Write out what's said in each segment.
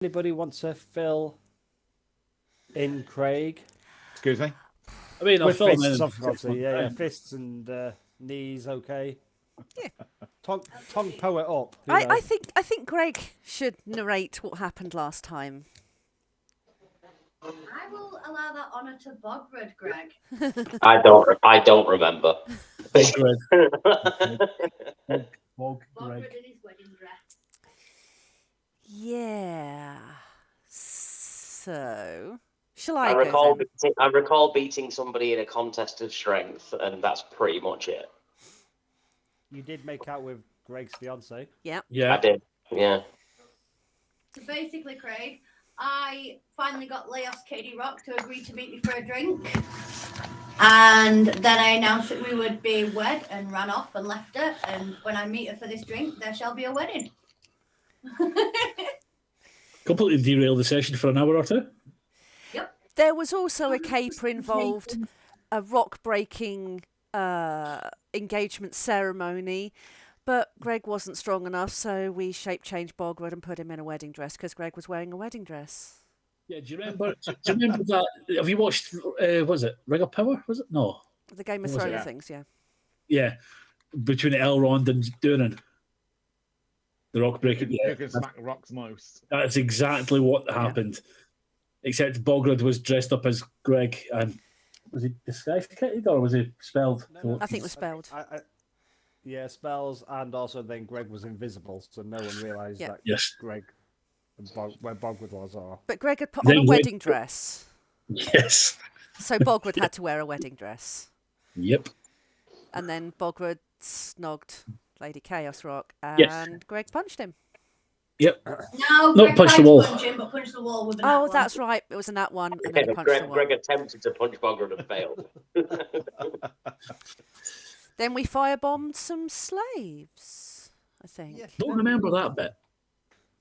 Anybody want to fill in Craig? Excuse me? I mean, I'll With fill them fists, in. obviously. Yeah, fists and knees, okay. Yeah. Tongue poet up. I think Greg should narrate what happened last time. I will allow that honour to Bograd, Greg. I don't remember. Big Greg. Bograd in his wedding dress. Yeah. So, shall I I go recall then? beating somebody in a contest of strength, and that's pretty much it. You did make out with Greg's fiance. Yeah. Yeah. I did. Yeah. So basically, Craig, I finally got Leos Katie Rock to agree to meet me for a drink. And then I announced that we would be wed and ran off and left her. And when I meet her for this drink, there shall be a wedding. Completely derailed the session for an hour or two. Yep. There was also a caper involved, a rock breaking engagement ceremony, but Greg wasn't strong enough, so we shape changed Bogwood and put him in a wedding dress because Greg was wearing a wedding dress. Yeah, do you remember that? Have you watched, was it Ring of Power? Was it? No. The Game of What was Thrones it? things, yeah. Yeah. Between Elrond and Durin. The rock breaking. You can smack rocks most. That's exactly what happened. Except Bograd was dressed up as Greg, and was he disguised kitted or was he spelled? I think it was spelled. Yeah, spells, and also then Greg was invisible, so no one realised that Greg and where Bogwood was. But Greg had put on a wedding dress. Yes. So Bogwood had to wear a wedding dress. Yep. And then Bogwood snogged Lady Chaos Rock, and Greg punched him. Yep. No, Not punch the wall. Punch him, but punch the wall with a Oh, nat that's right. It was a nat one, and then he punched Greg, the wall. Greg attempted to punch Bogran and failed. Then we firebombed some slaves, I think. Yeah. Don't remember that bit.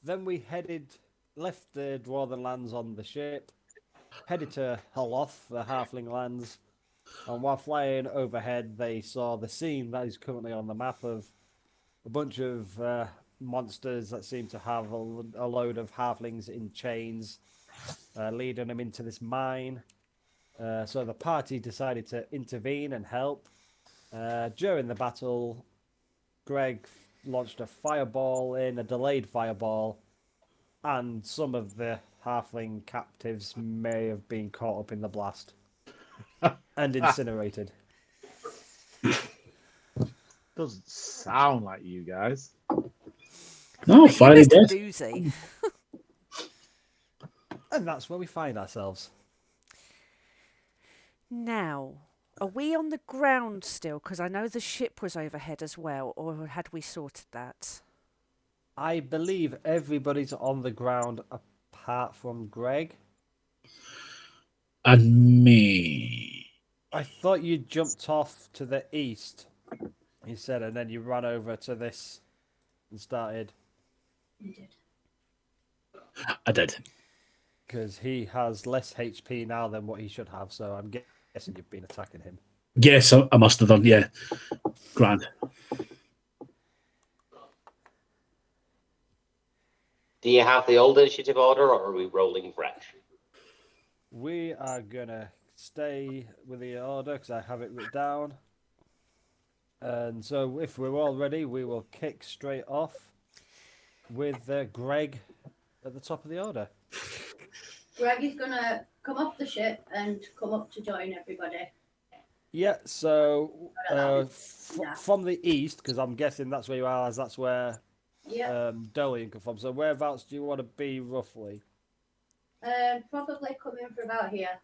Then we left the Dwarven lands on the ship, headed to Holoth, the halfling lands, and while flying overhead, they saw the scene that is currently on the map of a bunch of monsters that seem to have a load of halflings in chains, leading them into this mine. So the party decided to intervene and help. During the battle, Greg launched a fireball in, a delayed fireball, and some of the halfling captives may have been caught up in the blast and incinerated. Doesn't sound like you guys. No, finally Missed a did. doozy. And that's where we find ourselves. Now, are we on the ground still? Because I know the ship was overhead as well, or had we sorted that? I believe everybody's on the ground apart from Greg. And me. I thought you jumped off to the east, he said, and then you ran over to this and started. You did. I did. Because he has less HP now than what he should have, so I'm guessing you've been attacking him. Yes, I must have done, yeah. Grand. Do you have the old initiative order, or are we rolling fresh? We are going to stay with the order because I have it written down. And so if we're all ready, we will kick straight off with Greg at the top of the order. Greg is going to come off the ship and come up to join everybody. Yeah, so from the east, because I'm guessing that's where you are, as that's where Dolian come from. So whereabouts do you want to be roughly? Probably coming from about here.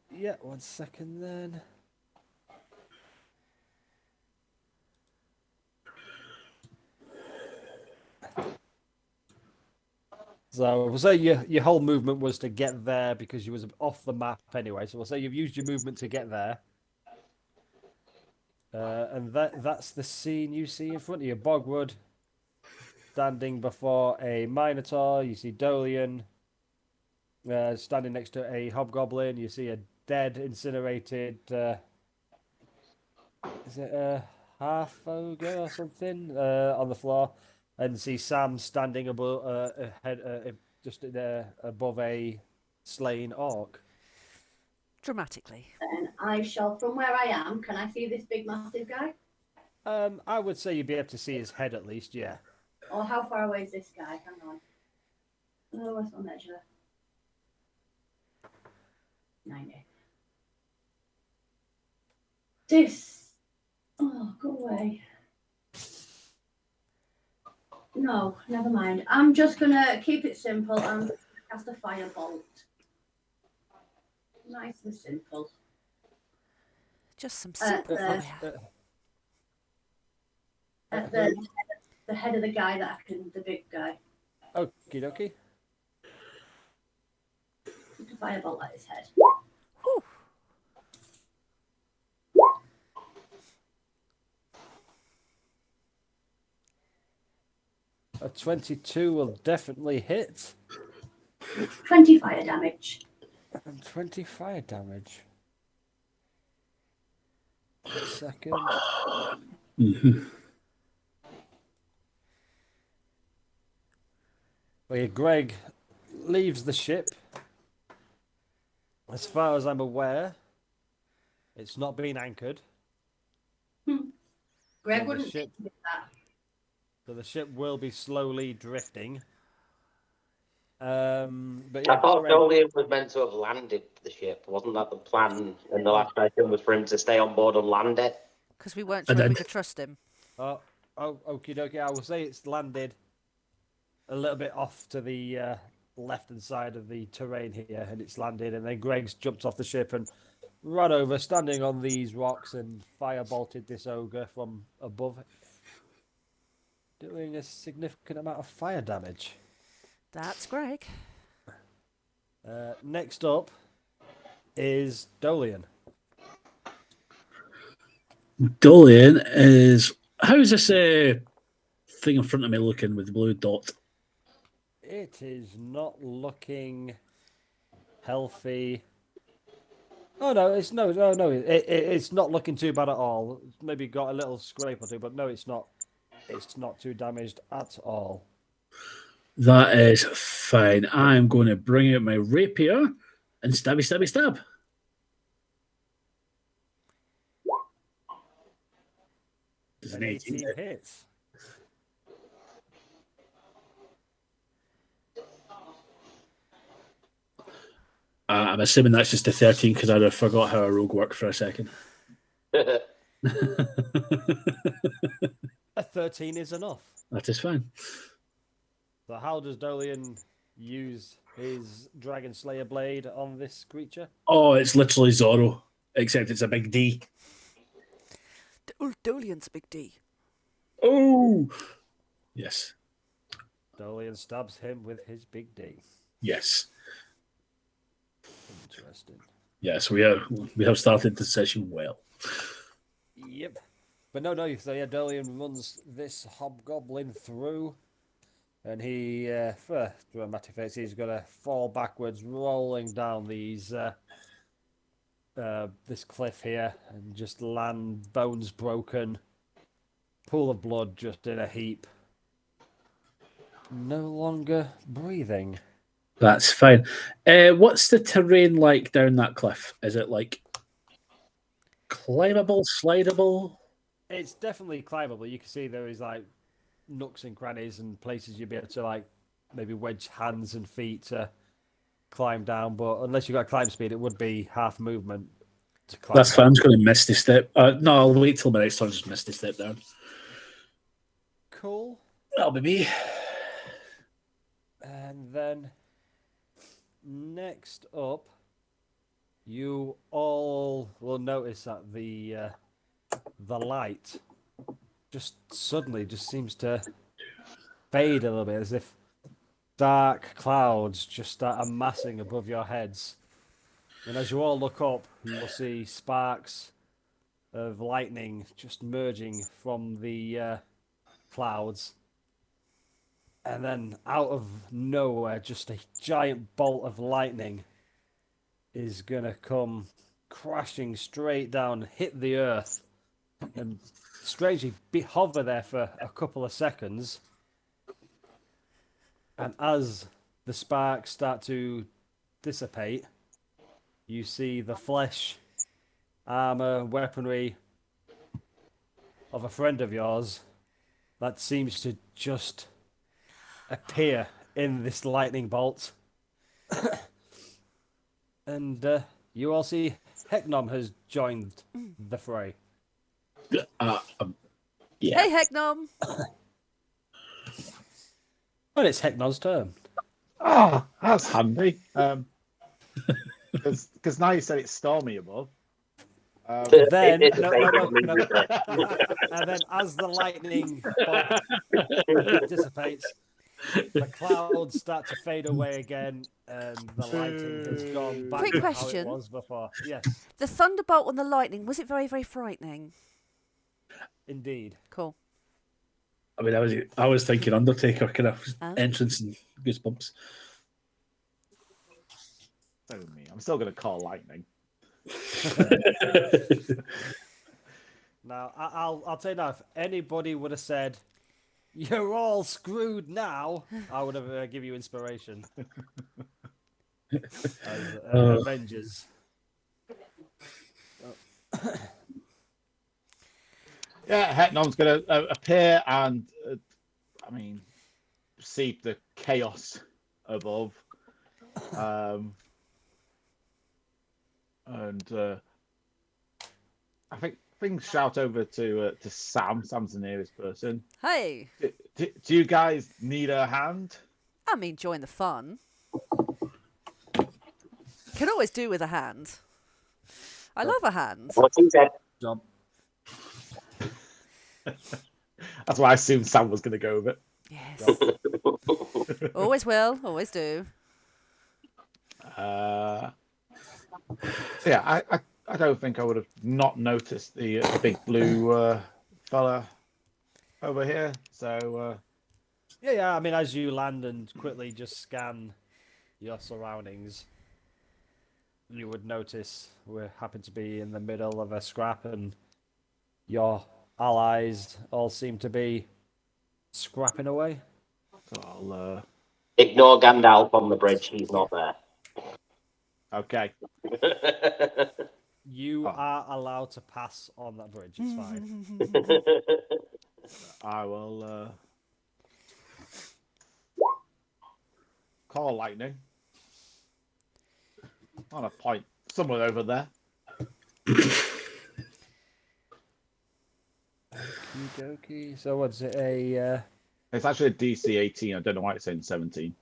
Yeah, 1 second then. So we'll say your whole movement was to get there because you was off the map anyway. So we'll say you've used your movement to get there. And that's the scene you see in front of you. Bogwood standing before a Minotaur. You see Dolian standing next to a Hobgoblin. You see a dead, incinerated... is it a half ogre or something on the floor? And see Sam standing above just above a slain orc. Dramatically. Then I shall, from where I am, can I see this big massive guy? I would say you'd be able to see his head at least, yeah. Or how far away is this guy? Hang on. Oh, what's my measure? 90. This. Oh, go away. No, never mind. I'm just gonna keep it simple and cast a firebolt. Nice and simple. Just some simple the- fire. At the head of the guy that I can, the big guy. Okie dokie. Just a firebolt at his head. Whew. A 22 will definitely hit. 20 fire damage. And 20 fire damage. A second. Mhm. Well, yeah, Greg leaves the ship. As far as I'm aware, it's not been anchored. Greg So the wouldn't ship- think that. So the ship will be slowly drifting. But I yeah, thought Greg, Dolian was meant to have landed the ship. Wasn't that the plan in the last session, was for him to stay on board and land it? Because we weren't I sure if we did. could trust him. okie dokie. I will say it's landed a little bit off to the left-hand side of the terrain here, and it's landed. And then Greg's jumped off the ship and run over, standing on these rocks, and firebolted this ogre from above, doing a significant amount of fire damage. That's Greg. Next up is Dolian. Dolian is. How's this thing in front of me looking with the blue dot? It is not looking healthy. Oh no, it's no. It's not looking too bad at all. It's maybe got a little scrape or two, but no, it's not. It's not too damaged at all. That is fine. I'm going to bring out my rapier and stabby, stabby, stab. Does An an 18 18 hit? hits. I'm assuming that's just a 13 because I forgot how a rogue worked for a second. A 13 is enough. That is fine. So how does Dolian use his Dragon Slayer blade on this creature? Oh, it's literally Zorro, except it's a big D. Dolian's big D. Oh! Yes. Dolian stabs him with his big D. Yes. Interesting. Yes, we have started the session well. Yep. But no. So yeah, Dolian runs this hobgoblin through, and he, for dramatic effects, he's going to fall backwards, rolling down these this cliff here, and just land bones broken, pool of blood just in a heap. No longer breathing. That's fine. What's the terrain like down that cliff? Is it like climbable, slidable? It's definitely climbable. You can see there is like nooks and crannies and places you'd be able to like maybe wedge hands and feet to climb down. But unless you've got climb speed, it would be half movement to climb. That's fine. I'm just going to misty step. No, I'll wait till my next turn. Just misty step down. Cool. That'll be me. And then next up, you all will notice that the light just suddenly just seems to fade a little bit, as if dark clouds just start amassing above your heads. And as you all look up, you will see sparks of lightning just merging from the clouds. And then out of nowhere, just a giant bolt of lightning is going to come crashing straight down, hit the earth, and strangely hover there for a couple of seconds. And as the sparks start to dissipate, you see the flesh, armor, weaponry of a friend of yours that seems to just appear in this lightning bolt. And you all see Heknom has joined the fray. Yeah. Hey, Heknom. And it's Heknom's turn. Oh, that's handy. Because now you said it's stormy above. Then, It no, dissipated no. immediately. And then as the lightning bolt dissipates, the clouds start to fade away again, and the lighting has gone back Quick to how question. it was before. Yes, The thunderbolt and the lightning, was it very, very frightening? indeed. Cool. I mean, I was thinking Undertaker kind of Oh. entrance and goosebumps. So me. I'm still going to call lightning. Now, I'll tell you now, if anybody would have said, "You're all screwed now," I would have give you inspiration. As Avengers. Yeah, Heknom's going to appear and, see the chaos above. And I think things shout over to Sam. Sam's the nearest person. Hey. Do you guys need a hand? I mean, join the fun. Can always do with a hand. I love a hand. What's he said? Job. That's why I assumed Sam was going to go with it. Yes. Always will, always do. Yeah, I don't think I would have not noticed the big blue fella over here. So Yeah. I mean, as you land and quickly just scan your surroundings, you would notice we happen to be in the middle of a scrap, and your allies all seem to be scrapping away. so I'll Ignore Gandalf on the bridge. He's not there. okay. You are allowed to pass on that bridge. It's fine. I will call lightning on a point somewhere over there. Okey-dokey. So what's it? A It's actually a DC 18. I don't know why it's saying 17.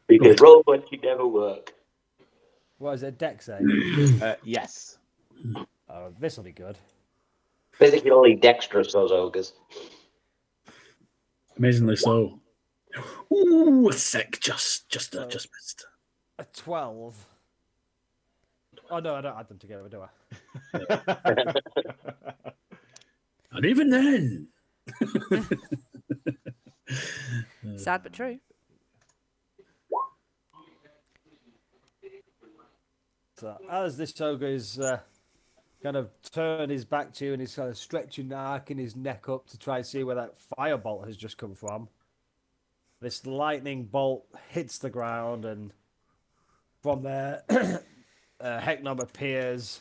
Because roll twenty never work. what is it? Dex save. Yes. Oh, this will be good. Physically dexterous, those ogres. Amazingly so. Ooh, sick. Just missed. A 12. Oh no, I don't add them together, do I? And even then. Sad but true. So as this ogre is kind of turned his back to you and he's kind of stretching, arcing his neck up to try and see where that firebolt has just come from, this lightning bolt hits the ground, and from there, Heknom appears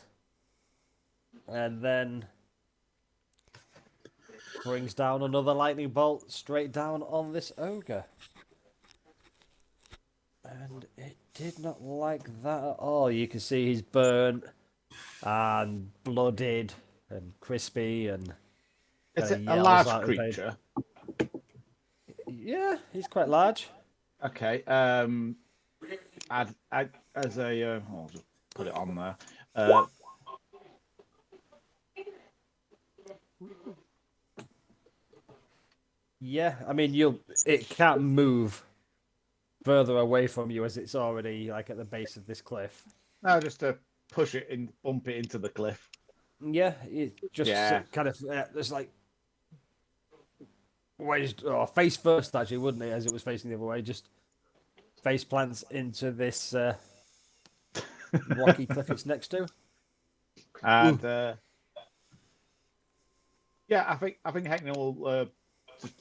and then brings down another lightning bolt straight down on this ogre. And it did not like that at all. You can see he's burnt and blooded and crispy and It's kinda a yells large out in pain. creature. Yeah, he's quite large. Okay. I'll just put it on there. Yeah, I mean it can't move further away from you as it's already like at the base of this cliff. No, just to push it and bump it into the cliff. Yeah, it just Yeah. kind of there's like face first actually, wouldn't it? As it was facing the other way, just face plants into this rocky cliff it's next to. And yeah, I think Heknom will just,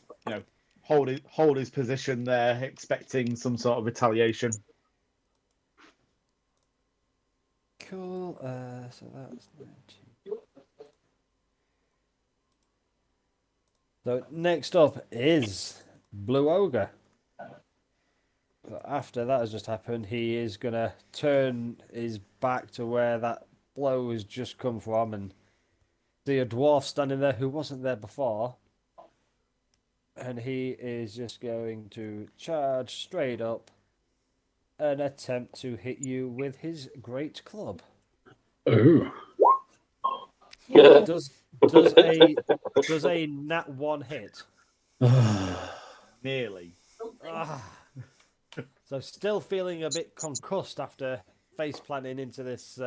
hold his position there, expecting some sort of retaliation. Cool. So that's 19. So next up is Blue Ogre. After that has just happened, he is gonna turn his back to where that blow has just come from and see a dwarf standing there who wasn't there before. And he is just going to charge straight up and attempt to hit you with his great club. Oh. Does a nat 1 hit? Nearly. Ah. So still feeling a bit concussed after face planting into this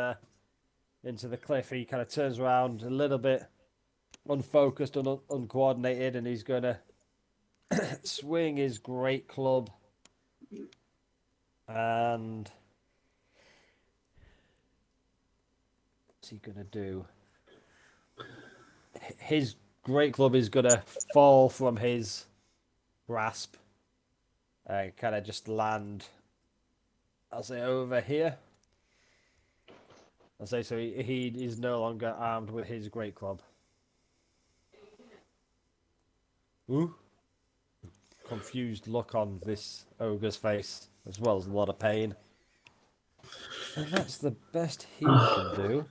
into the cliff. He kind of turns around a little bit unfocused and uncoordinated, and he's going to swing his great club. And what's he going to do? His great club is going to fall from his grasp and kind of just land, I'll say, over here. I'll say, so he is no longer armed with his great club. Ooh. Confused look on this ogre's face, as well as a lot of pain. And that's the best he can do.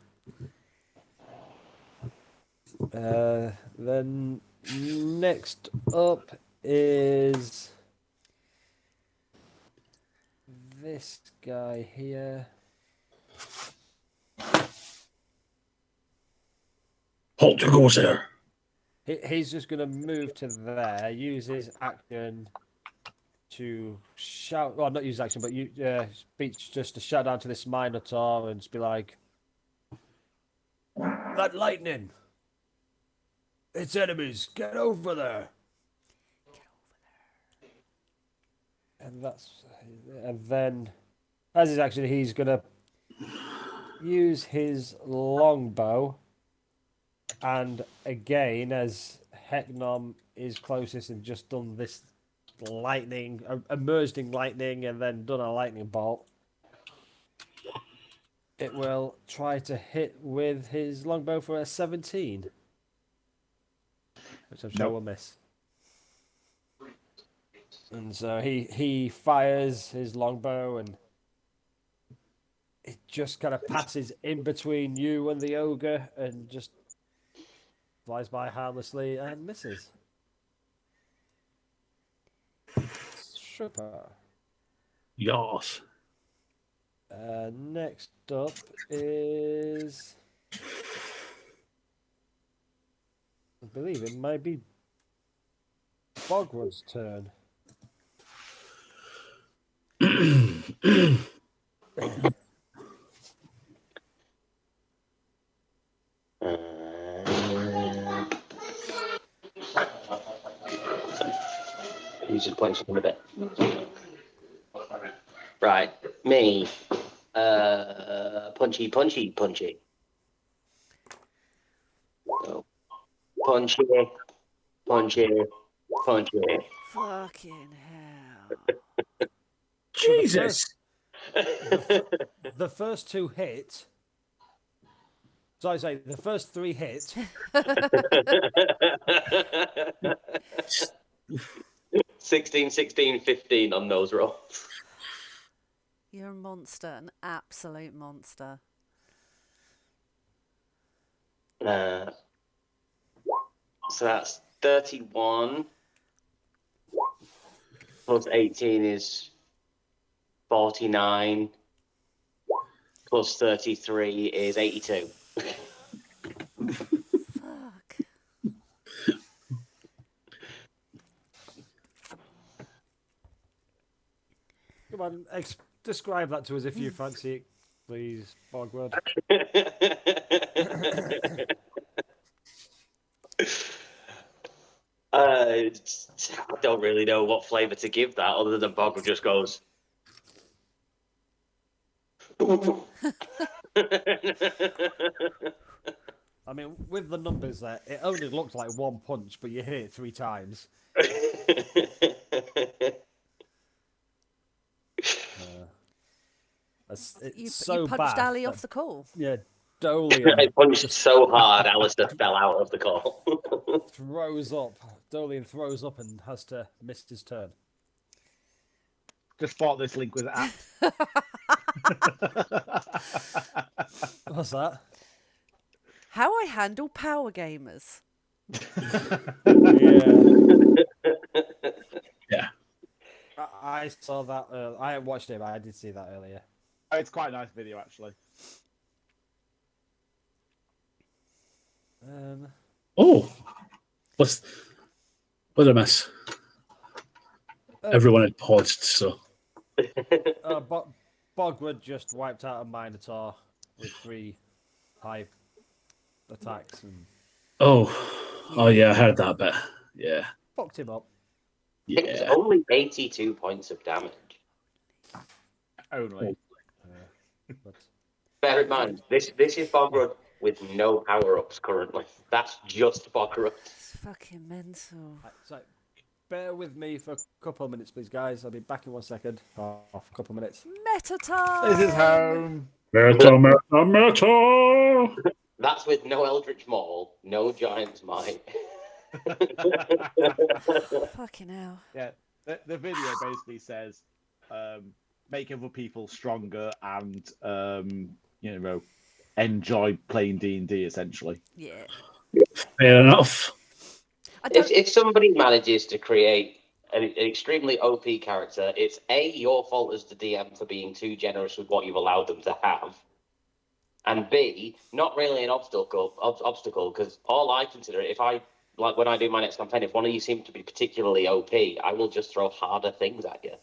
Then next up is this guy here. Halt to go, sir. He's just going to move to there, use his action to shout. Well, not use action, but speech just to shout down to this Minotaur and just be like, "That lightning! Its enemies, get over there!" And then, as his action, he's going to use his longbow. And again, as Heknom is closest and just done this lightning, emerged in lightning and then done a lightning bolt, it will try to hit with his longbow for a 17. Which I'm sure will miss. And so he fires his longbow and it just kind of passes in between you and the ogre and just flies by harmlessly and misses. Super. Yes. Next up is, I believe it might be Bogwood's turn. He's just playing something a bit. Right, me. Punchy. So, punchy. Fucking hell. Jesus. The first two hit. Sorry, the first three hit. 16, 15 on those rolls. You're a monster, an absolute monster. So that's 31 plus 18 is 49 plus 33 is 82. Fuck. Come on, describe that to us if you fancy it, please, Bogwood. I don't really know what flavour to give that other than Boggle just goes. I mean, with the numbers there, it only looked like one punch, but you hit it 3 times. It's You so punched bad. Ali that- off the call. Yeah, Dolian I punched just so hard, Alistair fell out of the call. throws up. Dolian throws up and has to miss his turn. Just spot this link with at. What's that? How I handle power gamers. Yeah. Yeah. I saw that. I haven't watched it, but I did see that earlier. It's quite a nice video, actually. Oh, what did I miss? Everyone had paused, so. Bogwood just wiped out a Minotaur with 3 high attacks and Oh yeah, I heard that bit. Yeah. fucked him up. It's Yeah. only 82 points of damage. Only. But Bear in mind, this is Bogrod with no power-ups currently. That's just Bogrod. It's fucking mental. so, bear with me for a couple of minutes, please, guys. I'll be back in 1 second. Off a couple of minutes. Meta time. This is home. Meta. That's with no Eldritch Maul, no Giant's Might. Fucking hell. Yeah, the video basically says make other people stronger and enjoy playing D&D essentially. Yeah. Fair enough. If somebody manages to create an extremely OP character, it's A, your fault as the DM for being too generous with what you've allowed them to have, and B, not really an obstacle, because all I consider, if I, like when I do my next campaign, if one of you seems to be particularly OP, I will just throw harder things at you.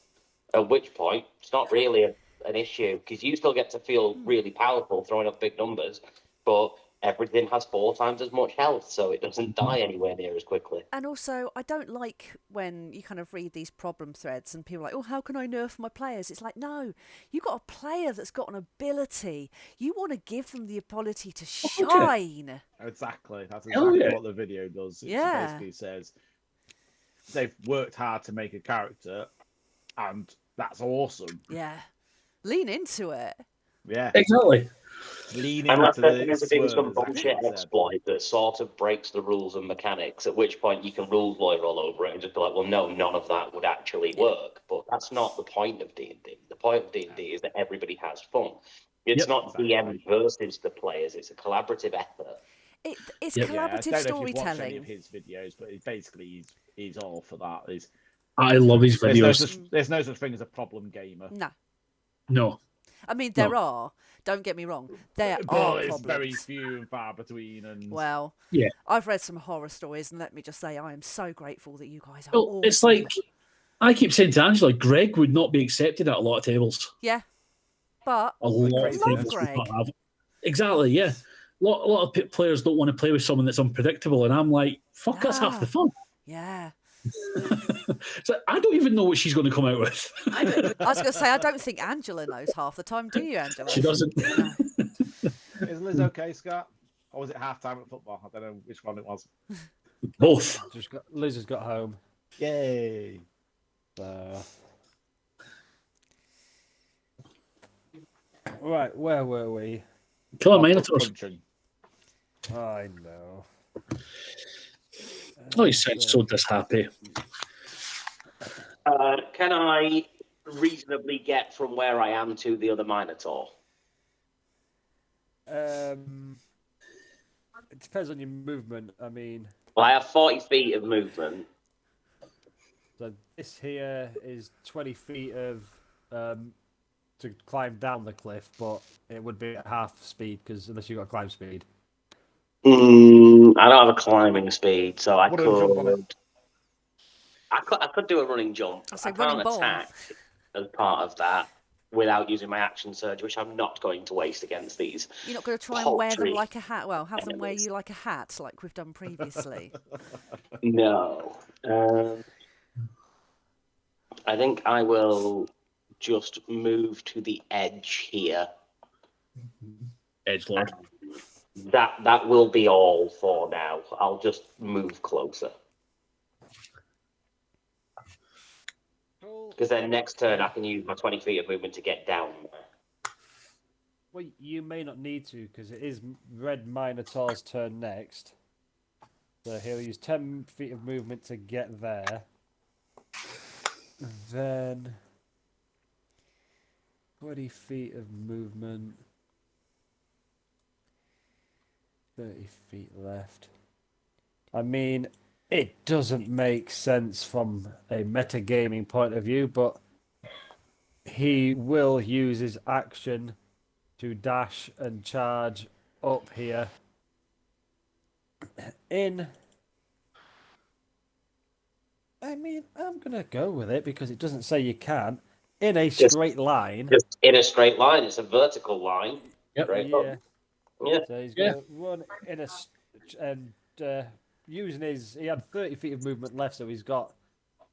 At which point, it's not really an issue, because you still get to feel really powerful throwing up big numbers, but everything has 4 times as much health, so it doesn't die anywhere near as quickly. And also, I don't like when you kind of read these problem threads and people are like, oh, how can I nerf my players? It's like, no, you got a player that's got an ability. You want to give them the ability to shine. Exactly. That's Hell exactly yeah. what the video does. It Yeah. basically says they've worked hard to make a character, and that's awesome. Yeah. Lean into it. Yeah. Exactly. Lean Unless into they're the going to do some swerve, bullshit exactly. exploit that sort of breaks the rules and mechanics, at which point you can rules lawyer all over it and just be like, well, no, none of that would actually work. But that's not the point of D&D. The point of D&D is that everybody has fun. It's Yep. not DM versus the players. It's a collaborative effort. It's Yep. Yeah, I collaborative don't know if you've watched any storytelling. of his videos, but he's all for that. I love his videos. There's no such thing as a problem gamer. No. No. I mean, there are. Don't get me wrong. There But are it's problems. very few and far between. And Well, Yeah. I've read some horror stories, and let me just say, I am so grateful that you guys are Well, awesome. it's like I keep saying to Angela, Greg would not be accepted at a lot of tables. Yeah. But A lot of crazy, tables Greg. would not have. Exactly, yeah. A lot of players don't want to play with someone that's unpredictable, and I'm like, fuck, that's half the fun. yeah. So I don't even know what she's going to come out with. I was going to say, I don't think Angela knows half the time, do you, Angela? She doesn't. No. is Liz okay, Scott? Or was it half time at football? I don't know which one it was. Both. Liz has got home. Yay! Right, where were we? Kill a Minotaur. Punching. I know. Oh, you sound so dishappy. Can I reasonably get from where I am to the other Minotaur? It depends on your movement. I mean, Well, I have 40 feet of movement. so this here is 20 feet of to climb down the cliff, but it would be at half speed because unless you've got climb speed. I don't have a climbing speed, so I What a jump on could. it. I could do a running jump. I say I running can't ball. attack as part of that without using my action surge, which I'm not going to waste against these. You're not going to try and wear them paltry like a hat. Well, have them wear enemies. you like a hat, like we've done previously. No. I think I will just move to the edge here. Edgelord. That will be all for now. I'll just move closer. Because then next turn I can use my 20 feet of movement to get down. Well, you may not need to because it is Red Minotaur's turn next. So he'll use 10 feet of movement to get there. Then 20 feet of movement. 30 feet left. I mean, it doesn't make sense from a metagaming point of view, but he will use his action to dash and charge up here I mean, I'm going to go with it because it doesn't say you can't. In a straight line. Just in a straight line. It's a vertical line. Yep. Straight Yeah. up. Yeah. So he's going to run in and using his... He had 30 feet of movement left, so he's got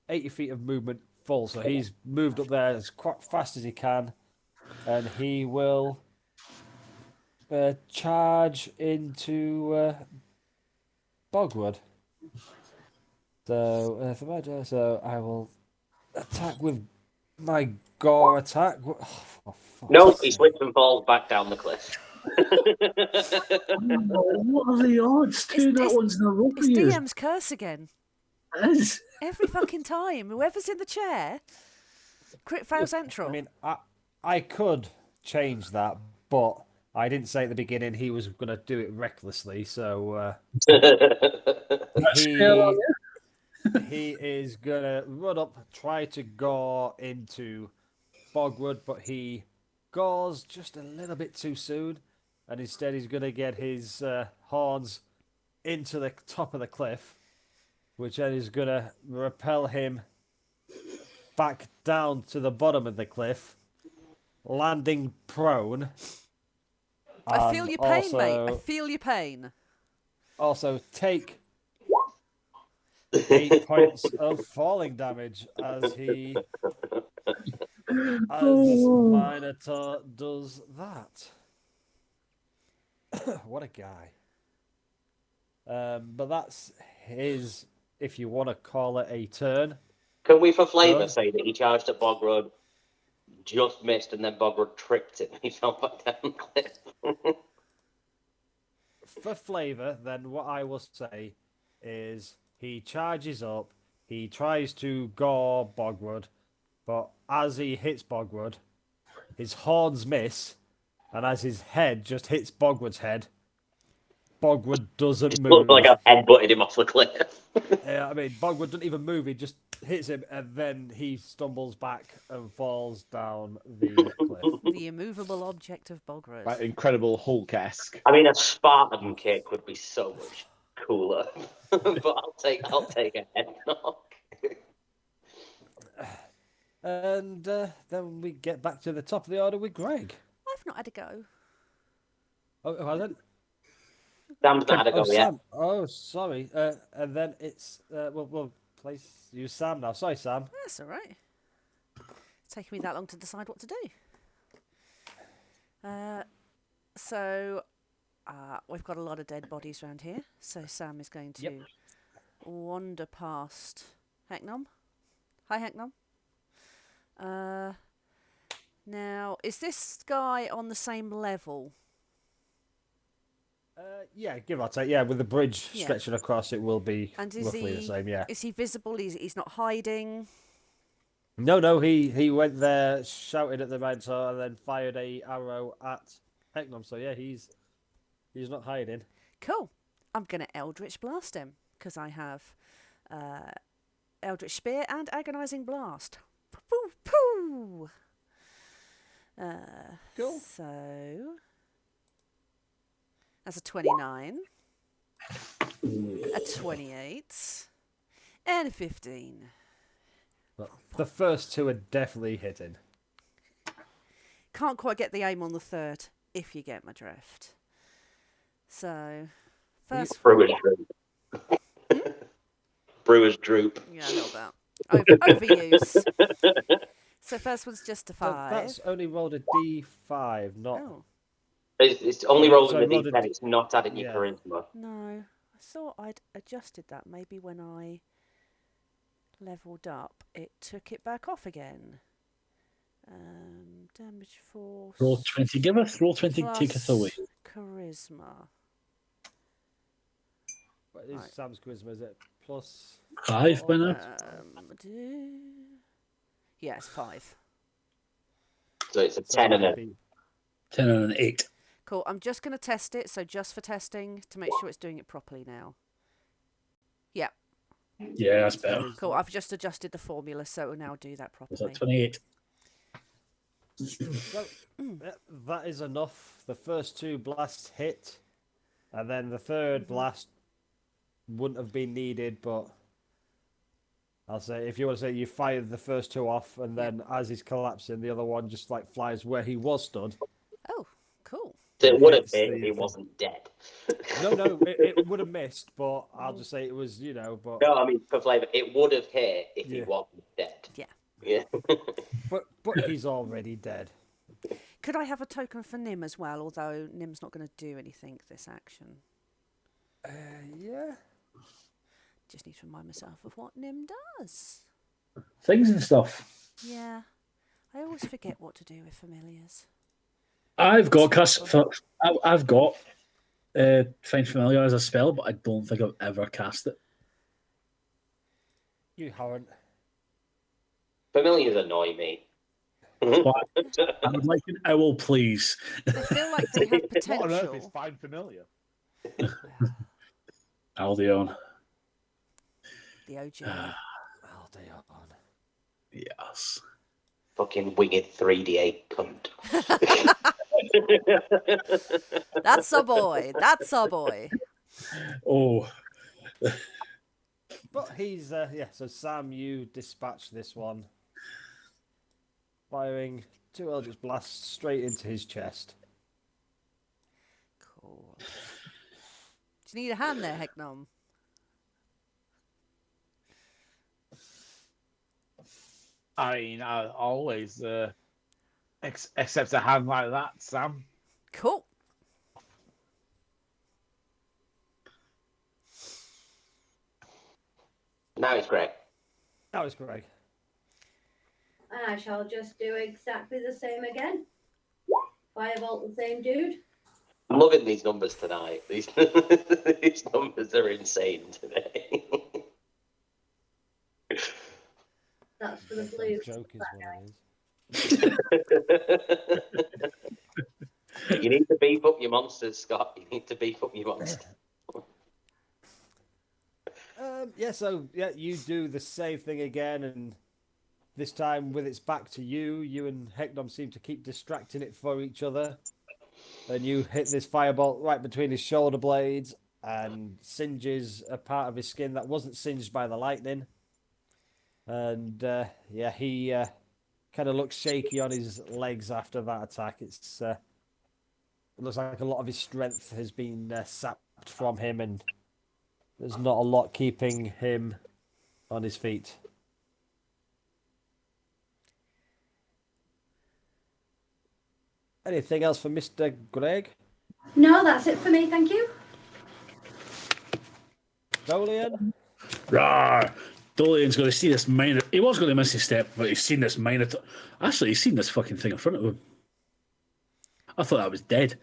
80 feet of movement full. So he's moved up there as quite fast as he can. And he will charge into Bogwood. So I will attack with my gore attack. No, he slips and falls back down the cliff. What are the odds? That one's in a row for It's you. DM's curse again. It is. Every fucking time. Whoever's in the chair, crit fail central. I mean, I could change that, but I didn't say at the beginning he was going to do it recklessly, so he is going to run up, try to gore into Bogwood, but he gores just a little bit too soon, and instead he's going to get his horns into the top of the cliff, which then is going to repel him back down to the bottom of the cliff, landing prone. I feel your pain, mate. I also- feel your pain. Also, take 8 points of falling damage as this Minotaur does that. What a guy. But that's his, if you want to call it a turn. Can we, for flavour, Done. say that he charged at Bogrod, just missed, and then Bogrod tripped him and he fell back down the cliff? For flavour, then what I will say is he charges up, he tries to gore Bogwood, but as he hits Bogwood, his horns miss, and as his head just hits Bogwood's head, Bogwood doesn't move. Looked like I've headbutted him off the cliff. I mean, Bogwood doesn't even move, he just hits him, and then he stumbles back and falls down the cliff. The immovable object of Bogrod. Like incredible Hulk-esque. I mean, a Spartan kick would be so much cooler, but I'll take a head knock. And then we get back to the top of the order with Greg. I've not had a go. Oh, hasn't? Sam's not had a go yet. Sam. Oh, sorry. And then it's we'll use Sam now. Sorry, Sam. That's all right. It's taken me that long to decide what to do. So we've got a lot of dead bodies around here. So Sam is going to wander past Heknom. Hi, Heknom. Now, is this guy on the same level? Yeah, give or take. Yeah, with the bridge Yeah. stretching across, it will be And is roughly the same. Yeah. Is he visible? He's not hiding. No. He went there, shouted at the Minotaur, and then fired a arrow at Heknom. So yeah, he's not hiding. Cool. I'm gonna Eldritch Blast him because I have Eldritch Spear and Agonizing Blast. Pooh pooh. Cool. So that's a 29, a 28, and a 15. But the first two are definitely hitting. Can't quite get the aim on the third, if you get my drift. So, first... Brewer's droop. Brewer's droop. Yeah, a little bit. Overuse. So first one's just a 5. That's only rolled a D5, not. Oh, It's only rolling Sorry, the rolled a D10, it's not adding your yeah. charisma. no. I thought I'd adjusted that maybe when I leveled up, it took it back off again. Damage force. Roll 20, give us. Roll 20, take us away. Charisma. What is Right. Sam's charisma? Is it plus 5 by now? Yeah, it's 5. So it's a 10 and a... 10 and an 8. Cool. I'm just going to test it. So just for testing to make sure it's doing it properly now. Yeah. Yeah, that's better. Cool. I've just adjusted the formula, so it will now do that Is properly. that 28? So, that is enough. The first 2 blasts hit, and then the third blast wouldn't have been needed, but I'll say, if you want to say, you fired the first 2 off, and then as he's collapsing, the other one just like flies where he was stood. Oh, cool. So it would have Hits been the if he thing. wasn't dead. No, it would have missed, but I'll just say it was, but No, I mean, for flavour, it would have hit if he Yeah. wasn't dead. Yeah. Yeah. but he's already dead. Could I have a token for Nim as well? Although Nim's not going to do anything this action. Yeah. Just need to remind myself of what Nim does. Things and stuff. Yeah. I always forget what to do with familiars. I've got I've got Find Familiar as a spell, but I don't think I've ever cast it. You haven't. Familiars annoy me. But I would like an owl, please. They feel like they have potential. What on earth is Find Familiar? Aldeon. The OG. Aldeon. Yes. Fucking winged 3D8 cunt. That's a boy. That's a boy. Oh. But he's, so Sam, you dispatch this one, firing 2 Eldritch blasts straight into his chest. Cool. Do you need a hand there, Heknom? I mean, I always accept a hand like that, Sam. Cool. Now it's Greg. That was Greg. And I shall just do exactly the same again. Firebolt the same dude. I'm loving these numbers tonight. These numbers are insane today. That's for the blue. Joke is what it is. You need to beef up your monsters, Scott. You need to beef up your monsters. You do the same thing again, and this time with its back to you, you and Heknom seem to keep distracting it for each other. And you hit this firebolt right between his shoulder blades and singes a part of his skin that wasn't singed by the lightning. And he kind of looks shaky on his legs after that attack. It looks like a lot of his strength has been sapped from him, and there's not a lot keeping him on his feet. Anything else for Mr. Greg? No, that's it for me, thank you. Dolian? Rawr. Dolian's going to see this minor. He was going to miss his step, but he's seen this minor. Actually, he's seen this fucking thing in front of him. I thought that was dead.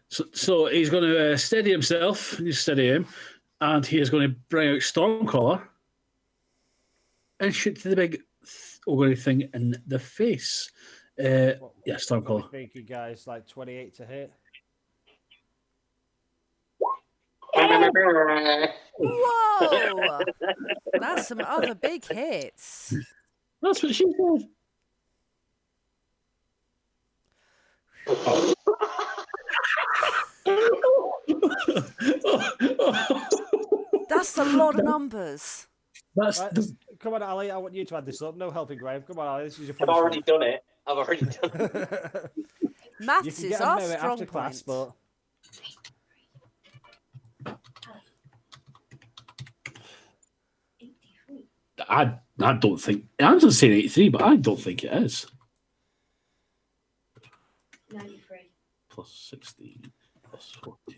So he's going to steady himself. He's steady him, and he is going to bring out Stormcaller and shoot the big ogre thing in the face. What Stormcaller. do you think, you guys? Like 28 to hit? Whoa! That's some other big hits. That's what she said. That's a lot of numbers. That's Right, come on, Ali. I want you to add this up. No helping, Graham. Come on, Ali. This is your I've already punishment. done it. You Maths can is get a our merit strong after class, point. but I don't think Anne's saying 83, but I don't think it is. 93. Plus 16, plus 14.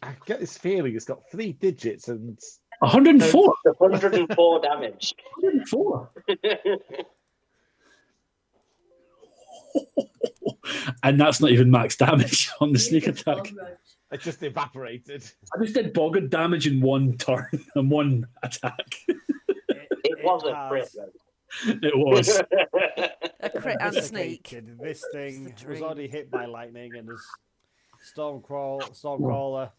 I get this feeling it's got 3 digits and 104. 104 damage. 104. And that's not even max damage on the sneak attack. It just evaporated. I just did boggart damage in one turn and one attack. It was a crit, has It was. A crit and sneak. desiccated. This thing the was dream. already hit by lightning, and as Stormcaller,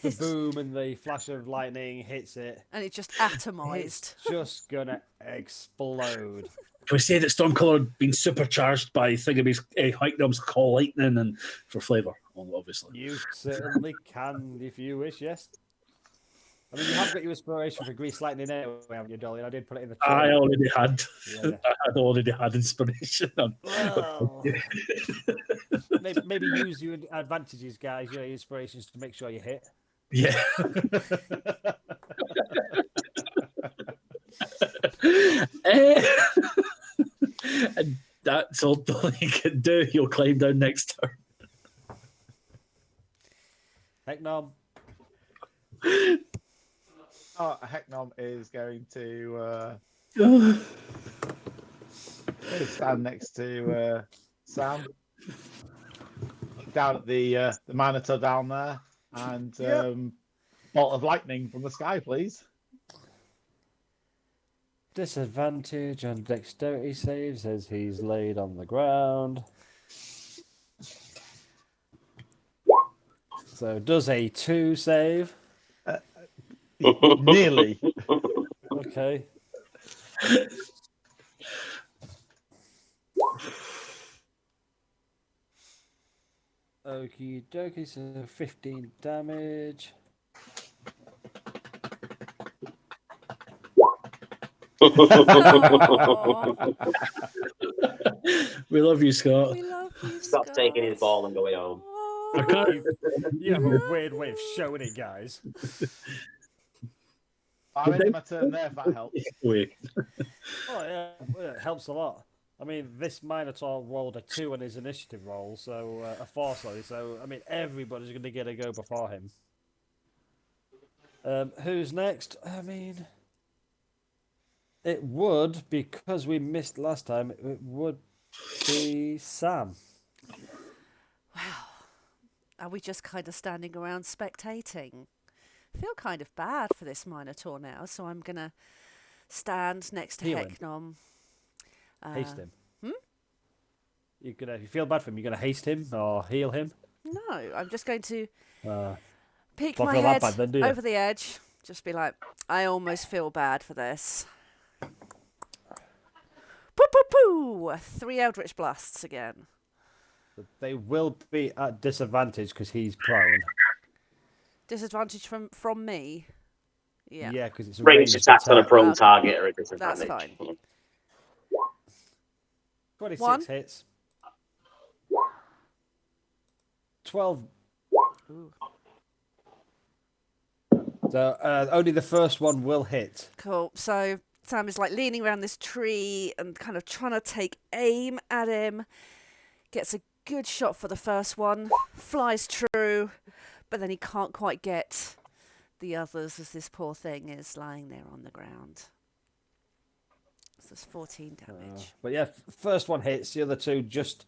the boom and the flash of lightning hits it, And it just atomized. it's just gonna explode. Can we say that Stormcaller had been supercharged by Heknom's Call Lightning and for flavour, obviously. You certainly can, if you wish. Yes. I mean, you have got your inspiration for Grease Lightning anyway, haven't you, Dolly? I did put it in the chat. I already had. Yeah. I had already had inspiration. Well, maybe use your advantages, guys, your inspirations to make sure you hit. Yeah. And that's all Dolly can do. He'll climb down next turn. Heknom. Heknom is going to stand next to Sam. Down at the Minotaur down there. And bolt of lightning from the sky, please. Disadvantage on dexterity saves as he's laid on the ground. So does a 2 save? Nearly. Okay. Okie dokie, so 15 damage. Aw, We love you, Scott. we love you, Stop taking his Scott. ball and going home. I Aw. can't. You have a weird way of showing it, guys. I'm in my turn there, if that helps. Wait. Oh, yeah, well, it helps a lot. I mean, this Minotaur rolled a 2 on his initiative roll, so a 4, sorry. So, I mean, everybody's going to get a go before him. Who's next? I mean, it would, because we missed last time, it would be Sam. Wow. Are we just kind of standing around spectating? I feel kind of bad for this Minotaur now, so I'm going to stand next to Heal him. Heknom. Haste him. You're gonna, if you feel bad for him, you're going to haste him or heal him? No, I'm just going to peek don't my feel that head bad then, do you? over the edge. Just be like, I almost feel bad for this. Poo poo poo! 3 Eldritch Blasts again. But they will be at disadvantage because he's prone. Disadvantage from me. Yeah. Yeah, because it's a Ranged attacks on a attack. prone Okay. target are a disadvantage. That's fine. 26 One. hits. 12. Ooh. So only the first one will hit. Cool. So Sam is like leaning around this tree and kind of trying to take aim at him. Gets a good shot for the first one. Flies true. But then he can't quite get the others as this poor thing is lying there on the ground. So there's 14 damage. But yeah, first one hits. The other two just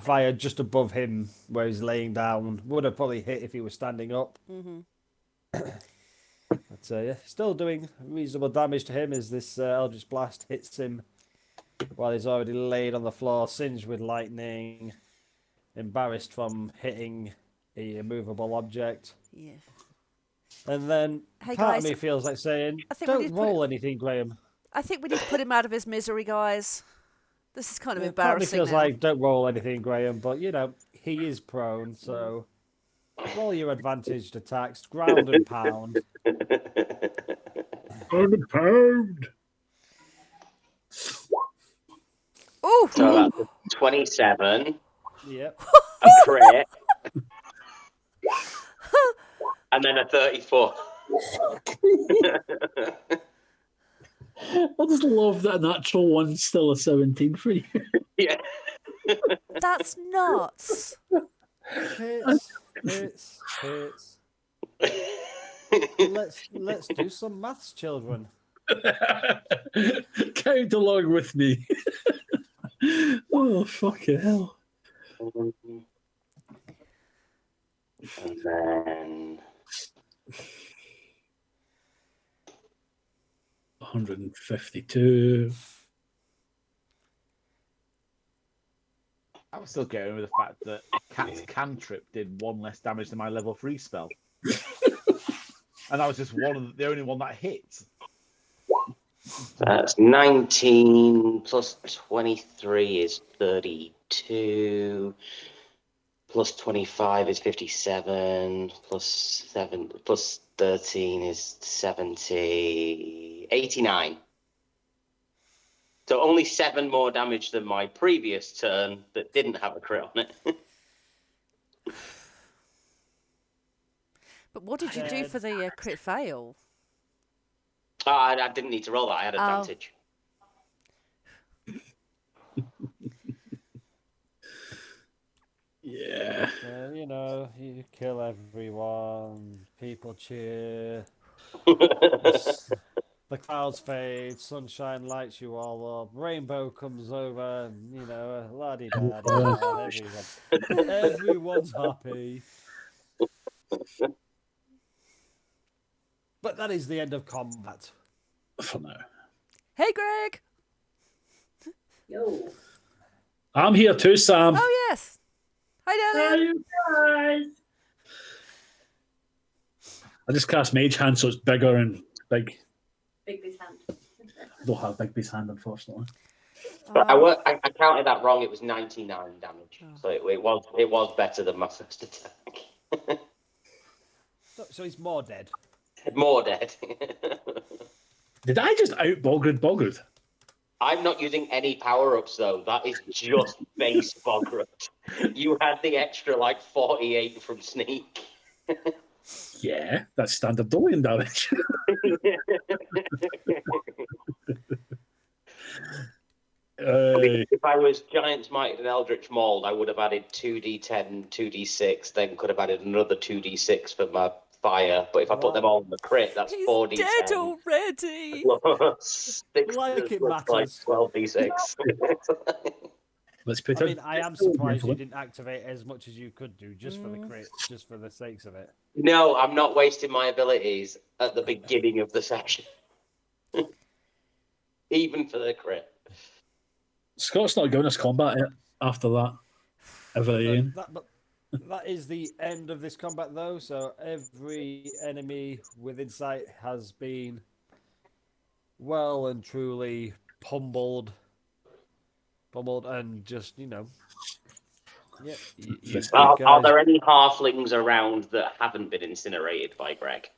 fire just above him where he's laying down. Would have probably hit if he was standing up. Mm-hmm. But yeah, still doing reasonable damage to him as this Eldritch Blast hits him while he's already laid on the floor, singed with lightning, embarrassed from hitting a immovable object. Yeah. And then Hey, part guys, of me feels like saying, I think we need don't to put roll anything, Graham. I think we need to put him out of his misery, guys. This is kind of Yeah, part of me embarrassing feels now. like don't roll anything, Graham, but you know, he is prone, so roll your advantaged attacks, ground and pound. Pound. Ooh! So that's a 27, Yep. a crit, and then a 34. I just love that natural one's still a 17 for you. Yeah. That's nuts. Hits, hits, hits. Let's do some maths, children. Count along with me. Oh, fucking hell. And then 152. I was still going with the fact that Cat's cantrip did 1 less damage than my level 3 spell. And that was just the only one that hit. that's 19 plus 23 is 32. Plus 25 is 57. Plus 13 is 70. 89. So only 7 more damage than my previous turn that didn't have a crit on it. But what did you do for the crit fail? I didn't need to roll that. I had advantage. Yeah. You know, you kill everyone, people cheer, the clouds fade, sunshine lights you all up, rainbow comes over, and, you know, la-di-da-di-da, everyone's happy. But that is the end of combat. For now. Hey, Greg! Yo. I'm here too, Sam. Oh, yes. Hi, Delian. you guys? I just cast Mage Hand, so it's bigger and big. Bigby's hand. I don't have Bigby's hand, unfortunately. But I counted that wrong. It was 99 damage. So it was better than my first attack. So he's more dead. More dead. Did I just out Bogred? I'm not using any power-ups, though. That is just base Bogrot. You had the extra, 48 from Sneak. Yeah, that's standard Dolian damage. If I was Giant Smited and Eldritch Mauled, I would have added 2d10, 2d6, then could have added another 2d6 for my fire. But if I put them all in the crit, that's He's 4d10. dead already. Plus 6 Like it plus, matters. 12d6. Let's put I it. mean, I am surprised you didn't activate as much as you could do just for the crit, just for the sakes of it. No, I'm not wasting my abilities at the beginning of the session. Even for the crit. Scott's not giving us combat after that. Ever again. That is the end of this combat, though. So every enemy within sight has been well and truly pummeled, and just, yeah. Are there any halflings around that haven't been incinerated by Greg?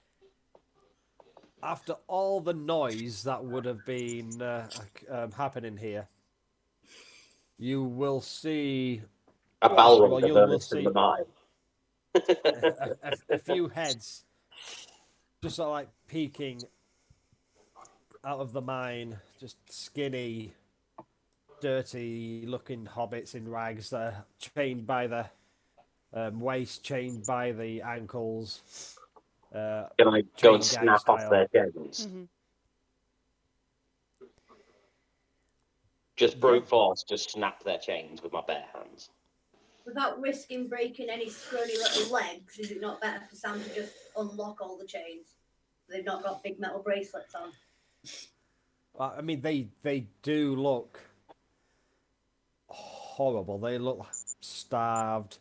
After all the noise that would have been happening here, you will see A Balrog you will see in the mine. a few heads just sort of peeking out of the mine, just skinny, dirty looking hobbits in rags that are chained by the waist, chained by the ankles. Can I go and snap off their chains? Mm-hmm. Just brute force, just snap their chains with my bare hands. Without risking breaking any scrawny little legs, is it not better for Sam to just unlock all the chains? They've not got big metal bracelets on. I mean, they do look horrible. They look starved,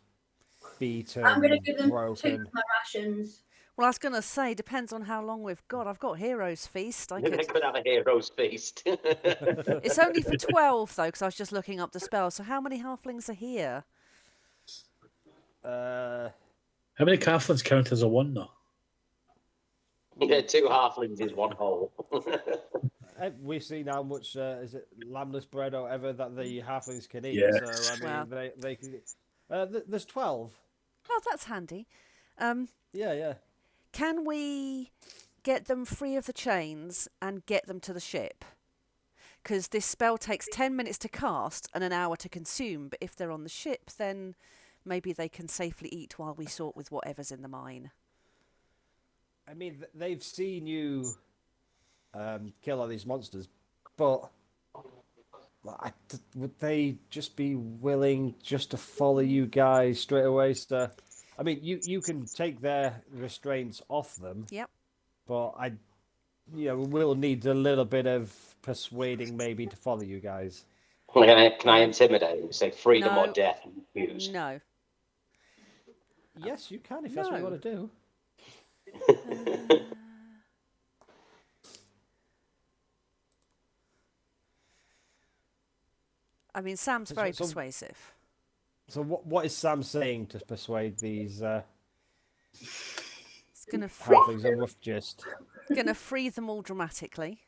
beaten, I'm going to give them broken. 2 of my rations. Well, I was going to say, depends on how long we've got. I've got Hero's Feast. They could have a hero's feast. It's only for 12, though, because I was just looking up the spell. So how many halflings are here? How many halflings count as a 1, though? Yeah, 2 halflings is 1 hole. We've seen how much is it lambless bread or whatever that the halflings can eat. Yeah. So I mean, Wow. they can. There's 12. Oh, that's handy. Yeah. Can we get them free of the chains and get them to the ship? Because this spell takes 10 minutes to cast and an hour to consume. But if they're on the ship, then maybe they can safely eat while we sort with whatever's in the mine. I mean, they've seen you kill all these monsters, but would they just be willing just to follow you guys straight away? So, I mean, you can take their restraints off them, Yep. but we'll need a little bit of persuading maybe to follow you guys. Can I intimidate him? Say freedom or No. death? Use. No. Yes, you can if that's what you No. want to do. I mean, Sam's very persuasive. So what is Sam saying to persuade these It's gonna free, halflings? A rough gist. gonna free them all dramatically,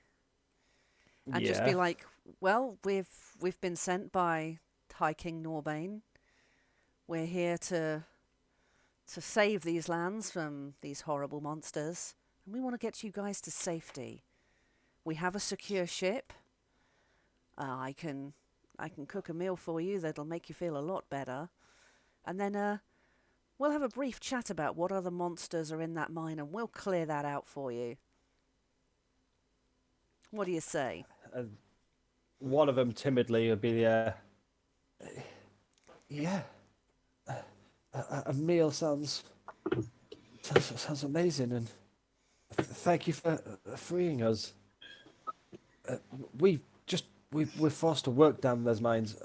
and just be Yeah. like, "Well, we've been sent by High King Norbane. We're here to save these lands from these horrible monsters, and we want to get you guys to safety. We have a secure ship. I can cook a meal for you that'll make you feel a lot better, and then we'll have a brief chat about what other monsters are in that mine, and we'll clear that out for you. What do you say?" One of them timidly would be yeah. A meal sounds amazing, and thank you for freeing us. We're forced to work down those mines.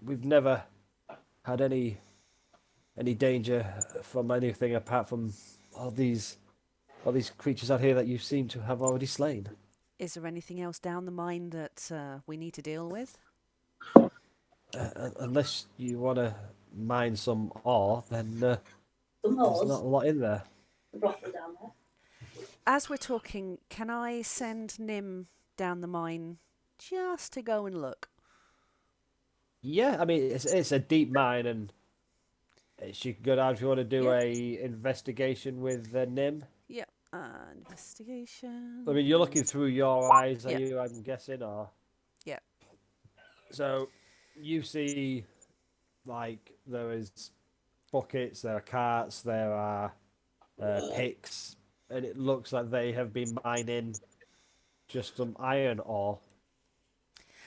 We've never had any danger from anything apart from all these creatures out here that you seem to have already slain. Is there anything else down the mine that we need to deal with? Unless you want to mine some ore, then there's not a lot in there. As we're talking, can I send Nim down the mine just to go and look? Yeah, I mean it's a deep mine, and she could go down if you want to do a investigation with Nim. Yep. Investigation. I mean, you're looking through your eyes, are Yep. you? I'm guessing, or Yep. so you see, like there is buckets, there are carts, there are picks, and it looks like they have been mining just some iron ore.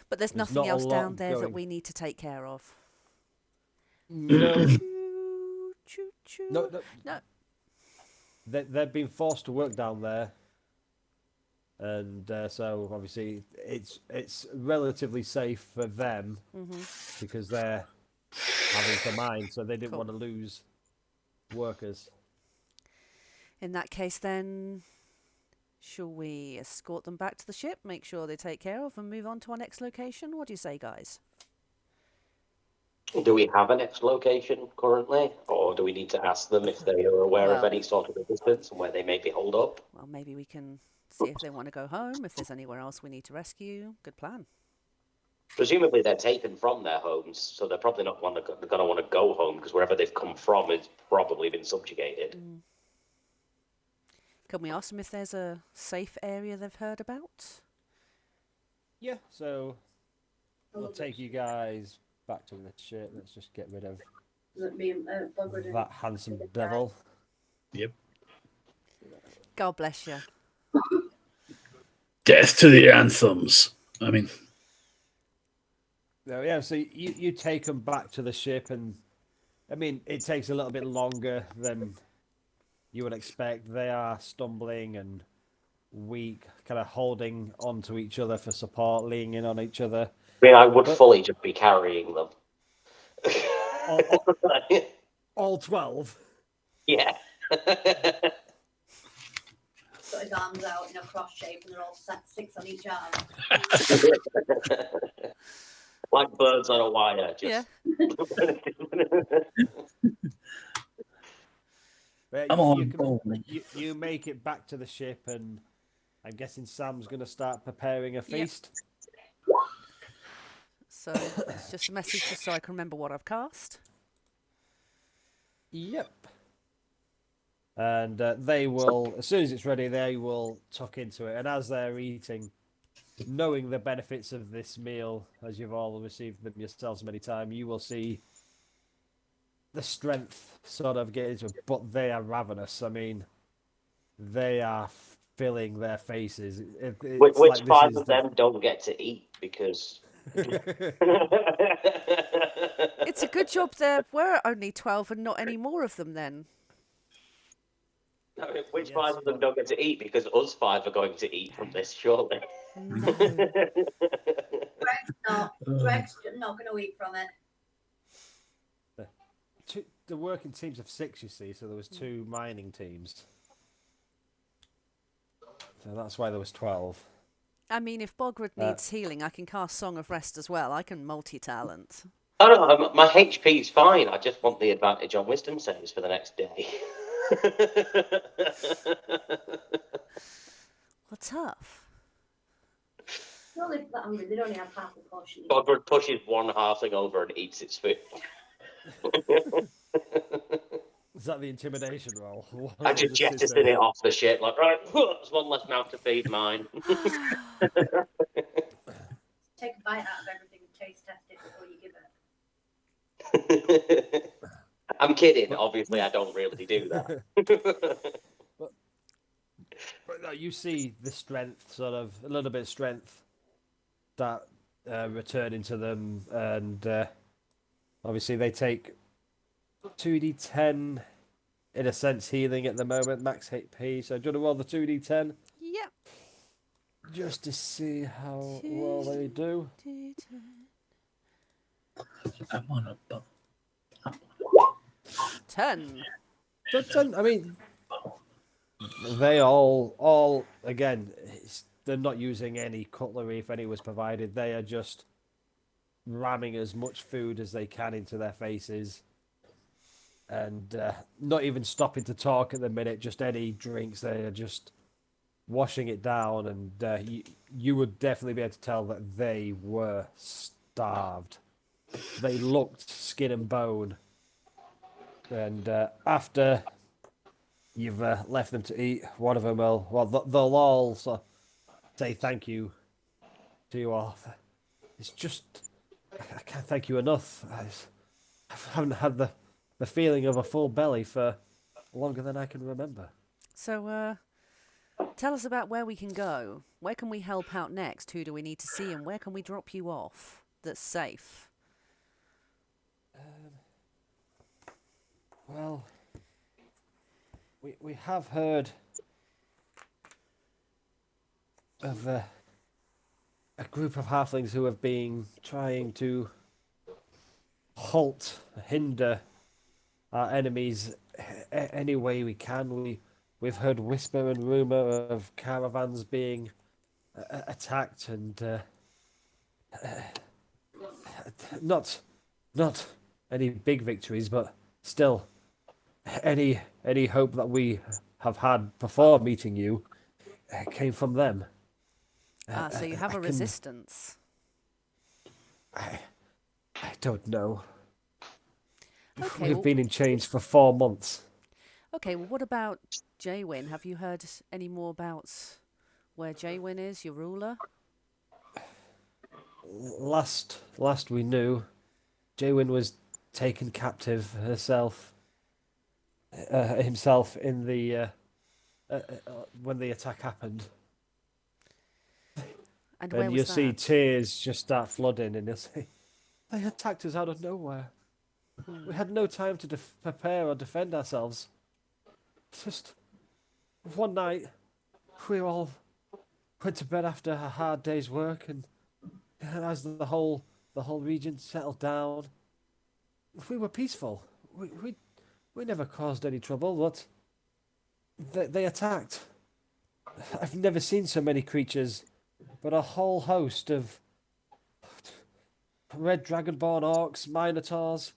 But there's There's nothing not a else lot down there that going. we need to take care of. No, Choo, choo, choo. no. They've been forced to work down there, and so obviously it's relatively safe for them because they're having to mine, so they didn't Cool. want to lose workers. In that case, then, shall we escort them back to the ship, make sure they take care of, and move on to our next location? What do you say, guys? Do we have a next location currently, or do we need to ask them if they are aware of Well- any sort of resistance and where they may be holed up? Well, maybe we can see if they want to go home, if there's anywhere else we need to rescue. Good plan. Presumably, they're taken from their homes, so they're probably not going to want to go home because wherever they've come from has probably been subjugated. Can we ask them if there's a safe area they've heard about? Yeah, so we'll take you guys back to the ship. Let's just get rid of that handsome devil. Yep. God bless you. Death to the anthems. I mean, Yeah, so you take them back to the ship, and I mean it takes a little bit longer than you would expect. They are stumbling and weak, kind of holding onto each other for support, leaning on each other. I mean, I would fully just be carrying them. All 12. Yeah. Got his arms out in a cross shape and they're all sat 6 on each arm. Like birds on a wire. Just... Yeah. But I'm on you make it back to the ship, and I'm guessing Sam's going to start preparing a feast. So it's just a message just so I can remember what I've cast. Yep. And they will, as soon as it's ready, they will tuck into it. And as they're eating, knowing the benefits of this meal, as you've all received them yourselves many times, you will see the strength sort of get into it. But they are ravenous. I mean, they are filling their faces. Which, It's like this 5 is of them don't get to eat because. It's a good job there were only 12 and not any more of them then. Which Yes, 5 of them but- don't get to eat because us 5 are going to eat from this, surely. No. Greg's not going to eat from it. The working teams of 6, you see, so there was 2 mining teams. So that's why there was 12. I mean, if Bograd needs healing, I can cast Song of Rest as well. I can multi-talent. Oh no, my HP's fine. I just want the advantage on wisdom saves for the next day. Well, tough. They're only that hungry. They only have half a portion. Bogford pushes one halfling over and eats its food. Is that the intimidation roll? I just jettisoned it off the ship, like, right, there's one less mouth to feed mine. Take a bite out of everything and taste test it before you give it. I'm kidding. Obviously, I don't really do that. But no, you see the strength, sort of a little bit of strength that return into them, and obviously they take 2d10 in a sense healing at the moment, max HP. So do you want to roll the 2d10 Yep. just to see how well they do? I'm on a bump. 10. So 10, I mean, they all again, they're not using any cutlery if any was provided. They are just ramming as much food as they can into their faces, and not even stopping to talk at the minute. Just any drinks, they are just washing it down, and you would definitely be able to tell that they were starved. They looked skin and bone, and after you've left them to eat, one of them they'll all say thank you to you all. It's just I can't thank you enough. I haven't had the feeling of a full belly for longer than I can remember. So, tell us about where we can go. Where can we help out next? Who do we need to see, and where can we drop you off that's safe? Well, we have heard of a group of halflings who have been trying to hinder our enemies any way we can. We've heard whisper and rumor of caravans being attacked, and not any big victories, but still any hope that we have had before meeting you came from them. So you have a resistance. I don't know. Okay, We've well- been in chains for 4 months. Okay, well, what about Jaywin? Have you heard any more about where Jaywin is, your ruler? Last we knew, Jaywin was taken captive himself in the when the attack happened. And where And was you'll see that? tears just start flooding, and you'll say, "They attacked us out of nowhere. We had no time to prepare or defend ourselves. Just one night, we all went to bed after a hard day's work, and as the whole region settled down, we were peaceful. We never caused any trouble, but they attacked. I've never seen so many creatures, but a whole host of red dragonborn orcs, minotaurs,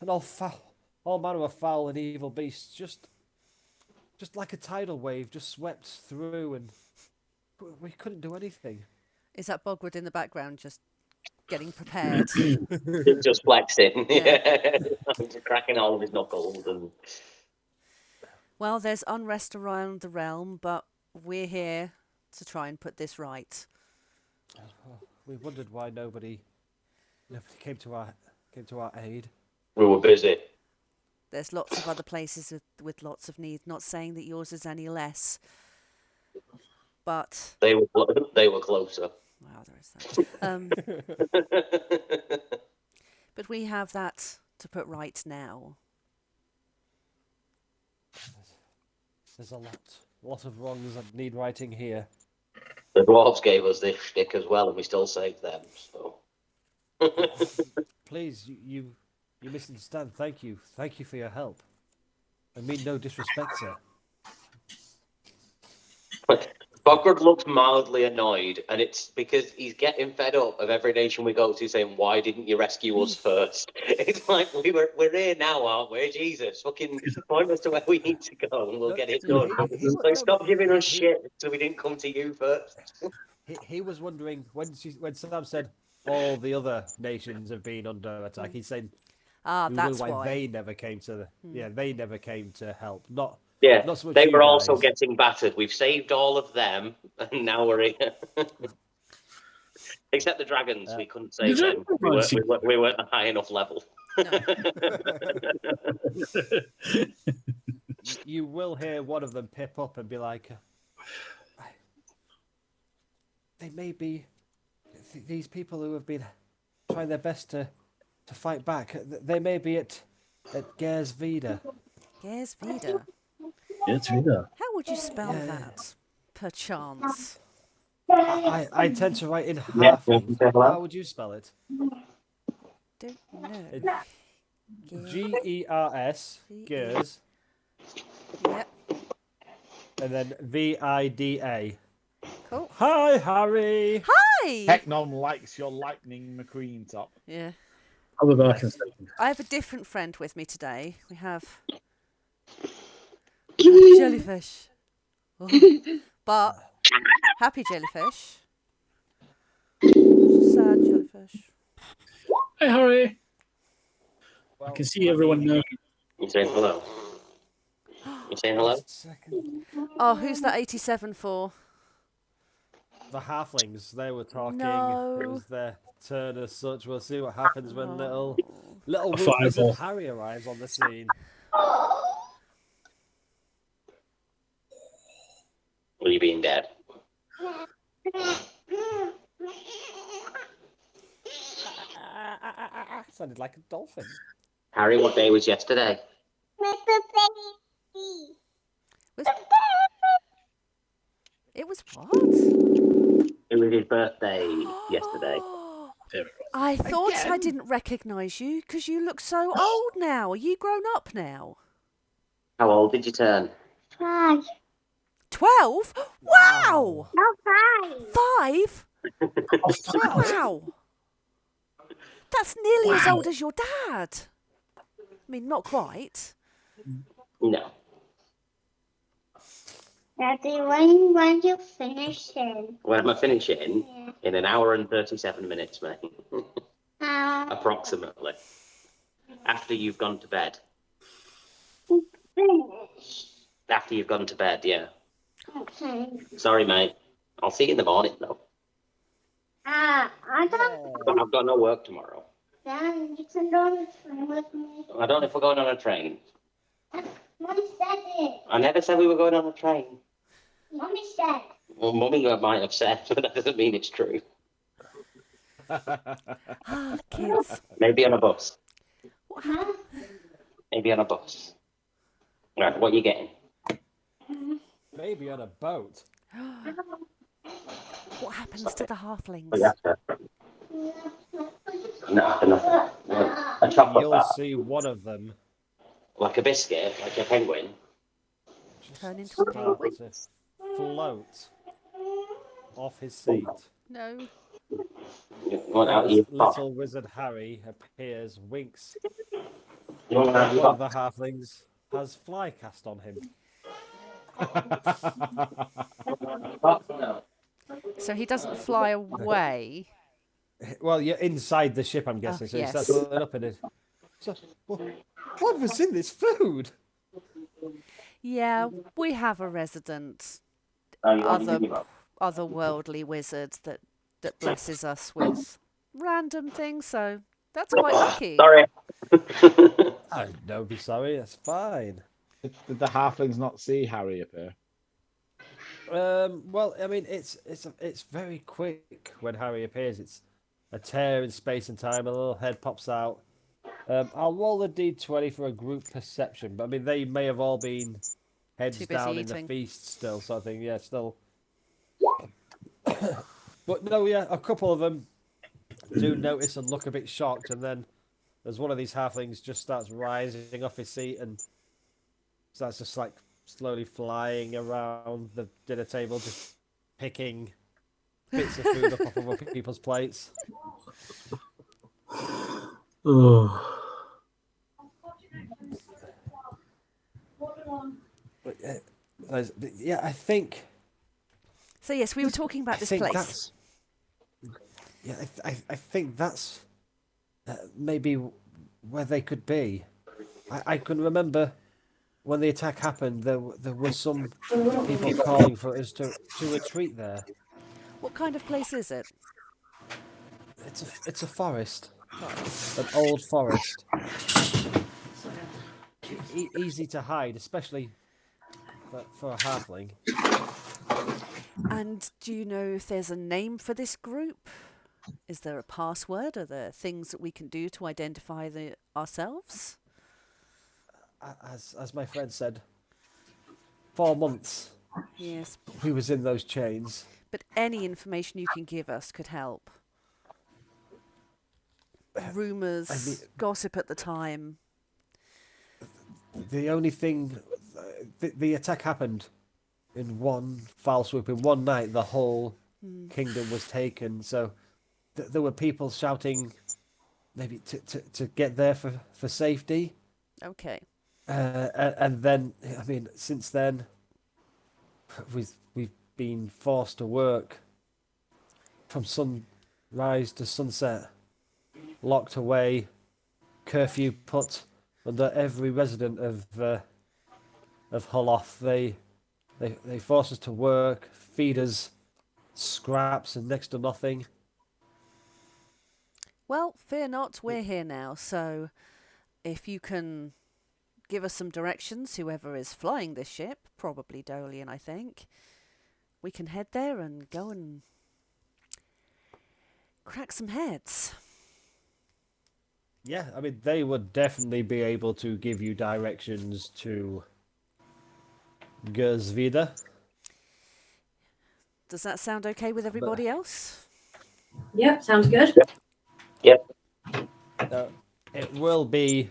and all manner of foul and evil beasts, just like a tidal wave, just swept through, and we couldn't do anything." Is that Bogwood in the background just getting prepared? Just flexing. Yeah. Just cracking all of his knuckles. And Well, there's unrest around the realm, but we're here to try and put this right. We wondered why nobody came to our aid. we were busy. There's lots of other places with lots of need. Not saying that yours is any less, but They were closer. wow, there is that. But we have that to put right now. There's a lot of wrongs that need righting here. The dwarves gave us this shtick as well, and we still saved them. So. Please, you misunderstand. Thank you for your help. I mean no disrespect, sir. Bogard looks mildly annoyed, and it's because he's getting fed up of every nation we go to saying, "Why didn't you rescue us first?" It's like we're here now, aren't we? Jesus, fucking point us to where we need to go, and we'll get it done. So stop giving us shit, so we didn't come to you first. He was wondering when Sam said all the other nations have been under attack. He's saying, That's why they never came to they never came to help. Not so much they you were also guys. getting battered. We've saved all of them, and now we're here. Except the dragons, we couldn't save them. We weren't a high enough level. No. You will hear one of them pip up and be like, they may be these people who have been trying their best to fight back. They may be at Gers Vida. Gers Vida. Gers Vida. How would you spell that? Perchance. I tend to write in halfling. How would you spell it? Don't know. Gers, Gers. Yep. And then Vida. Cool. Hi, Harry. Hi. Heknom likes your lightning McQueen top. Yeah. I'll be back in a second. I have a different friend with me today. We have Happy Jellyfish. But Happy Jellyfish. Sad Jellyfish. Hey, Harry. Well, I can see everyone now. You saying hello? You saying hello? Oh, who's that 87 for? The halflings, they were talking. No. It was their turn as such. We'll see what happens when little Fireball. wizard Harry arrives on the scene. Will you being dead? Sounded like a dolphin. Harry, what day was yesterday? It was what? It was his birthday yesterday. I thought I didn't recognise you because you look so old now. Are you grown up now? How old did you turn? 5. 12? Wow! No, 5. 5? Wow! That's nearly as old as your dad. I mean, not quite. No. Daddy, when you finishing? When am I finishing? Yeah. In an hour and 37 minutes, mate. Approximately. After you've gone to bed. Finish. After you've gone to bed, yeah. Okay. Sorry, mate. I'll see you in the morning, though. I don't. I've got no work tomorrow. Then you can go on the train with me. I don't know if we're going on a train. Mommy said it. I never said we were going on a train. Mommy said. Well, Mummy might have said, but that doesn't mean it's true. Kids. Maybe on a bus. Huh? Maybe on a bus. Right, what are you getting? Maybe on a boat. What happens to the halflings? Oh, yeah, sir. No, nothing. A chocolate You'll bar. see one of them Like a biscuit, like a penguin. Turn into a start penguin? to float off his seat. No. You want out As your pot? little wizard Harry appears, winks. You want out One your of pot? the halflings has fly cast on him. No. So he doesn't fly away. Well, you're inside the ship, I'm guessing, so yes. he starts filling up in it. So, what was in this food? Yeah, we have a resident Oh, you want to give me one? otherworldly wizard that blesses us with random things, so that's quite lucky. Sorry. Oh, don't be sorry. That's fine. Did the halflings not see Harry appear? Well, I mean, it's very quick when Harry appears. It's a tear in space and time. A little head pops out. I'll roll a d20 for a group perception, but I mean, they may have all been heads Too busy down in eating. the feast still, sort of thing. Yeah, still. But no, yeah, a couple of them do notice and look a bit shocked, and then there's one of these halflings just starts rising off his seat and starts just like slowly flying around the dinner table, just picking bits of food up off of other people's plates. Oh. But, yeah, I think. So yes, we were talking about I this think place. that's. Yeah, I think that's maybe where they could be. I can remember when the attack happened. There were some people calling for us to retreat there. What kind of place is it? It's a forest, Forest. an old forest. Easy to hide, especially for a halfling. And do you know if there's a name for this group? Is there a password? Are there things that we can do to identify ourselves? As my friend said, 4 months Yes, we was in those chains. but any information you can give us could help. Rumours, I mean- gossip at the time. The only thing, the attack happened in one foul swoop. In one night, the whole kingdom was taken. So there were people shouting, maybe to get there for safety. Okay. And then, I mean, since then, we've been forced to work from sunrise to sunset, locked away, curfew put under every resident of Holoth. They force us to work, feed us scraps and next to nothing. Well, fear not, we're here now. So if you can give us some directions, whoever is flying this ship, probably Dolian, I think, we can head there and go and crack some heads. Yeah, I mean, they would definitely be able to give you directions to Gersvida. Does that sound okay with everybody else? Yep, sounds good. Yep. It will be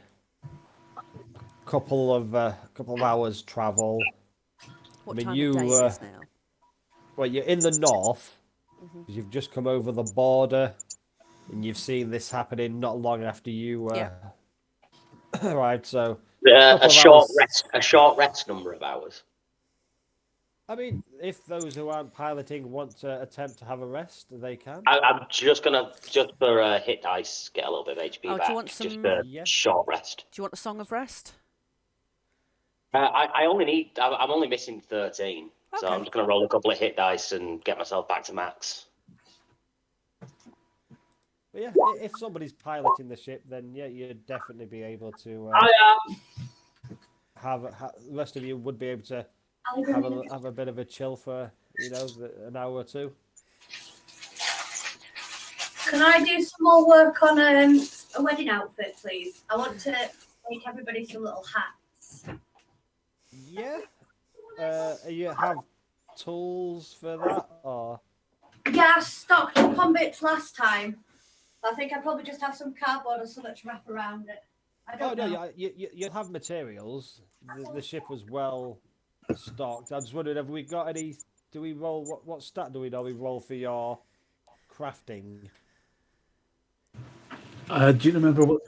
a couple of hours travel. What mean, time you, of day is this now? Well, you're in the north. You've just come over the border, and you've seen this happening not long after you Yeah. arrived. So A couple of short hours. rest. A short rest number of hours. I mean, if those who aren't piloting want to attempt to have a rest, they can. I'm just for hit dice, get a little bit of HP Oh, do back. you want Just some- a Yeah. short rest. Do you want a song of rest? I only need. I'm only missing 13, so Okay. I'm just gonna roll a couple of hit dice and get myself back to max. But yeah, if somebody's piloting the ship, then yeah, you'd definitely be able to I am. the rest of you would be able to I'll bring you have a bit of a chill for an hour or two. Can I do some more work on a wedding outfit, please? I want to make everybody some little hats. Yeah. You have tools for that, or Yeah, I stocked up on bits last time. I think I probably just have some cardboard or something to wrap around it. I don't know. no, you'll have materials. The ship was well stocked. I just wondered, have we got any? Do we roll what stat do we normally roll for your crafting? Do you remember what?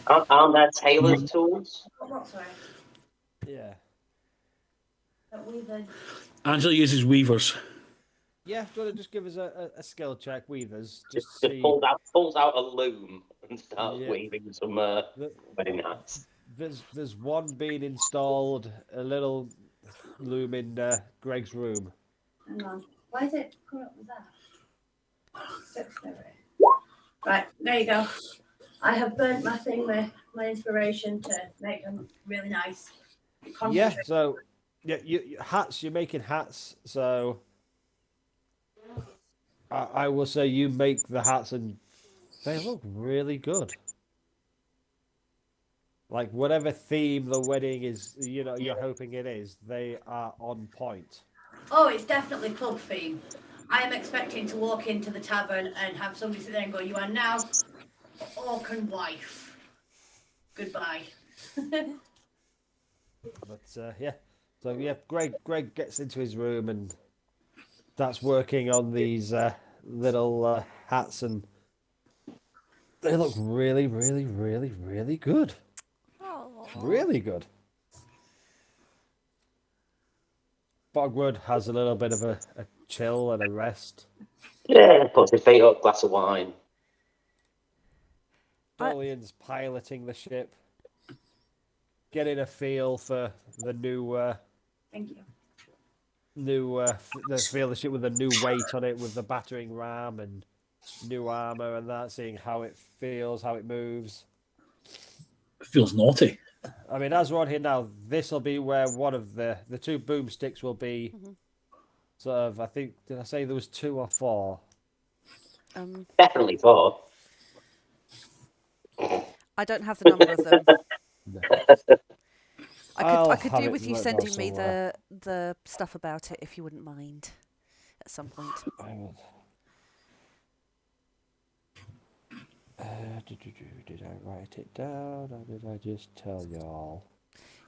Aren't there tailor's tools? What, sorry? Yeah. Weaving. Angela uses weavers. Yeah, do you want to just give us a skill check, weavers, just to Just see? pulls out a loom and starts Yeah. weaving some wedding hats. There's one being installed, a little loom in Greg's room. Hang on. Why is it coming up with that? Right, there you go. I have burnt my thing with my inspiration to make them really nice. Yeah, Concentrate. so hats. You're making hats, so I will say you make the hats, and they look really good. Like whatever theme the wedding is, you're hoping it is, they are on point. Oh, it's definitely club theme. I am expecting to walk into the tavern and have somebody sit there and go, "You are now Orcan wife. Goodbye." But yeah, so yeah, Greg gets into his room and starts working on these little hats, and they look really, really, really, really good. Oh. Really good. Bogwood has a little bit of a chill and a rest. Yeah, puts his feet up, glass of wine. Dolian's piloting the ship, getting a feel for the Thank you. the feel of the ship with a new weight on it, with the battering ram and new armor and that, seeing how it feels, how it moves. It feels naughty. I mean, as we're on here now, this will be where one of the two boomsticks will be. Sort of, I think, did I say there was 2 or 4? Definitely 4. I don't have the number of them. No. I could have do it with you wrote down sending me somewhere. the stuff about it if you wouldn't mind at some point. Did I write it down, or did I just tell y'all?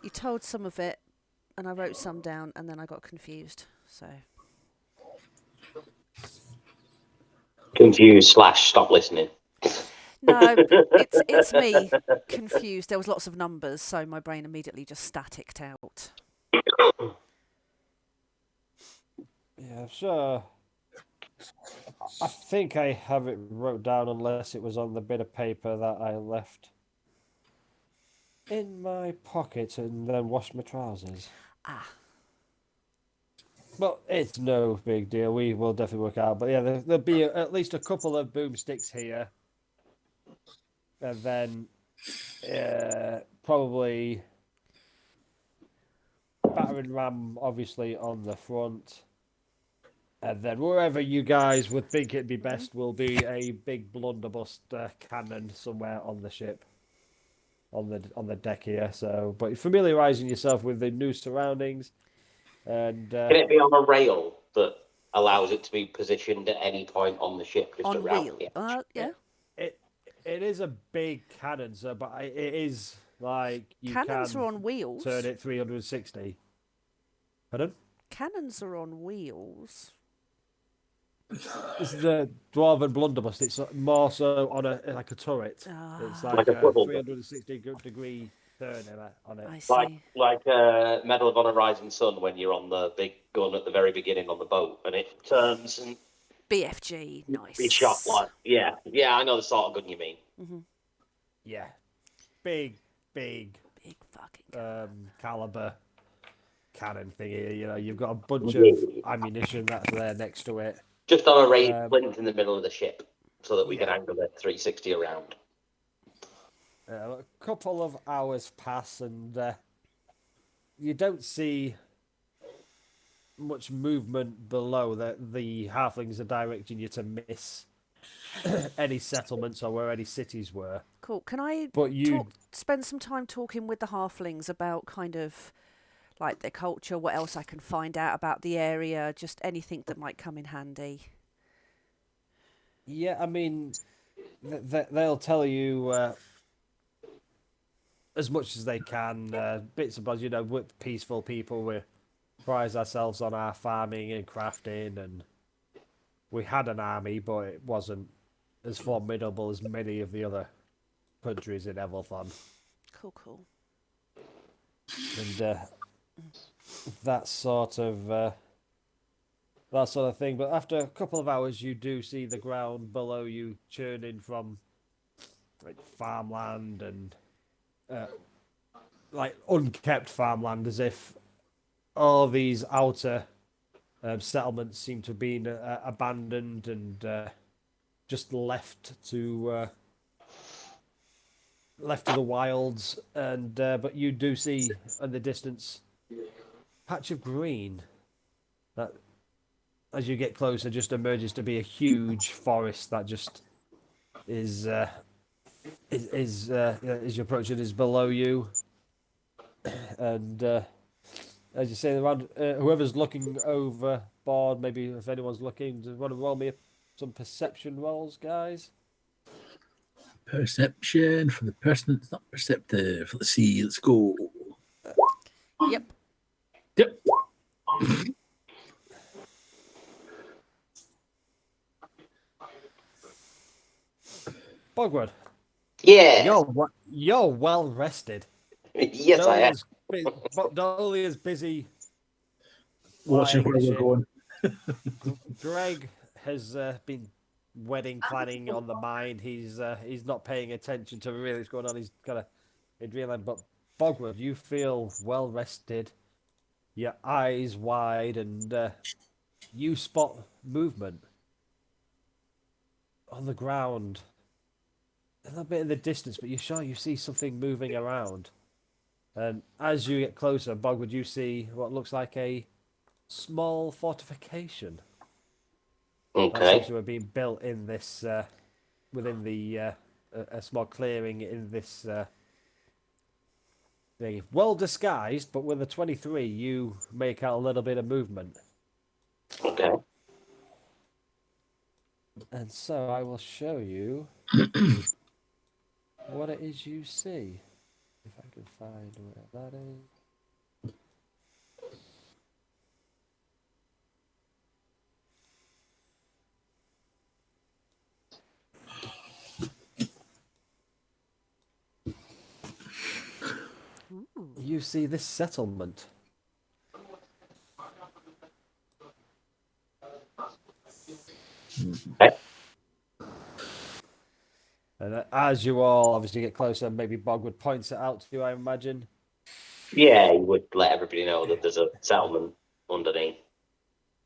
You told some of it, and I wrote some down, and then I got confused. So Confused / stop listening. no, it's me confused. There was lots of numbers, so my brain immediately just staticked out. Yeah, sure. I think I have it wrote down, unless it was on the bit of paper that I left in my pocket and then washed my trousers. Ah, Well, it's no big deal. We will definitely work out. But yeah, there'll be at least a couple of boomsticks here. And then probably battering ram, obviously, on the front. And then wherever you guys would think it'd be best will be a big blunderbuss cannon somewhere on the ship, on the deck here. So, but familiarizing yourself with the new surroundings, and Can it be on a rail that allows it to be positioned at any point on the ship, just on around wheel. the Yeah. it is a big cannon, so but it is like you Cannons can are on wheels. turn it 360. Pardon? Cannons are on wheels. This is a dwarven blunderbuss. It's more so on like a turret. It's Like like a a swivel. 360-degree turn on it. I see. like Medal of Honor Rising Sun when you're on the big gun at the very beginning on the boat and it turns and BFG, nice. be shot like yeah, I know the sort of gun you mean. Yeah, big Big fucking. caliber cannon thingy. You've got a bunch of ammunition that's there next to it. Just on a raised flint in the middle of the ship so that we can Yeah. angle it 360 around. A couple of hours pass and you don't see much movement below. The halflings are directing you to miss any settlements or where any cities were. Cool. Can I But you spend some time talking with the halflings about kind of like their culture, what else I can find out about the area, just anything that might come in handy? Yeah, I mean, they'll tell you as much as they can, bits and bobs. We're peaceful people. We prize ourselves on our farming and crafting, and we had an army, but it wasn't as formidable as many of the other countries in Evalthon. Cool. And that sort of thing. But after a couple of hours, you do see the ground below you churning from like farmland and like unkept farmland, as if all these outer settlements seem to have been abandoned and just left to left to the wilds, and but you do see in the distance patch of green that, as you get closer, just emerges to be a huge forest that just is as you approach it is below you, and as you say, around whoever's looking overboard, maybe if anyone's looking, do you want to roll me some perception rolls, guys? Perception for the person that's not perceptive. Let's see. Let's go. Yep. Yep. Bogward, Yeah. you're well rested. Yes, I am. Dolly is busy Watching flying where the we're ship. going. Greg has been wedding planning on the mine. He's not paying attention to really what's going on. He's kind of in dreamland. But Bogward, you feel well rested. Your eyes wide, and you spot movement on the ground. A little bit in the distance, but you're sure you see something moving around. And as you get closer, Bogward, you see what looks like a small fortification. That seems Okay. to have been built in this within the a small clearing in this thing. Well disguised, but with a 23, you make out a little bit of movement. Okay. And so I will show you what it is you see. If I can find where that is. You see this settlement. Okay. And as you all obviously get closer, maybe Bogwood points it out to you, I imagine. Yeah, you would let everybody know that there's a settlement underneath.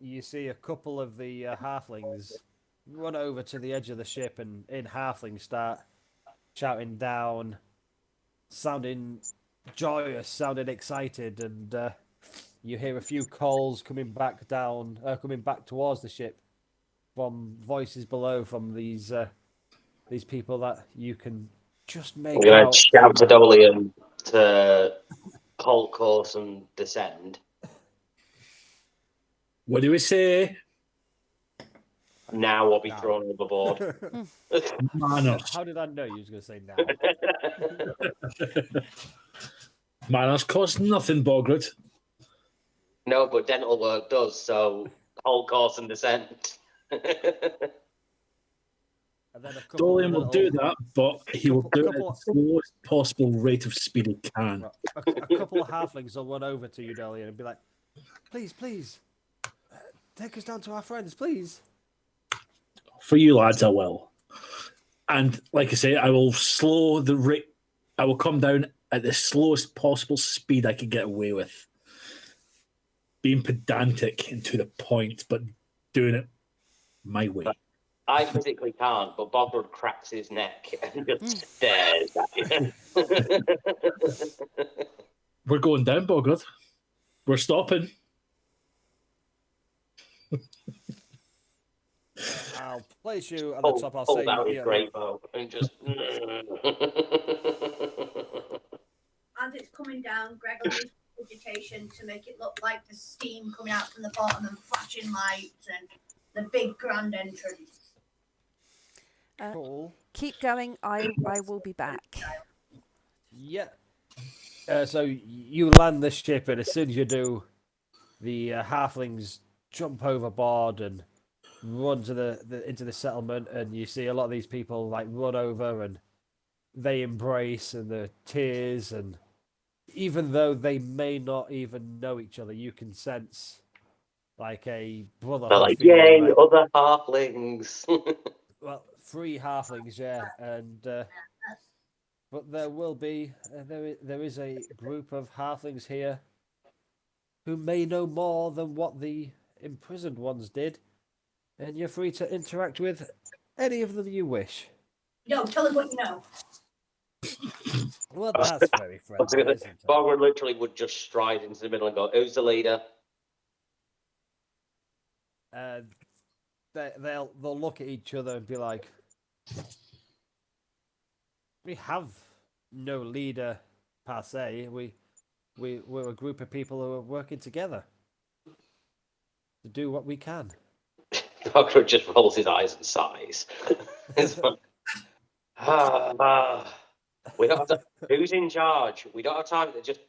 You see a couple of the halflings run over to the edge of the ship and in halfling start shouting down, sounding joyous, sounding excited, and you hear a few calls coming back down, coming back towards the ship from voices below from these people that you can just I'm make going to out. shout to Dolian to hold course and descend. What do we say? Now or be Now. thrown overboard. Manners. How did I know you was going to say now? Manners cost nothing, Bogred. No, but dental work does, so hold course and descend. And then a couple Dolian of will do that, but he will do it at couple- the slowest possible rate of speed he can. a couple of halflings will run over to you, Delian, and be like, please, take us down to our friends, please. For you lads, I will. And like I say, I will slow the rate. I will come down at the slowest possible speed I can get away with. Being pedantic and to the point, but doing it my way. I physically can't, but Bogwood cracks his neck and just stares at you. We're going down, Bogred. We're stopping. I'll place you at the top. I'll say, Hold out his yeah, great bow and just. As it's coming down, Greg will use vegetation to make it look like the steam coming out from the bottom and flashing lights and the big grand entrance. cool. Keep going. I will be back. Yeah. So you land the ship, and as soon as you do, the halflings jump overboard and run to the into the settlement, and you see a lot of these people like run over and they embrace and the tears, and even though they may not even know each other, you can sense like a They're brotherhood like, feeling. yay, Like, other halflings. well, 3 halflings, yeah, and but there will be there is a group of halflings here who may know more than what the imprisoned ones did, and you're free to interact with any of them you wish. No, tell us what you know. Well, that's very friendly, isn't it? Bogward literally would just stride into the middle and go, "Who's the leader?" They'll look at each other and be like, "We have no leader per se. We're a group of people who are working together to do what we can." Bogward just rolls his eyes and sighs. It's like, we don't have to. Who's in charge? We don't have time to just.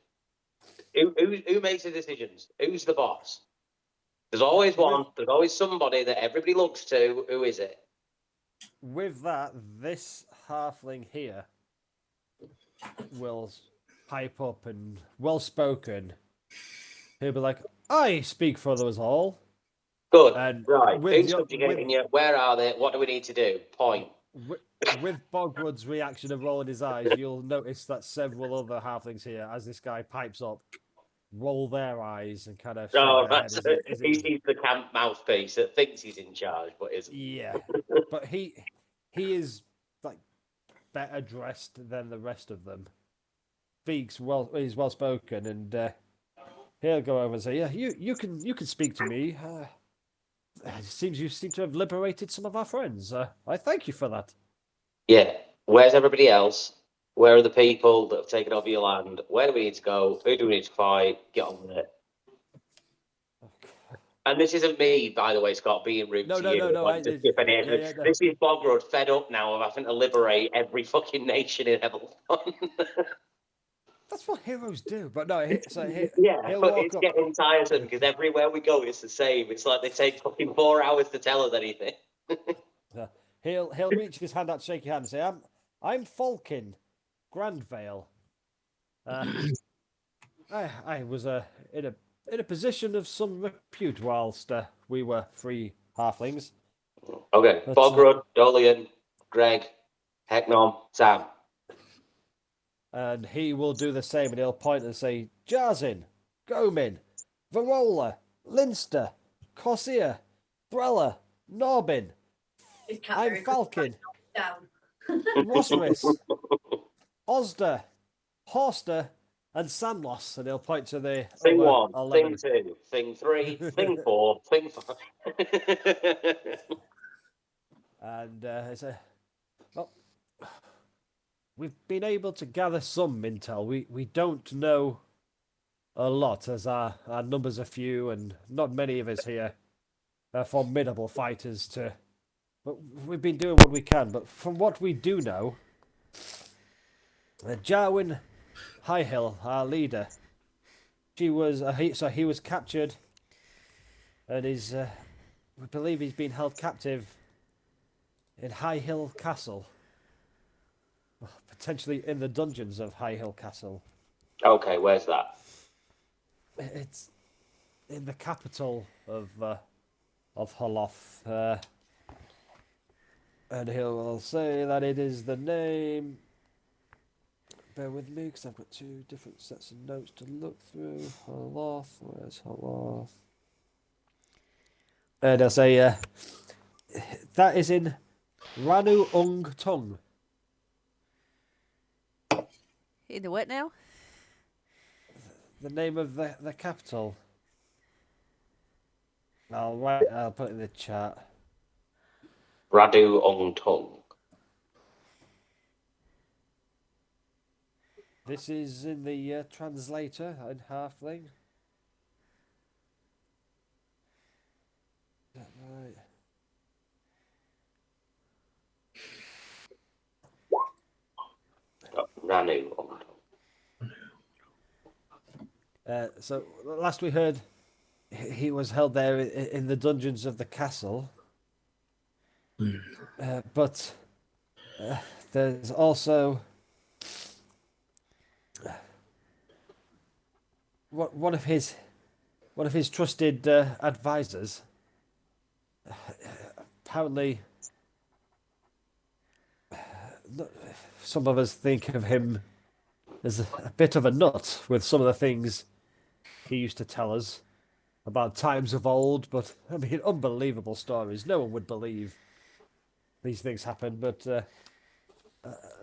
Who makes the decisions? Who's the boss? There's always one. There's always somebody that everybody looks to. Who is it? With that, this halfling here will pipe up and well spoken. He'll be like, "I speak for us all." Good. And Right. with Who's your- subjugating you? Where are they? What do we need to do? Point. With Bogwood's reaction of rolling his eyes, you'll notice that several other halflings here, as this guy pipes up, roll their eyes and kind of shake Oh, their that's head. Is he it- sees the camp mouthpiece that thinks he's in charge, but isn't. Yeah, but he is like better dressed than the rest of them. Speaks well. He's well spoken, and he'll go over and say, "Yeah, you can speak to me. It seems you seem to have liberated some of our friends. I thank you for that." Yeah. Where's everybody else? Where are the people that have taken over your land? Where do we need to go? Who do we need to fight? Get on with it. And this isn't me, by the way, Scott, being rude No, to no, you. no, no, wanting to skip any entry. yeah, no. This is Bogrod fed up now of having to liberate every fucking nation in Evalthon. That's what heroes do. But no, Yeah, he'll but walk it's up. getting tiresome because everywhere we go, it's the same. It's like they take fucking 4 hours to tell us anything. He'll reach his hand out, shake your hand, and say, I'm Falkin, Grandvale. I was in a position of some repute whilst we were free halflings. Okay, But, Bogrod, Dolian, Greg, Heknom, Sam. And he will do the same, and he'll point and say, Jarzin, Gomin, Varola, Linster, Corsair, Thrella, Norbin, His cat I'm very Falcon, down. Rosris, Osda, Horster, and Sanlos, and he'll point to the Thing other 1, 11. thing 2, thing 3, thing 4, thing 5. And I say, well, we've been able to gather some intel. We don't know a lot, as our numbers are few, and not many of us here are formidable fighters. But we've been doing what we can. But from what we do know, Jarwin Highhill, our leader, he was captured, and we believe he's been held captive in High Hill Castle, potentially in the dungeons of High Hill Castle. Okay, where's that? It's in the capital of Holoth, and he'll say that it is the name. Bear with me, because I've got 2 different sets of notes to look through. Holoth, where's Holoth? And I'll say that is in Ranu Ung Tung. In the what now? The name of the capital. I'll put it in the chat. Radu Ong Tung. This is in the translator in Halfling. Is that right? Ranu Ong Tung. So last we heard, he was held there in the dungeons of the castle. But there's also one of his trusted advisors. Apparently, some of us think of him as a bit of a nut with some of the things he used to tell us about times of old. But I mean, unbelievable stories. No one would believe these things happen. But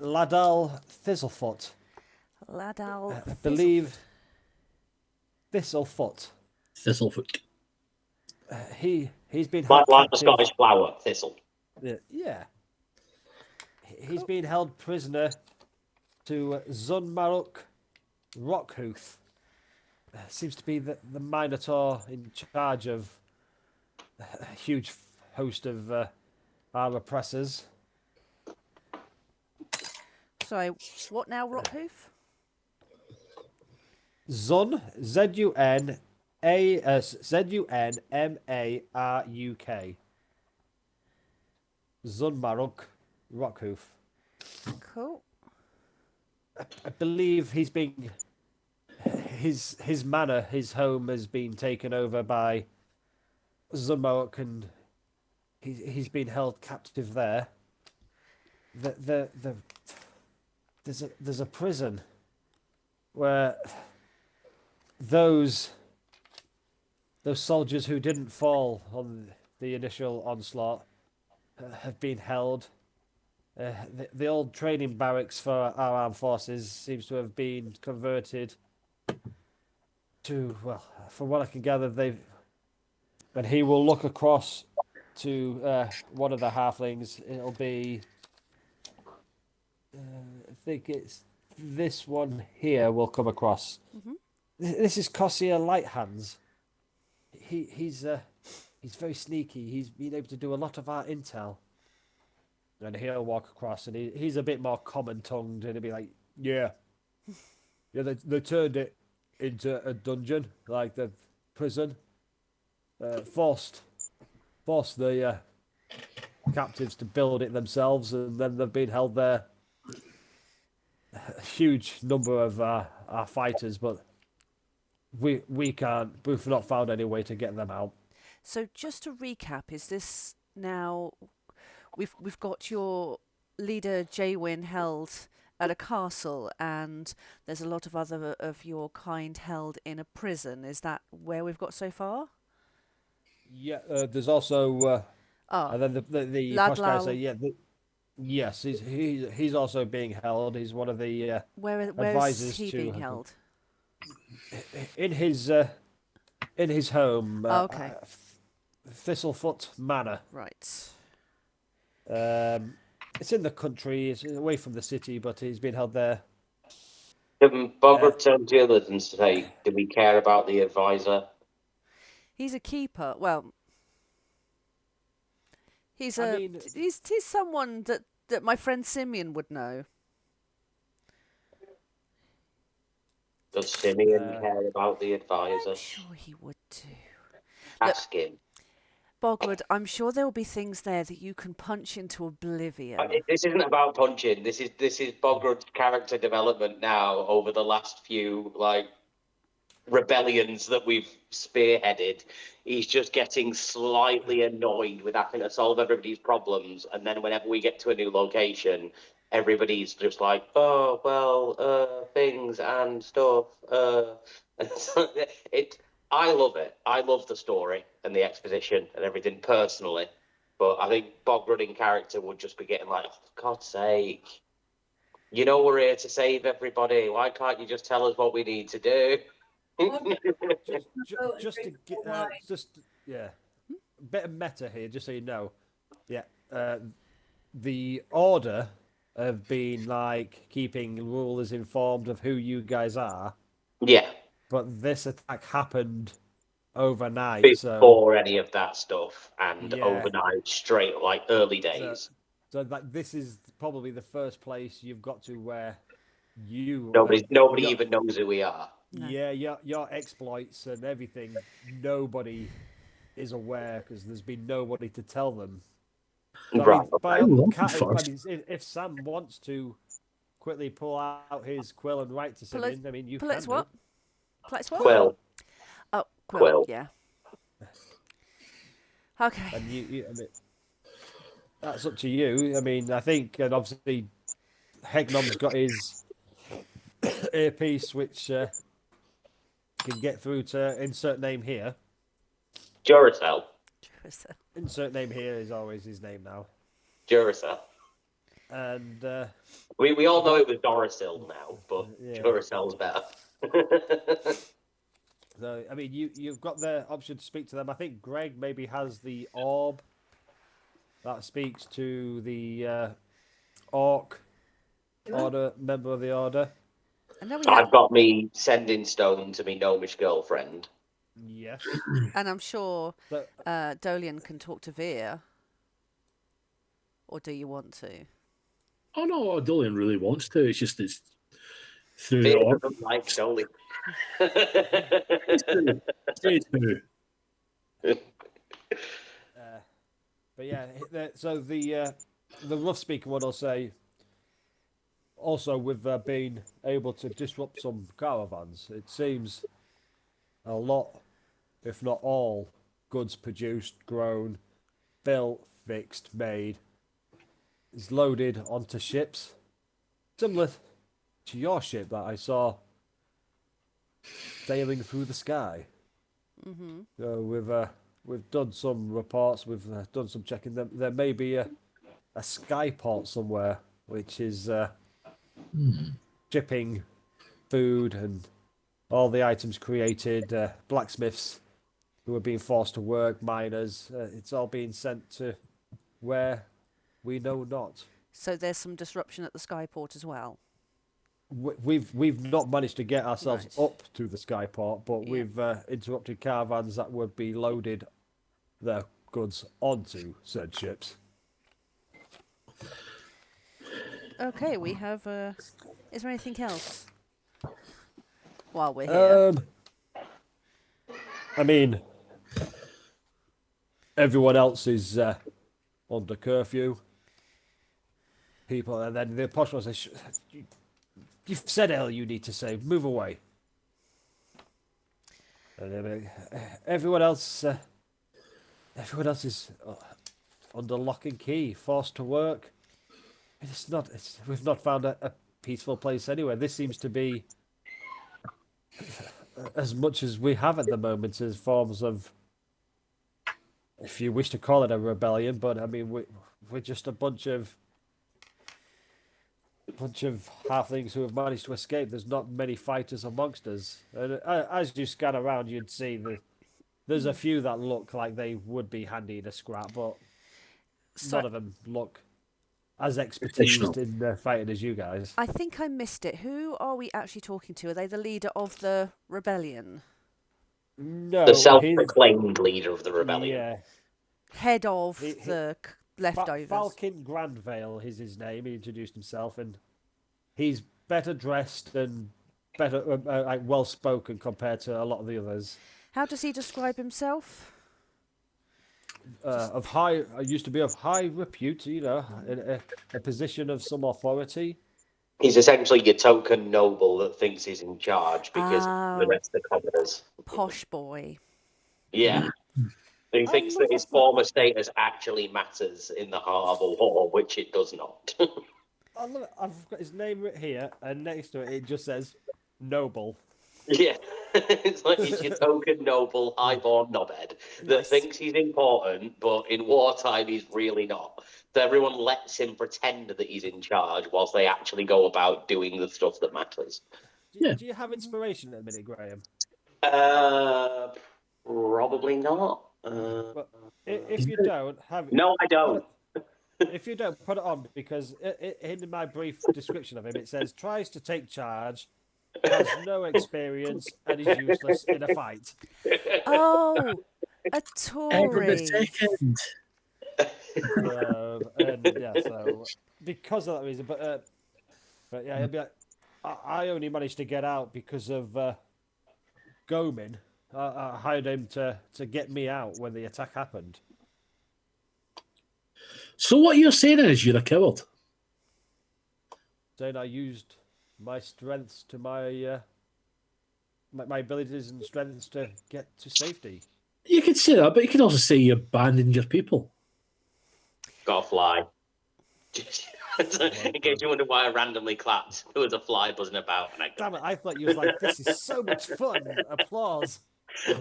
Ladal Thistlefoot. Ladal. I believe Thistlefoot. Thistlefoot. He's been held Like the captive. Scottish flower, thistle. Yeah. He's been held prisoner to Zunmaruk Rockhuth. Seems to be the Minotaur in charge of a huge host of our oppressors. Sorry, what now, Rockhoof? Zun, Zunmaruk Zunmaruk Rockhoof. Cool. I believe he's been his manor, his home has been taken over by Zunmaruk, and he's been held captive there. There's a prison where those soldiers who didn't fall on the initial onslaught have been held. The old training barracks for our armed forces seems to have been converted to, well, from what I can gather, when he will look across to one of the halflings, it'll be, I think it's this one here will come across. Mm-hmm. This is Kossia Lighthands. He's very sneaky. He's been able to do a lot of our intel. And he'll walk across, and he's a bit more common-tongued, and he'll be like, yeah, they turned it into a dungeon, like the prison. Forced the captives to build it themselves, and then they've been held there. A huge number of our fighters, but we've not found any way to get them out. So just to recap, is this now we've got your leader Jaywin held at a castle, and there's a lot of other of your kind held in a prison. Is that where we've got so far? Yeah, there's also and then the posh guy say, yeah, yes, he's also being held. He's one of the where advisors is he to being held? in his home. Okay. Thistlefoot Manor. Right. It's in the country. It's away from the city, but he's been held there. Can Bogart turn to the others and say, do we care about the advisor? He's a keeper. Well, he's someone that my friend Simeon would know. Does Simeon care about the advisor? I'm sure he would do. Ask him. Bogwood, I'm sure there will be things there that you can punch into oblivion. This isn't about punching. This is Boggart's character development now over the last few rebellions that we've spearheaded. He's just getting slightly annoyed with having to solve everybody's problems, and then whenever we get to a new location, everybody's just like, oh well, things and stuff. I love it. I love the story and the exposition and everything personally, but I think Bogart in character would just be getting like, oh, for God's sake, you know we're here to save everybody. Why can't you just tell us what we need to do? just to get a bit of meta here, just so you know. Yeah, the order have been like keeping rulers informed of who you guys are. Yeah. But this attack happened overnight. Before any of that stuff, and overnight, straight, like early days. So this is probably the first place you've got to where nobody even knows who we are. No. Yeah, your exploits and everything, nobody is aware because there's been nobody to tell them. So, if Sam wants to quickly pull out his quill and write to Simeon, I mean, you pull can. It's what? Pull it's what? Quill. Oh, quill. Yeah. Okay. And you I mean, that's up to you. I mean, I think, and obviously, Heknom's got his earpiece, which can get through to insert name here. Duracell. Insert name here is always his name now. Duracell. And We all know it was Dorasil now, but Yeah. Duracel's better. so, I mean, you've got the option to speak to them. I think Greg maybe has the orb that speaks to the orc order member of the order. I know we had, I've got me sending stone to me gnomish girlfriend. Yes. and I'm sure So, Dolian can talk to Veer. Or do you want to? Oh no, Dolian really wants to. It's just it's through the Fear orc. doesn't like Dolly. Say who. but yeah, so the rough speaker one will say. Also, with being able to disrupt some caravans, it seems a lot, if not all, goods produced, grown, built, fixed, made, is loaded onto ships, similar to your ship that I saw sailing through the sky. Mm-hmm. So we've done some reports, we've done some checking. There may be a skyport somewhere which is shipping food and all the items created, blacksmiths who are being forced to work, miners. It's all being sent to where we know not. So there's some disruption at the skyport as well. We've not managed to get ourselves Right. up to the skyport, but Yeah. we've interrupted caravans that would be loaded their goods onto said ships. Okay, we have. Is there anything else while we're here? I mean, everyone else is under curfew. People, and then the apostle says, "You've said all you need to say. Move away." And then, everyone else is under lock and key, forced to work. It's not. We've not found a peaceful place anywhere. This seems to be as much as we have at the moment as forms of, if you wish to call it a rebellion, but I mean we're just a bunch of halflings who have managed to escape. There's not many fighters amongst us, and as you scan around, you'd see that there's a few that look like they would be handy in a scrap, but none of them look as expertised in fighting as you guys. I think I missed it. Who are we actually talking to? Are they the leader of the rebellion? No, The self-proclaimed leader of the rebellion. Yeah, Head of He- the leftovers? Falcon Grandvale is his name. He introduced himself, and he's better dressed and better, like well spoken compared to a lot of the others. How does he describe himself? Of high, used to be of high repute, in a position of some authority. He's essentially your token noble that thinks he's in charge because the Oh. rest of the commoners. Posh boy. Yeah. He thinks that his former status actually matters in the heart of a war, which it does not. I love it. I've got his name right here, and next to it, it just says noble. Yeah. It's like he's your token noble, highborn knobhead that Nice. thinks he's important, but in wartime he's really not. So everyone lets him pretend that he's in charge whilst they actually go about doing the stuff that matters. Do you have inspiration at the minute, Graham? Probably not. Well, if you don't have it, No, I don't. if you don't, put it on, because in my brief description of him, it says tries to take charge, has no experience, and is useless in a fight. Oh, a Every Tory. second. And yeah, so because of that reason, but yeah, he'll be like, I only managed to get out because of Gomin. I hired him to get me out when the attack happened. So what you're saying is you're a coward. Saying I used my strengths to my abilities and strengths to get to safety. You could say that, but you could also say you abandoned your people. Got a fly. In case you wonder why I randomly clapped, there was a fly buzzing about. And Damn it, I thought you was like, this is so much fun. Applause.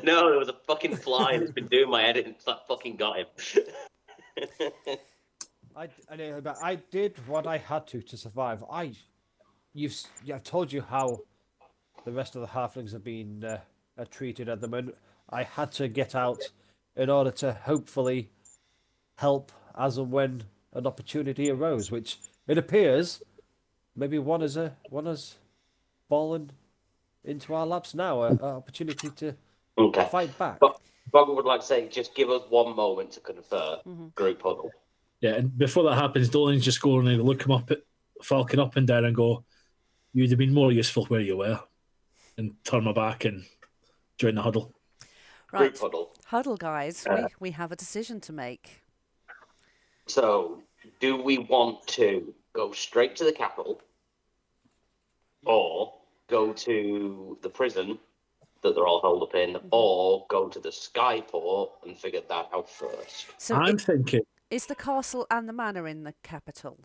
No, there was a fucking fly that's been doing my head in. So I fucking got him. I did what I had to survive. I've told you how the rest of the halflings have been treated at the moment. I had to get out in order to hopefully help as and when an opportunity arose, which it appears maybe one has fallen into our laps now. An opportunity to Okay. fight back. But Boggle would like to say, just give us one moment to confer. Group huddle. Yeah, and before that happens, Dolian's just going to look him up at Falcon up and down and go, "You'd have been more useful where you were," and turn my back and join the huddle. Right. Group Huddle, guys. We have a decision to make. So, do we want to go straight to the capital, or go to the prison that they're all held up in, or go to the skyport and figure that out first? So I'm thinking is the castle and the manor in the capital?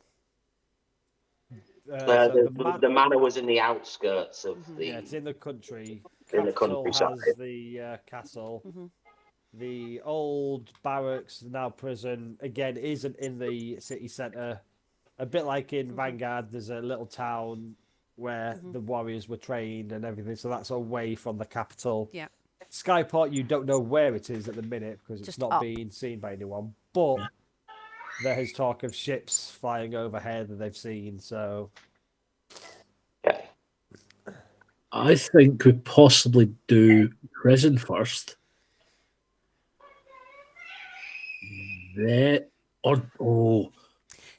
The manor was in the outskirts of the. Yeah, it's in the country. In the Capital countryside. has the castle. The old barracks, now prison, again isn't in the city centre. A bit like in Vanguard, there's a little town where the warriors were trained and everything, so that's away from the capital. Yeah. Skyport, you don't know where it is at the minute because it's Just not up. being seen by anyone. But there is talk of ships flying overhead that they've seen, so Okay. I think we possibly do prison first. Then,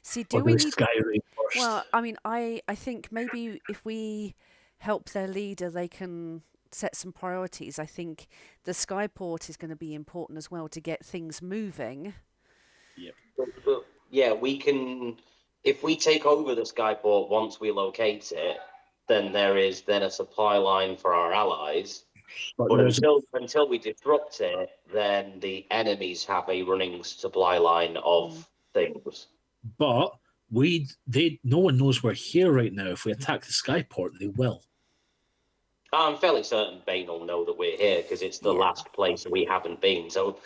See, or do we need? Skyrim first? Well, I mean, I think maybe if we help their leader, they can set some priorities. I think the skyport is going to be important as well to get things moving. But, yeah, we can. If we take over the skyport once we locate it, then there is then a supply line for our allies. But until we disrupt it, then the enemies have a running supply line of things. But no one knows we're here right now. If we attack the skyport, they will. I'm fairly certain Bane will know that we're here because it's the last place we haven't been. So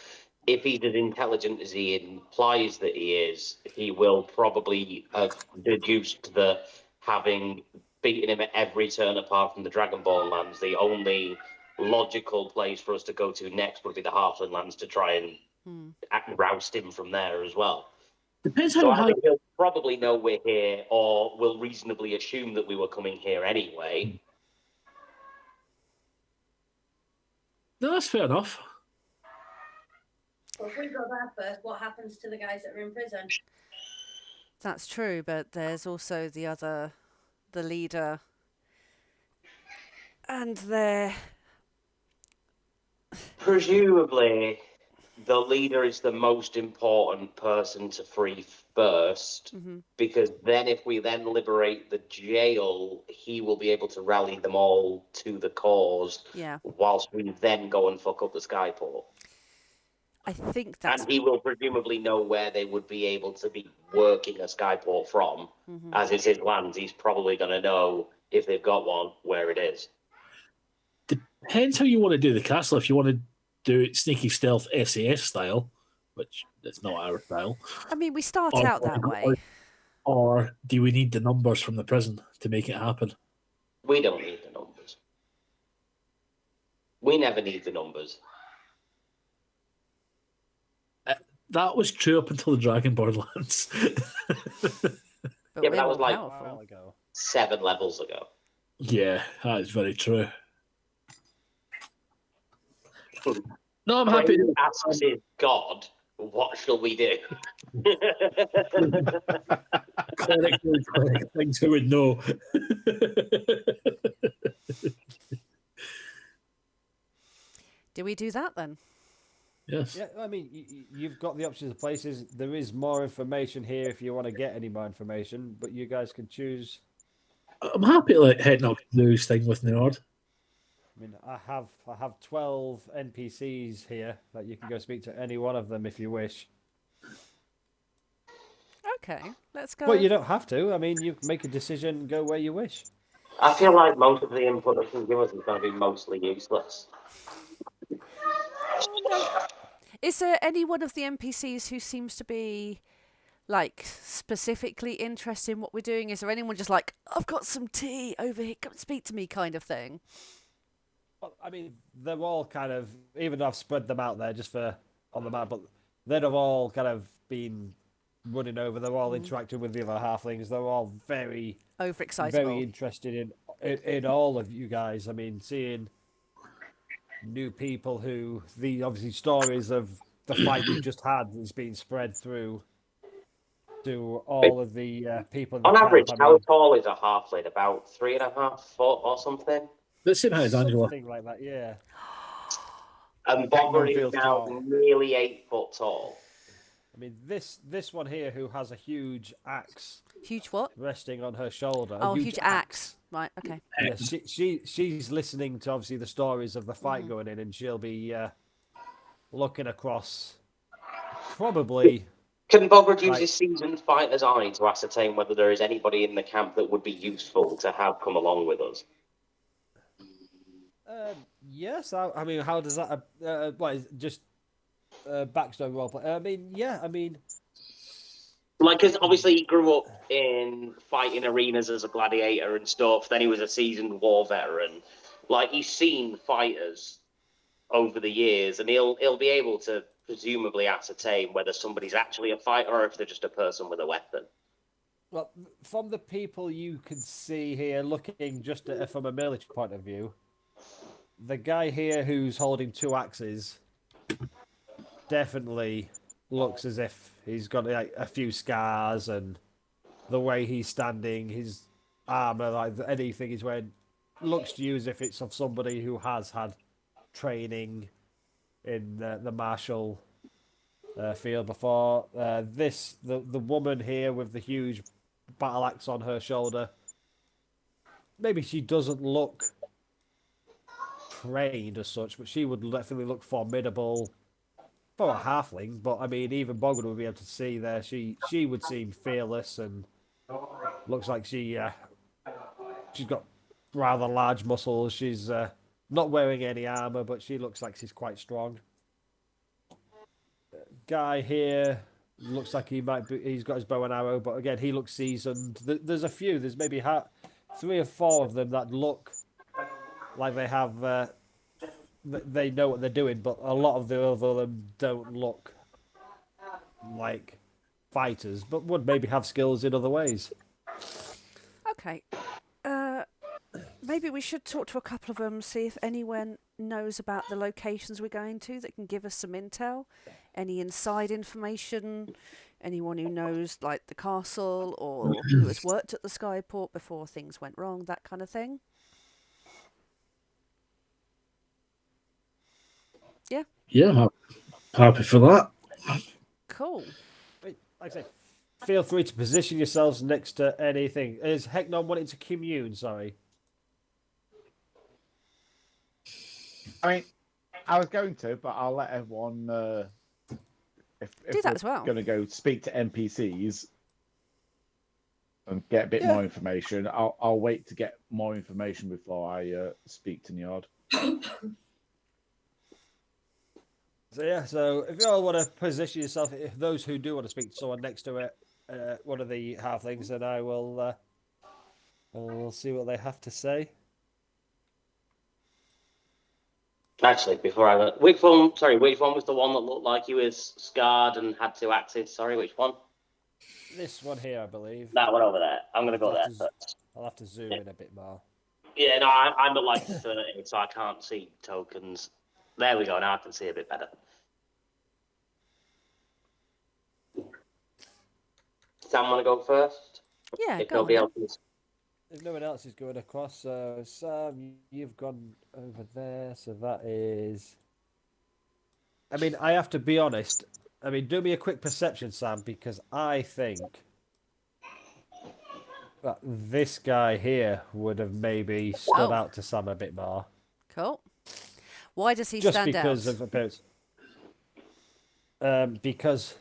if he's as intelligent as he implies that he is, he will probably have deduced that having beaten him at every turn apart from the Dragonborn lands, the only logical place for us to go to next would be the Halfling lands to try and roust him from there as well. Depends So how I think he'll probably know we're here, or will reasonably assume that we were coming here anyway. No, that's fair enough. Well, if we go there first, what happens to the guys that are in prison? That's true, but there's also the leader, and their. Presumably, the leader is the most important person to free first, because then if we then liberate the jail, he will be able to rally them all to the cause, whilst we then go and fuck up the skyport. I think that's... And he will presumably know where they would be able to be working a skyport from. As it's his lands, he's probably going to know, if they've got one, where it is. Depends how you want to do the castle. If you want to do it sneaky stealth SAS style, which is not our style. I mean, we start out that way. Or do we need the numbers from the prison to make it happen? We don't need the numbers. We never need the numbers. That was true up until the Dragonborn lands. But that was like powerful. 7 levels ago. Yeah, that is very true. No, I'm happy. Asks his God, what shall we do? Cleric things who would know. Do we do that then? Yes. Yeah, I mean, you've got the options of places. There is more information here if you want to get any more information, but you guys can choose. I'm happy to let Heknom do his thing with Nord. I mean, I have 12 NPCs here that you can go speak to any one of them if you wish. Okay, let's go. But you don't have to. I mean, you can make a decision and go where you wish. I feel like most of the input that can give us is going to be mostly useless. Is there any one of the NPCs who seems to be like specifically interested in what we're doing? Is there anyone just like, I've got some tea over here, come speak to me kind of thing? Well, I mean, they're all kind of, even though I've spread them out there just for on the map, but they'd have all kind of been running over. They're all interacting with the other halflings. They're all very, Overexcitable. very interested in all of you guys. I mean, seeing new people who the obviously stories of the fight you just had is being spread through to all of the people in the On camp. average, I how mean, tall is a halfling? About 3.5 foot or something? Let's see how it's Angela. something like that, yeah. And Bogger is feels now tall. nearly 8 foot tall. I mean, this one here who has a huge axe Huge what? resting on her shoulder. Oh, a huge axe. Right, okay. Yeah, she's listening to obviously the stories of the fight going in, and she'll be looking across. Probably, Can Bogger use Like- his seasoned fighter's eye to ascertain whether there is anybody in the camp that would be useful to have come along with us? yes. I mean, how does that? What is it, just backstory roleplay? I mean, yeah. I mean, Like, because obviously he grew up in fighting arenas as a gladiator and stuff. Then he was a seasoned war veteran. Like, he's seen fighters over the years, and he'll be able to presumably ascertain whether somebody's actually a fighter or if they're just a person with a weapon. well, from the people you can see here, looking just from a military point of view, the guy here who's holding two axes definitely looks as if he's got like a few scars, and the way he's standing, his armor, like anything he's wearing, looks to you as if it's of somebody who has had training in the martial field before. The woman here with the huge battle axe on her shoulder, maybe she doesn't look trained as such, but she would definitely look formidable for a halfling. But I mean, even Bogdan would be able to see there. She would seem fearless, and looks like she's got rather large muscles. She's not wearing any armor, but she looks like she's quite strong. Guy here looks like he's got his bow and arrow, but again, he looks seasoned. There's a few. There's maybe 3 or 4 of them that look like they have. They know what they're doing, but a lot of the other of them don't look like fighters, but would maybe have skills in other ways. Okay. Maybe we should talk to a couple of them, see if anyone knows about the locations we're going to that can give us some intel, any inside information, anyone who knows like the castle or who has worked at the Skyport before things went wrong, that kind of thing. Yeah. Yeah, I'm happy for that. Cool. Like I say, feel free to position yourselves next to anything. Is Heknom wanting to commune? Sorry. I mean, I was going to, but I'll let everyone. If Do that we're as well. going to go speak to NPCs and get a bit more information, I'll wait to get more information before I speak to Njord. So yeah, so if you all want to position yourself, if those who do want to speak to someone next to it, one of the halflings, then I will. We'll see what they have to say. Actually, before I go, which one was the one that looked like he was scarred and had 2 axes? Sorry, which one? This one here, I believe. That one over there. I'm going to go I'll there have to- first. I'll have to zoom in a bit more. Yeah, no, I'm at like 30, so I can't see tokens. There we go, now I can see a bit better. Sam, want to go first? Yeah, If go on nobody then. else is. If no one else is going across, so Sam, you've gone over there, so that is. I mean, I have to be honest. I mean, do me a quick perception, Sam, because I think that this guy here would have maybe stood Oh. out to Sam a bit more. Cool. Why does he Just stand because out? of appearance. Because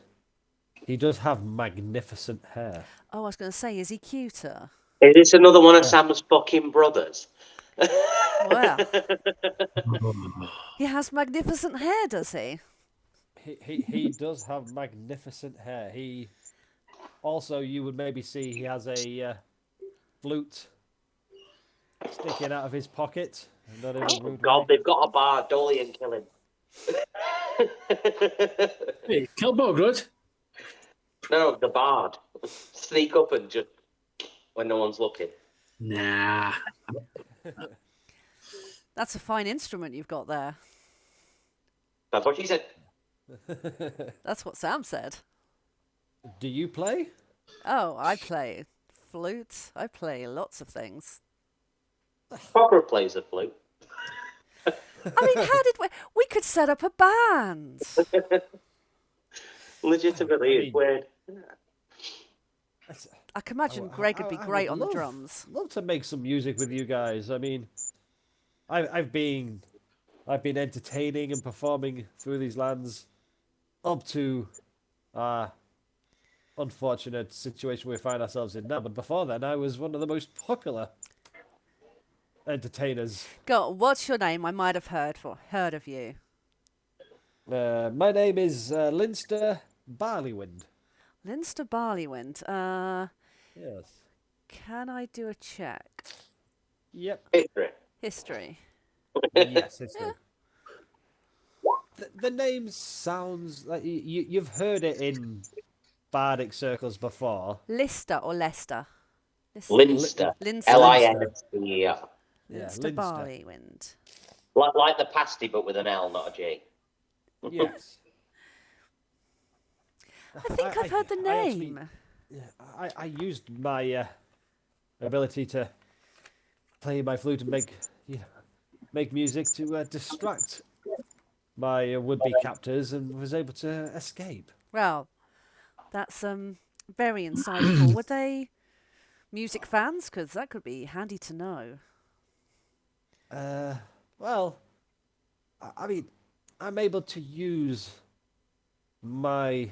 he does have magnificent hair. Oh, I was going to say, is he cuter? Is this another one of Sam's fucking brothers? Wow. He has magnificent hair, does he? He does have magnificent hair. Also, you would maybe see he has a flute sticking out of his pocket. Not in a Oh rude God, way. they've got a bar. Dolian, kill him. Hey, kill Bogrod. No, the bard. Sneak up and just when no one's looking. Nah. That's a fine instrument you've got there. That's what she said. That's what Sam said. Do you play? Oh, I play flute. I play lots of things. Cocker plays the flute. I mean, how did we could set up a band? Legitimately, I it's mean- weird. I can imagine Greg would be I great would on the drums. Love to make some music with you guys. I mean, I've been entertaining and performing through these lands up to unfortunate situation we find ourselves in now. But before then, I was one of the most popular entertainers. Go on, what's your name? I might have heard of you. My name is Linster Barleywind. Linster Barleywind. Yes. Can I do a check? Yep. History. History. Yes, it's good. The name sounds like you've heard it in bardic circles before. Lister or Leicester? Linster. Linster. Linster. Yeah, Linster Linster. Barleywind. Like the pasty, but with an L, not a J. Yes. I think I've heard the name. I used my ability to play my flute and make music to distract my would-be captors, and was able to escape. Well, that's very insightful. Were they music fans? Because that could be handy to know. Well, I mean, I'm able to use my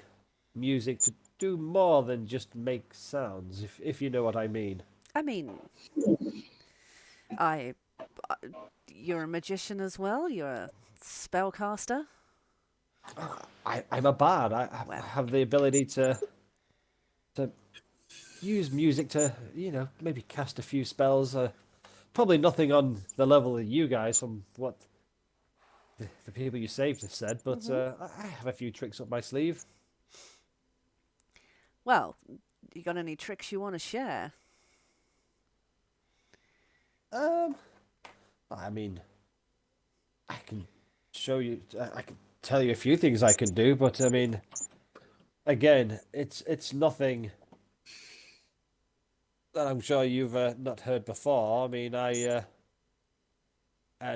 music to do more than just make sounds, if you know what I mean. I mean, you're a magician as well. You're a spellcaster. I'm a bard. I Well. have the ability to use music to, maybe cast a few spells. Probably nothing on the level of you guys from what the people you saved have said, but I have a few tricks up my sleeve. Well, you got any tricks you want to share? I mean, I can show you. I can tell you a few things I can do, but I mean, again, it's nothing that I'm sure you've not heard before. I mean, and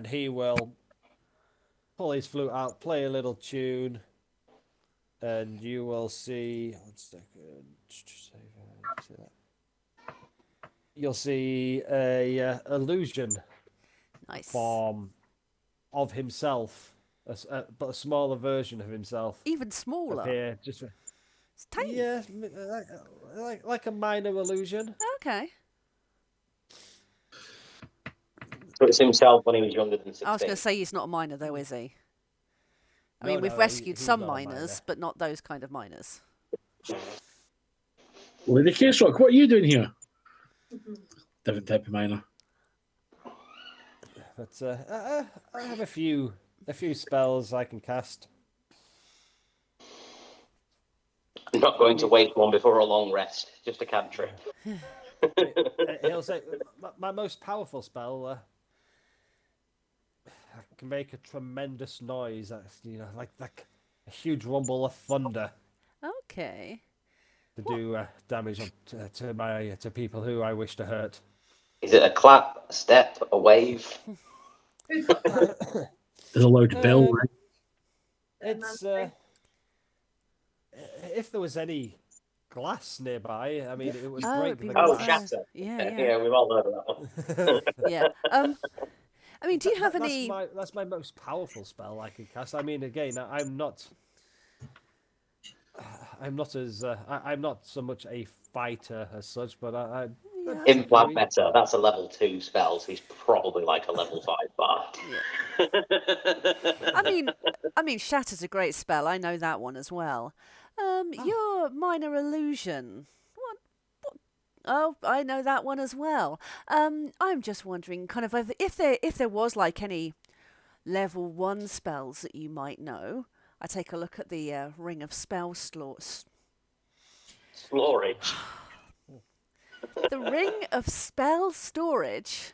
he will pull his flute out, play a little tune, and you will see. 1 second. You'll see a illusion Nice. form of himself, but a smaller version of himself Even smaller. appear. Just It's tiny. yeah, like a minor illusion. Okay. So it's himself when he was younger than 16. I was going to say he's not a minor though, is he? I No, mean, we've no, rescued he's some not a minor. minors, but not those kind of minors. Lady Case Rock, what are you doing here? Different type of miner. But I have a few spells I can cast. I'm not going to waste one before a long rest. Just a cantrip. He'll say my most powerful spell. I can make a tremendous noise. Like a huge rumble of thunder Okay. to do damage to people who I wish to hurt. Is it a clap, a step, a wave? There's a loud bell. Right? It's if there was any glass nearby, I mean, it would Oh, break it'd be the really Oh, glass. bad. shatter. Yeah. Yeah, we've all heard of that one. Yeah. I mean, do you have any? That's my most powerful spell I can cast. I mean, again, I'm not I'm not so much a fighter as such, but I Yeah. Implant better. That's a level 2 spell, so he's probably like a level 5 bard. I mean, Shatter's a great spell. I know that one as well. Your minor illusion. oh, I know that one as well. I'm just wondering, kind of, if there was like any level 1 spells that you might know. I take a look at the Ring of Spell Slots. Storage. The Ring of Spell Storage.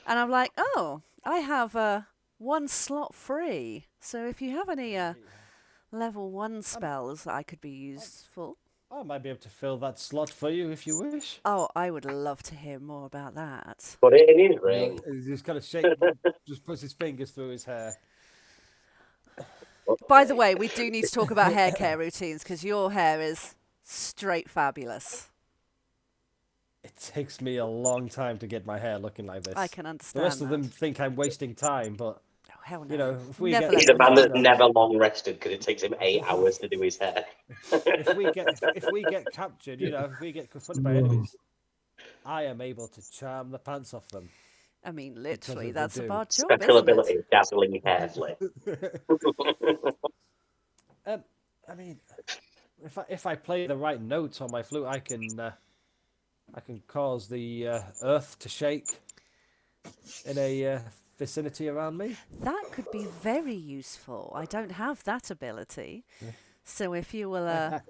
And I'm like, oh, I have 1 slot free. So if you have any level 1 spells that I could be useful. I might be able to fill that slot for you if you wish. Oh, I would love to hear more about that. Put it in his ring. He's just kind of shake, just puts his fingers through his hair. By the way, we do need to talk about hair care routines because your hair is straight fabulous. It takes me a long time to get my hair looking like this. I can The understand rest of that. them think I'm wasting time, but Oh, hell no. you know, if we Never get let He's a man that's you know, never long rested because it takes him 8 hours to do his hair. if we get captured, you know, if we get confronted by enemies, I am able to charm the pants off them. I mean, Because literally, of the that's a do. bad job, Special isn't ability, it? dazzling hair flip. I mean, if I play the right notes on my flute, I can cause the earth to shake in a vicinity around me. That could be very useful. I don't have that ability. So if you will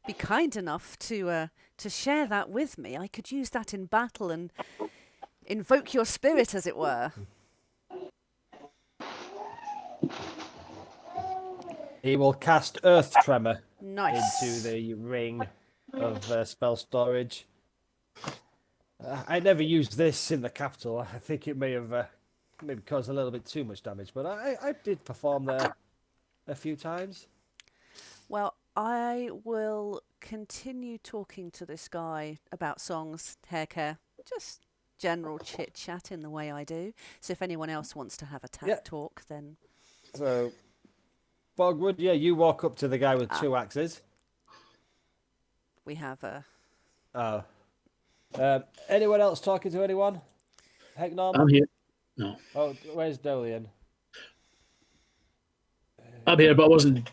be kind enough to share that with me, I could use that in battle and invoke your spirit, as it were. He will cast Earth Tremor Nice. into the ring of spell storage. I never used this in the capital. I think it may have maybe caused a little bit too much damage, but I did perform there a few times. Well, I will continue talking to this guy about songs, hair care, just general chit chat in the way I do. So if anyone else wants to have a talk, then So, Bogwood, yeah, you walk up to the guy with 2 axes. we have a. Oh. Anyone else talking to anyone? Heknom? I'm here. No, Oh, where's Dolian? I'm here, but I wasn't.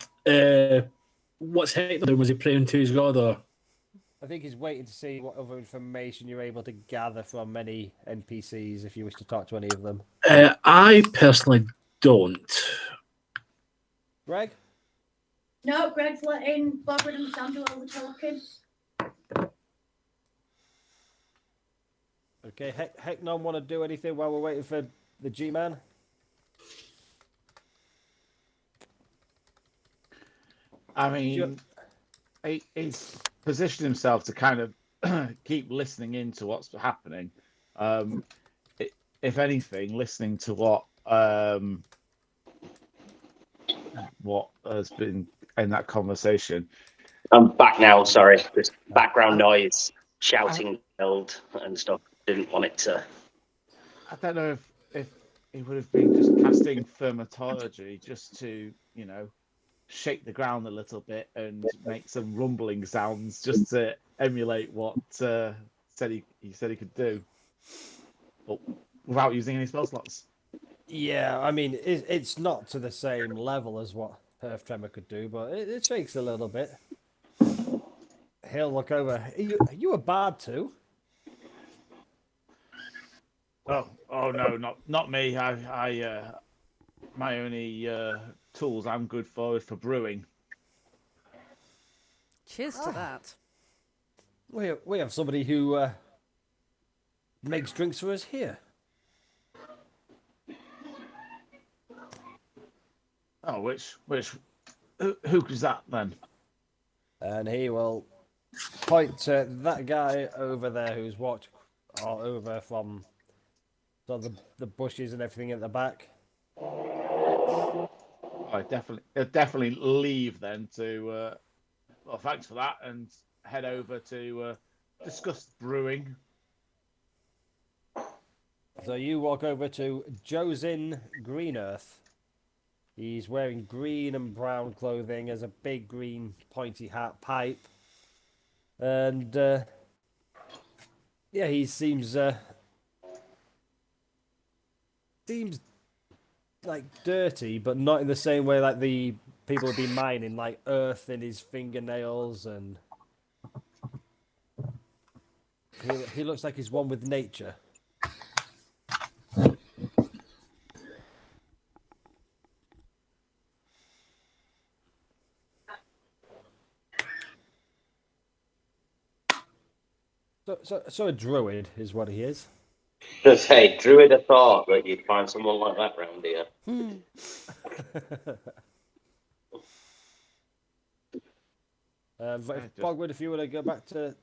What's Hector doing? Was he praying to his god, or? I think he's waiting to see what other information you're able to gather from any NPCs if you wish to talk to any of them. I personally don't. Greg? No, Greg's letting Bogwood and Sam do all the talking. Okay, Heknom want to do anything while we're waiting for the G-Man? I mean, he's positioned himself to kind of keep listening into what's happening. If anything, listening to what has been in that conversation. I'm back now, sorry. Just background noise, shouting, build and stuff. Didn't want it to. I don't know if he would have been just casting thaumaturgy just to, you know, shake the ground a little bit and make some rumbling sounds just to emulate what he said he could do, but without using any spell slots. Yeah, I mean, it's not to the same level as what Earth Tremor could do, but it shakes a little bit. He'll look over. Are you a bard too? Oh no, not me. I my only tools I'm good for is for brewing. Cheers to that. We have somebody who makes drinks for us here. Oh, who is that then? And he will point to that guy over there who's walked all over from sort of the bushes and everything at the back. I definitely leave then to. Well, thanks for that, and head over to discuss brewing. So you walk over to Josin Greenearth. He's wearing green and brown clothing, has a big green pointy hat, pipe, and yeah, he seems like dirty, but not in the same way like the people would be mining, like earth in his fingernails and He looks like he's one with nature. So a druid is what he is. Just say, Druid have thought that you'd find someone like that round here. But Bogwood, if you want to go back to...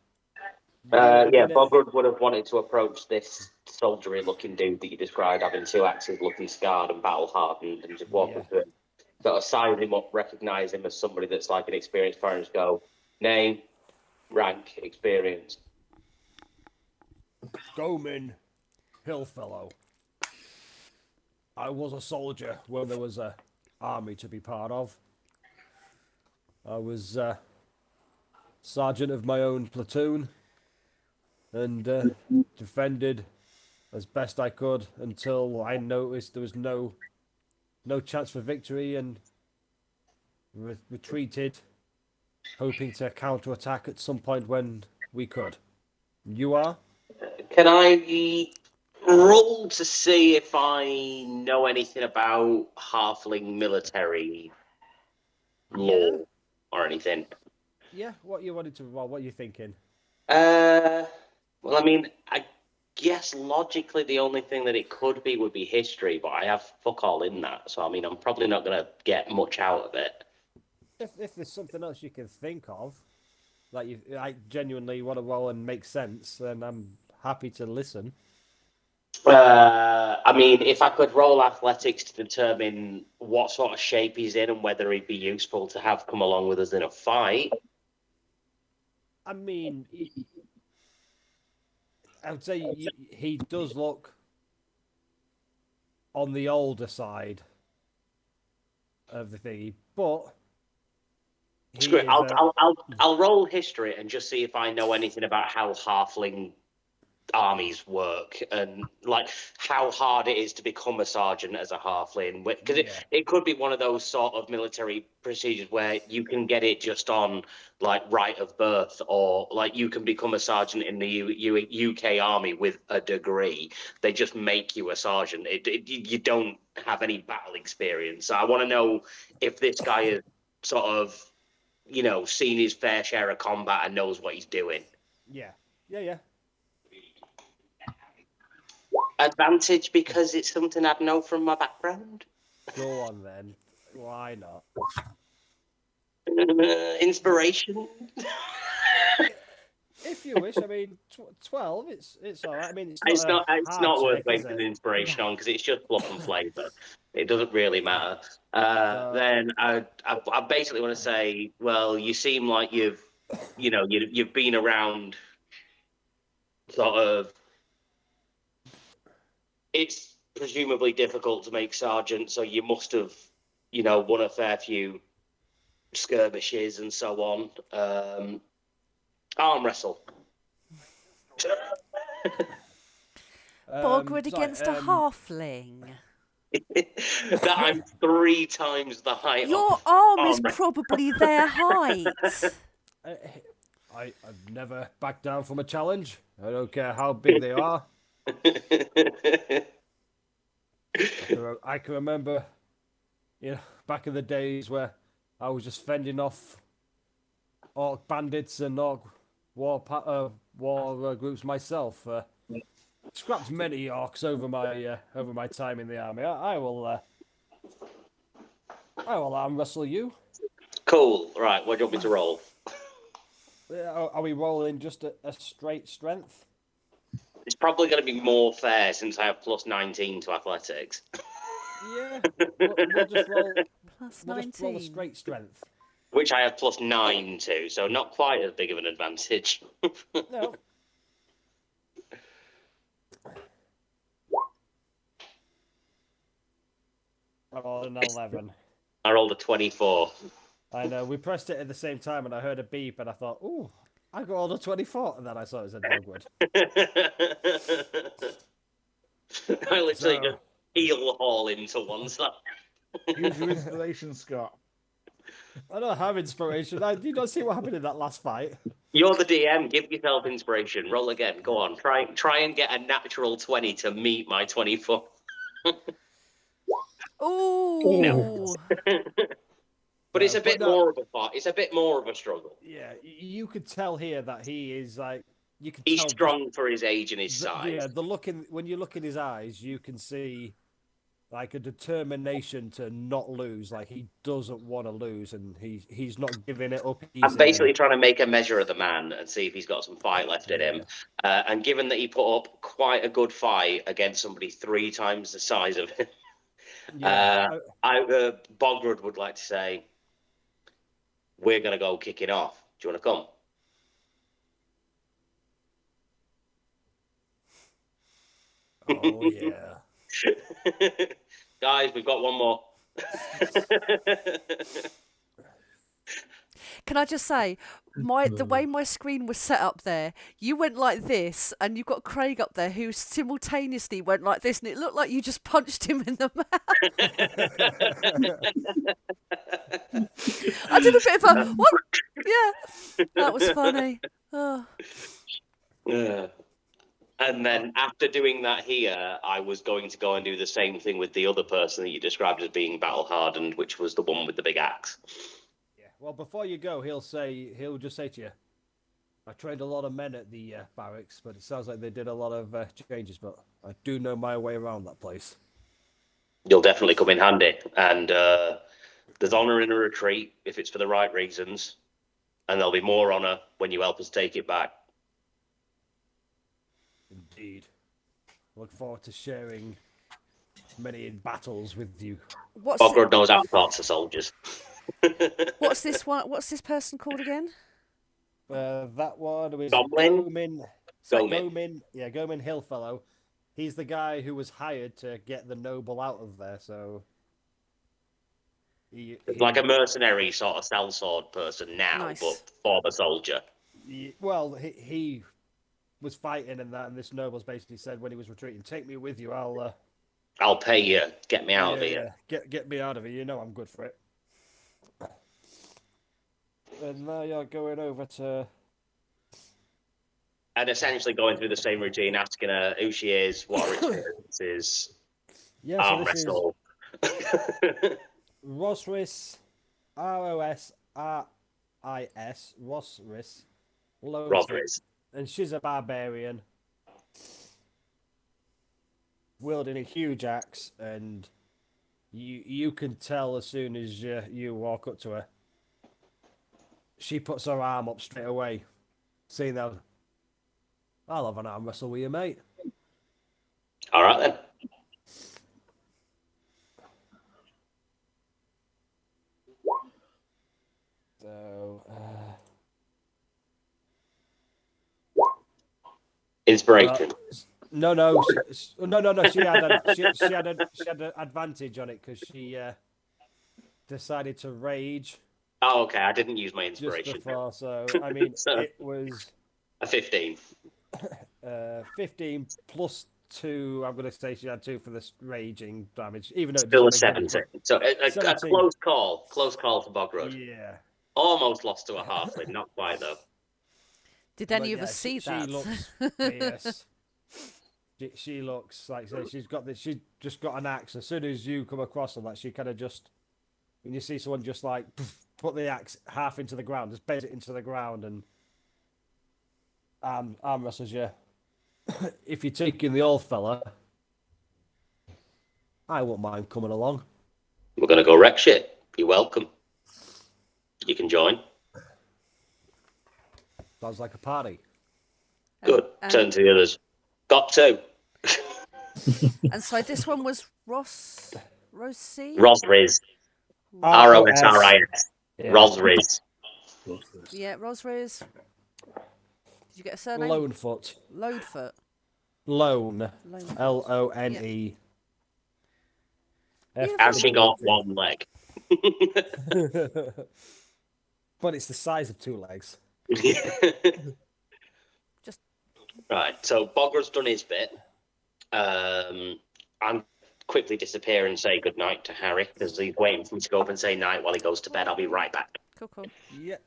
Yeah, Bogwood would have wanted to approach this soldiery-looking dude that you described having 2 axes, looking scarred and battle-hardened, and just walk up to him, sort of size him up, recognise him as somebody that's like an experienced fighter, and just go, name, rank, experience. Goman Hillfellow. I was a soldier when there was a army to be part of. I was sergeant of my own platoon and defended as best I could until I noticed there was no chance for victory and retreated, hoping to counterattack at some point when we could. You are? Can I roll to see if I know anything about halfling military law or anything? Yeah, what you wanted to roll, what are you thinking? Well, I mean, I guess logically the only thing that it could be would be history, but I have fuck all in that, so I mean, I'm probably not going to get much out of it. If there's something else you can think of, like you genuinely want to roll and make sense, then I'm happy to listen. I mean, if I could roll athletics to determine what sort of shape he's in and whether he'd be useful to have come along with us in a fight. I mean, I would say he does look on the older side of the thingy, but Screw it. I'll roll history and just see if I know anything about how halfling armies work and like how hard it is to become a sergeant as a halfling, because it could be one of those sort of military procedures where you can get it just on like right of birth, or like you can become a sergeant in the UK army with a degree. They just make you a sergeant. You don't have any battle experience. So I want to know if this guy is sort of, you know, seen his fair share of combat and knows what he's doing. Yeah. Advantage because it's something I'd know from my background. Go on then. Why not? Inspiration. If you wish, I mean, 12. It's all right. I mean, It's not worth check, wasting inspiration on because it's just fluff and flavour. It doesn't really matter. Then I basically want to say, well, you seem like you've been around, sort of. It's presumably difficult to make sergeant, so you must have, won a fair few skirmishes and so on. Arm wrestle. Bogwood against a halfling. That I'm 3 times the height. Your arm is probably their height. I've never backed down from a challenge. I don't care how big they are. I can remember, back in the days where I was just fending off orc bandits and orc war groups myself. Scrapped many orcs over my time in the army. I will arm wrestle you. Cool. Right. What do you want me to roll? Are we rolling just a straight strength? It's probably going to be more fair since I have plus 19 to athletics. Yeah, we'll just roll. Plus We'll 19. just roll a straight strength. Which I have plus 9 to, so not quite as big of an advantage. No. I rolled an 11. I rolled a 24. I know. We pressed it at the same time, and I heard a beep, and I thought, "Ooh, I got all a 24," and then I saw it said Dogwood. I literally just heel haul into one side. Use your inspiration, Scott. I don't have inspiration. You don't see what happened in that last fight. You're the DM. Give yourself inspiration. Roll again. Go on. Try and get a natural 20 to meet my 24. Ooh. But it's a But bit no- more of a fight. It's a bit more of a struggle. Yeah, you could tell here that he is like. You could He's tell strong for his age and his size. Yeah, the look in when you look in his eyes, you can see like a determination to not lose. Like he doesn't want to lose, and he's not giving it up easy. I'm basically trying to make a measure of the man and see if he's got some fight left in him. And given that he put up quite a good fight against somebody 3 times the size of him, Bogrud would like to say, we're going to go kick it off. Do you want to come? Oh yeah. Guys, we've got one more. Can I just say, the way my screen was set up there, you went like this, and you've got Craig up there who simultaneously went like this, and it looked like you just punched him in the mouth. I did a bit of a what? Yeah, that was funny. Oh. Yeah. And then after doing that here, I was going to go and do the same thing with the other person that you described as being battle hardened, which was the one with the big axe. Yeah. Well, before you go, he'll just say to you, "I trained a lot of men at the barracks, but it sounds like they did a lot of changes. But I do know my way around that place." You'll definitely come in handy. And there's honour in a retreat if it's for the right reasons. And there'll be more honour when you help us take it back. Indeed. Look forward to sharing many battles with you. Bogrud knows how to talk to soldiers. What's this one? What's this person called again? That one was Goblin? Gomin. Yeah, Gomin Hillfellow. He's the guy who was hired to get the noble out of there, so... Like a mercenary sort of sellsword person now, Nice. but former soldier. Well, he was fighting and that, and this noble's basically said when he was retreating, "Take me with you, I'll pay you. Get me out of here." Yeah. Get me out of here, you know I'm good for it. And now you're going over to... And essentially going through the same routine, asking her who she is, what her experience is, Yeah, arm so this wrestle. is Rosris, Rosris, Rosris, Rosris. and she's a barbarian, wielding a huge axe, and you can tell as soon as you walk up to her, she puts her arm up straight away, saying that, "I'll have an arm wrestle with you, mate." All right then. So, Inspiration. no. She had an advantage on it because she decided to rage Oh, okay. I didn't use my just inspiration. before. So I mean, So- it was A 15. 15 plus 2. I'm going to say she had 2 for this raging damage, even though it Still a doesn't make 17. So a 17. close call. Close call for Bogrud. Yeah. Almost lost to a halfling. Not quite, though. Did any But of yeah, us see that? She looks fierce. She looks like she's got this. She just got an axe. As soon as you come across her, that she kind of just, when you see someone just like put the axe half into the ground, just base it into the ground, and arm wrestles you. If you're taking the old fella, I won't mind coming along. We're going to go wreck shit. You're welcome. You can join. Sounds like a party. Good. Turn to the others. Got 2. And so this one was Rosie? Rosriz. R-O-S. Rosris. Yeah. Rosriz. Yeah, Rosriz. Did you get a surname? Lonefoot. Loadfoot. Lone. Lonefoot. Lone. Has she got 1 leg? But it's the size of 2 legs. Just Right, so Bogrud's done his bit. I'm quickly disappear and say goodnight to Harry because he's waiting for me to go up and say night while he goes to bed. I'll be right back. Cool. Yeah.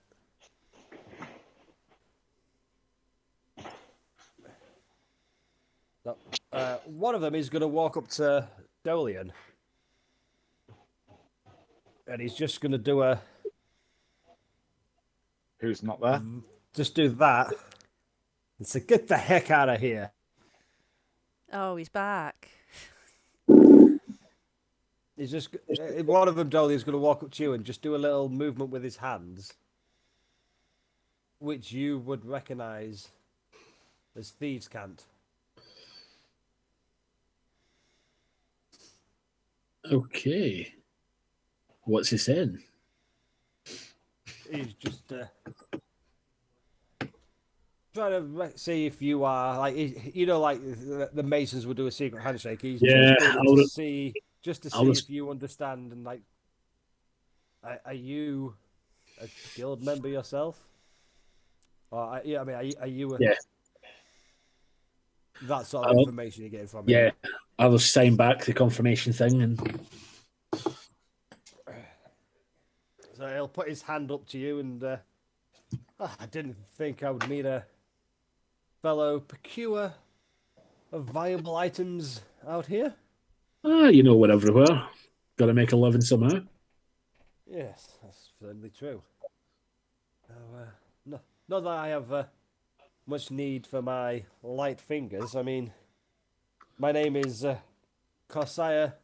So, one of them is going to walk up to Dolian. And he's just going to do Who's not there? just do that. And say, get the heck out of here. Oh, he's back. He's just one of them. Dolian's going to walk up to you and just do a little movement with his hands, which you would recognise as thieves' cant. Okay. What's he saying? He's just trying to see if you are like like the Masons would do a secret handshake. He's Yeah, just doing it to see if you understand and like. Are you a guild member yourself? Or yeah, I mean, are you? Yeah. That sort of information you're getting from him. Yeah, I'll just sign back the confirmation thing and. So he'll put his hand up to you and I didn't think I would meet a fellow procurer of viable items out here. We're everywhere. Got to make a living somehow. Yes, that's certainly true. Not that I have much need for my light fingers. I mean, my name is Corsair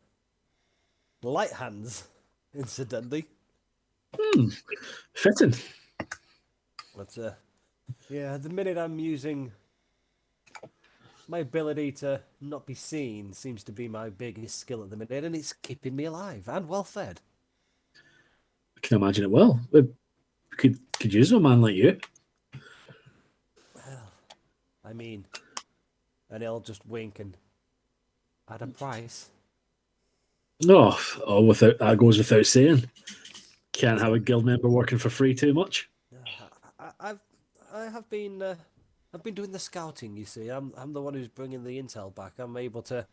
Light Hands, incidentally. Fitting. But yeah, at the minute I'm using my ability to not be seen seems to be my biggest skill at the minute, and it's keeping me alive and well fed. I can imagine it well. We could use a man like you. Well, I mean, and he'll just wink and at a price. Without that goes without saying. Can't have a guild member working for free too much. I've been doing the scouting. You see, I'm the one who's bringing the intel back. I'm able to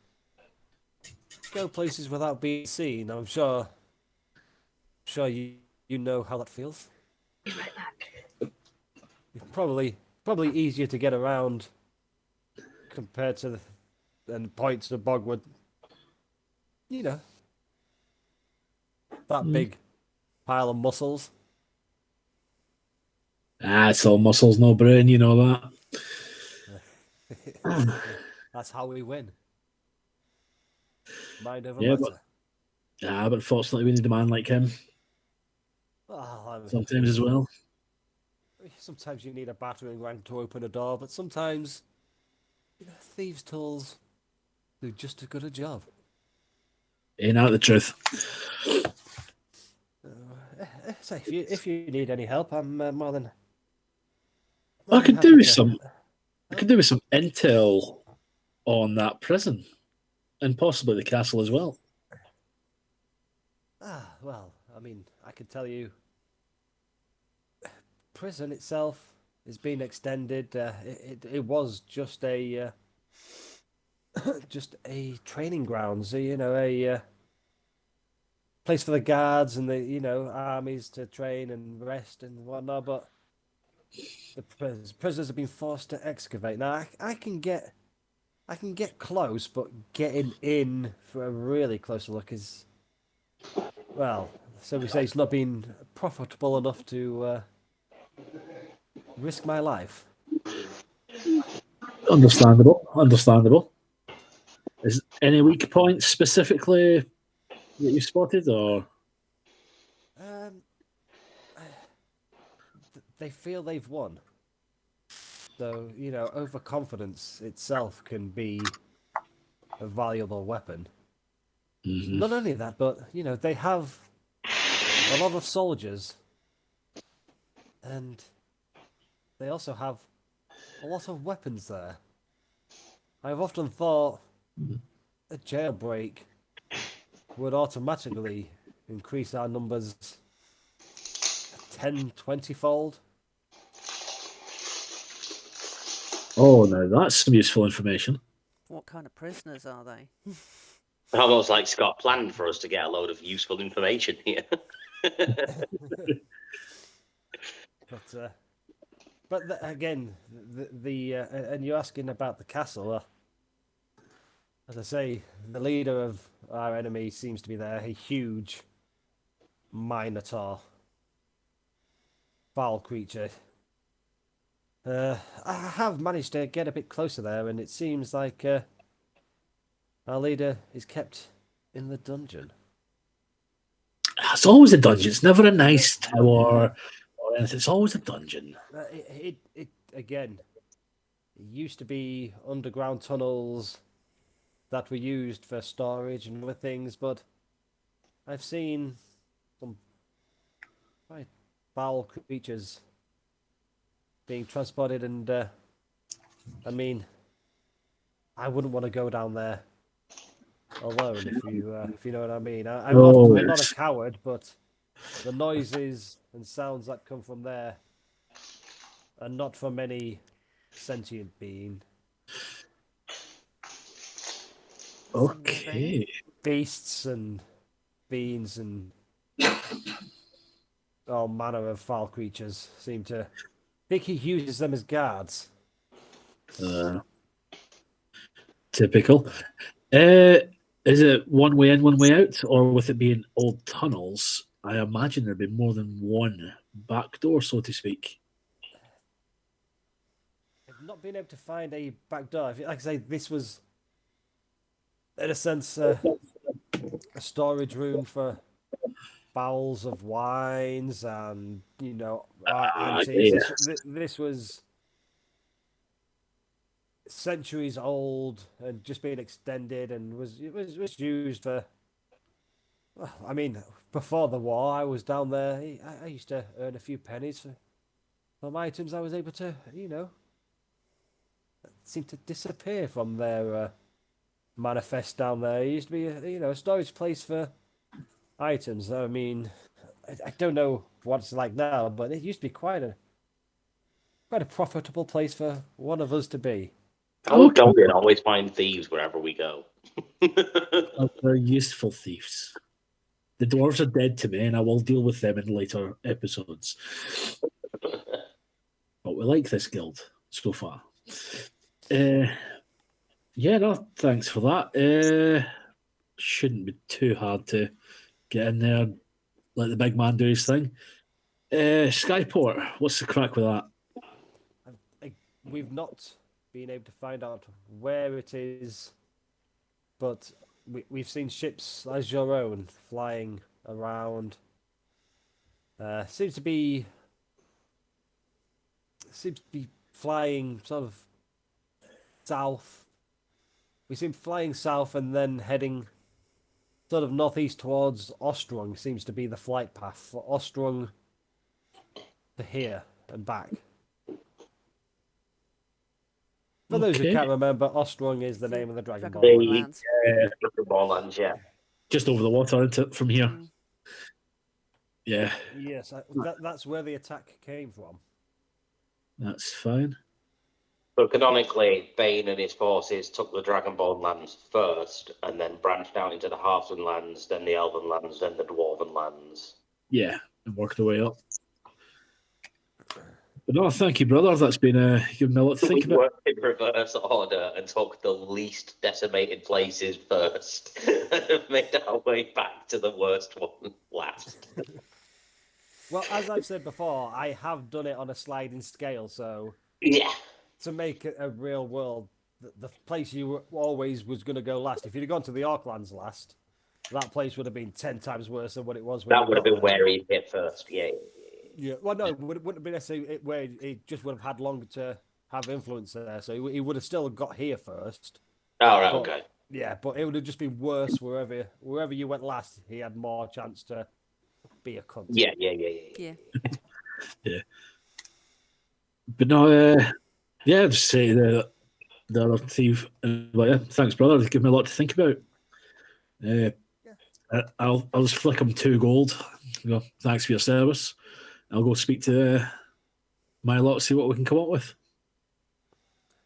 go places without being seen. I'm sure you know how that feels. Be right back. It's probably easier to get around compared to and points to Bogwood. That big pile of muscles. It's all muscles, no brain. You know that. That's how we win. Mind over Yeah, matter. but fortunately we need a man like him sometimes as well. Sometimes you need a battering ram to open a door, but sometimes thieves' tools do just as good a job. Ain't that the truth? So if you need any help, I'm more than. I could do with some intel on that prison, and possibly the castle as well. Well, I mean, I can tell you, prison itself is being extended. It was just a training ground, so a place for the guards and the armies to train and rest and whatnot. But the prisoners have been forced to excavate. Now I can get close, but getting in for a really close look is, well, so we say it's not been profitable enough to risk my life. Understandable. Is any weak points specifically that you spotted, or? They feel they've won. So, overconfidence itself can be a valuable weapon. Mm-hmm. Not only that, but, they have a lot of soldiers. And they also have a lot of weapons there. I've often thought a jailbreak would automatically increase our numbers 10, 20-fold. Oh, no, that's some useful information. What kind of prisoners are they? Almost like Scott planned for us to get a load of useful information here. But again, the and you're asking about the castle. As I say, the leader of our enemy seems to be there, a huge minotaur, foul creature. I have managed to get a bit closer there, and it seems like our leader is kept in the dungeon. It's always a dungeon. It's never a nice tower or anything. It's always a dungeon. It again. It used to be underground tunnels that were used for storage and other things, but I've seen some quite foul creatures being transported, and I mean, I wouldn't want to go down there alone if you know what I mean. I'm not a coward, but the noises and sounds that come from there are not from any sentient being. Okay. Beasts and fiends and all manner of foul creatures seem to think he uses them as guards. Typical. Is it one way in, one way out, or with it being old tunnels? I imagine there'd be more than one back door, so to speak. I've not been able to find a back door. Like I say, this was, in a sense, a storage room for bowls of wines and antiques. Yes. This was centuries old and just been extended, and was used for. Well, I mean, before the war, I was down there. I used to earn a few pennies for some items I was able to, seem to disappear from their manifest down there. It used to be, a storage place for items. I mean, I don't know what it's like now, but it used to be quite a profitable place for one of us to be. Oh, don't we always find thieves wherever we go? They're useful thieves. The dwarves are dead to me, and I will deal with them in later episodes. But we like this guild so far. Yeah, no, thanks for that. Shouldn't be too hard to get in there and let the big man do his thing. Skyport, what's the crack with that? We've not been able to find out where it is, but we've seen ships as your own flying around. Seems to be flying sort of south. We seem flying south and then heading sort of northeast towards Ostrung. Seems to be the flight path for Ostrung to here and back. For those who can't remember, Ostrung is the name of the Dragonborn Lands. Dragonborn lands, yeah. Just over the water from here. Yeah. Yes, that's where the attack came from. That's fine. So canonically, Bane and his forces took the Dragonborn lands first, and then branched out into the Halfling lands, then the Elven lands, then the Dwarven lands. Yeah, and worked the way up. But no, thank you, brother. That's been given me a lot to think We about. worked in reverse order and took the least decimated places first, and have made our way back to the worst one last. Well, as I've said before, I have done it on a sliding scale, so Yeah. to make it a real world, the place you always was going to go last. If you'd have gone to the Orklands last, that place would have been 10 times worse than what it was. That would have been where he hit first, yeah. Yeah, well, no, it wouldn't have been necessarily where it just would have had longer to have influence there. So he would have still got here first. All right, But, okay. Yeah, but it would have just been worse wherever you went last. He had more chance to be a cunt. Yeah. Yeah. But no, yeah, just say the other thief. Thanks, brother. Give me a lot to think about. I'll just flick him 2 gold. Go, thanks for your service. I'll go speak to my lot, see what we can come up with.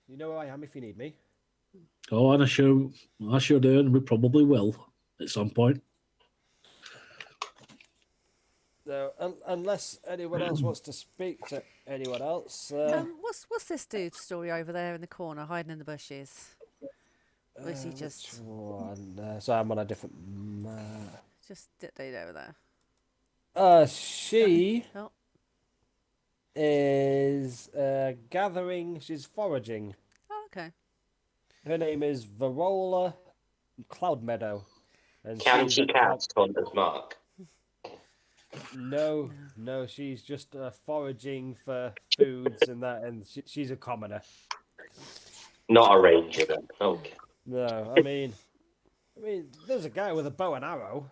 You know who I am if you need me. Oh, and I sure do, and we probably will at some point. So, unless anyone else wants to speak to anyone else, What's this dude's story over there in the corner, hiding in the bushes? Or is he which just one? So I'm on a different. just that dude over there? She Oh, is gathering. She's foraging. oh okay. Her name is Varola Cloudmeadow, and Can she's she a cast Hunter's Mark? no, no. She's just foraging for foods and that, and she's a commoner. Not a ranger then. Okay. No, I mean, there's a guy with a bow and arrow.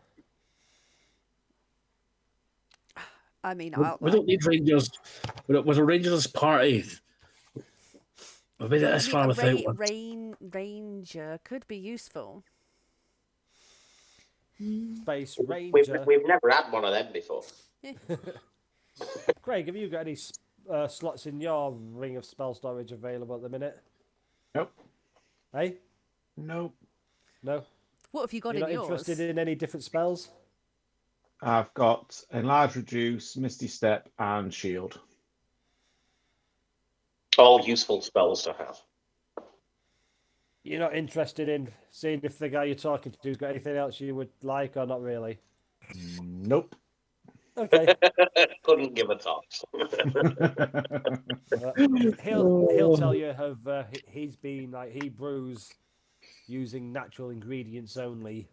I mean, We don't need rangers. With a rangers party, we've made it I this mean, far a without one. ranger could be useful. Space We've, Ranger. we've never had one of them before. Craig, have you got any slots in your ring of spell storage available at the minute? Nope. Hey? Nope. No? What have you got You're in not yours? interested in any different spells? I've got Enlarge, Reduce, Misty Step, and Shield. All useful spells to have. You're not interested in seeing if the guy you're talking to's got anything else you would like or not really? Nope. Okay. Couldn't give a toss. He'll tell you he's been like he brews using natural ingredients only.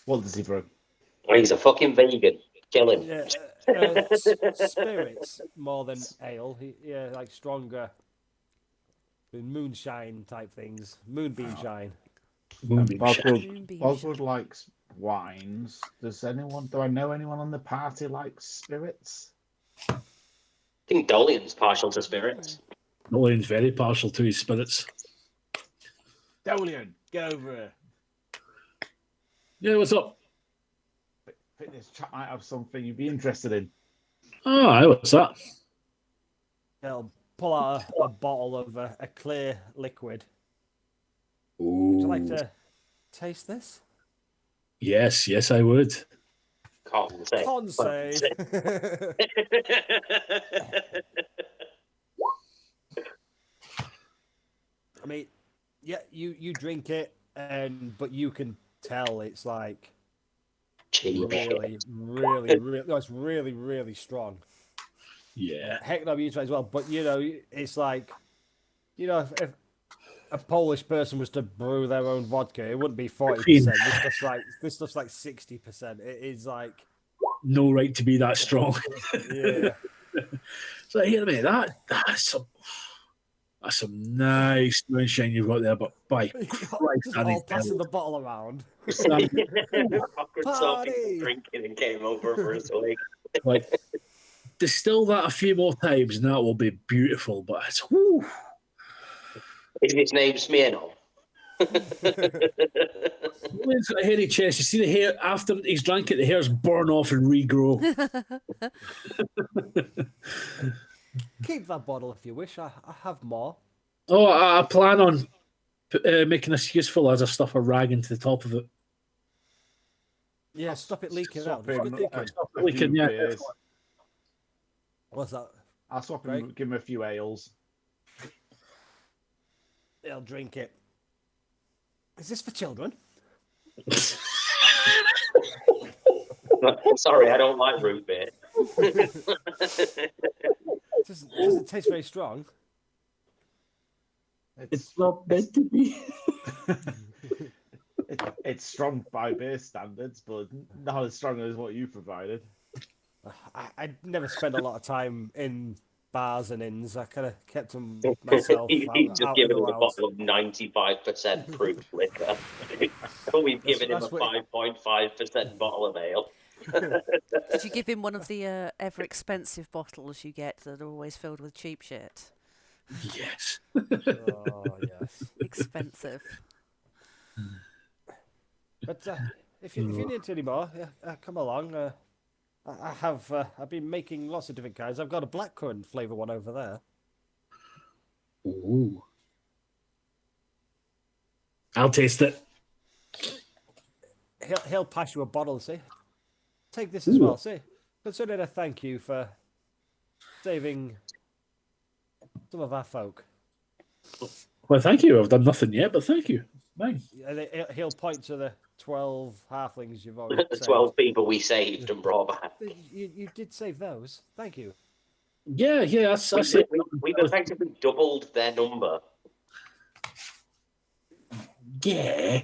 What does he brew? He's a fucking vegan. Kill him. Yeah, spirits more than ale. Yeah, like stronger moonshine type things. Moonbeam shine. Moonbeam shine. Moonbeam Boswood shine. likes wines. Do I know anyone on the party likes spirits? I think Dolian's partial to spirits. Nolan's very partial to his spirits. Dolian, get over here. Yeah, what's up? I think this chap might have something you'd be interested in. Oh, aye, what's that? He'll pull out a bottle of a clear liquid. Ooh. Would you like to taste this? Yes, yes, I would. Can't say. Con save. I mean, yeah, you drink it, but you can tell it's like Cheap. really, no, it's really, really strong. Yeah. Heknom you try as well, but it's like, if a Polish person was to brew their own vodka, it wouldn't be 40%. This stuff's like 60%. It is like No right to be that strong. yeah. So hear me, that's some nice moonshine you've got there, but by Christ, Just Danny all passing the bottle around. Fucker saw Party! people drinking and came over for a swig. like distill that a few more times and that will be beautiful, but it's whew. Is his name Smirnov? He's got a hairy chest. You see the hair after he's drank it, the hairs burn off and regrow. Keep that bottle if you wish. I have more. Oh, I plan on making this useful as I stuff a rag into the top of it. Yeah, stop it leaking out. Swap That's him good thinking. a We can, few yeah. beers. What's that? I'll swap him, Craig? give him a few ales. They'll drink it. Is this for children? Sorry, I don't like root beer. Doesn't taste very strong. It's not meant to be. It's strong by beer standards, but not as strong as what you provided. I never spent a lot of time in bars and inns. I kind of kept them myself He's just out given in the him a wild. bottle of 95% proof liquor. We've given him a 5.5% bottle of ale. Did you give him one of the ever expensive bottles you get that are always filled with cheap shit? Yes. Oh yes. Expensive. But if you need any more, come along. I've been making lots of different kinds. I've got a blackcurrant flavour one over there. Ooh. I'll taste it. He'll pass you a bottle and say, "Take this as well." Say, consider it a thank you for saving some of our folk. Well, thank you. I've done nothing yet, but thank you. Mine. And he'll point to the 12 halflings you've already The saved. 12 people we saved and brought back. You did save those. Thank you. Yeah. That's it. We've effectively doubled their number. Yeah.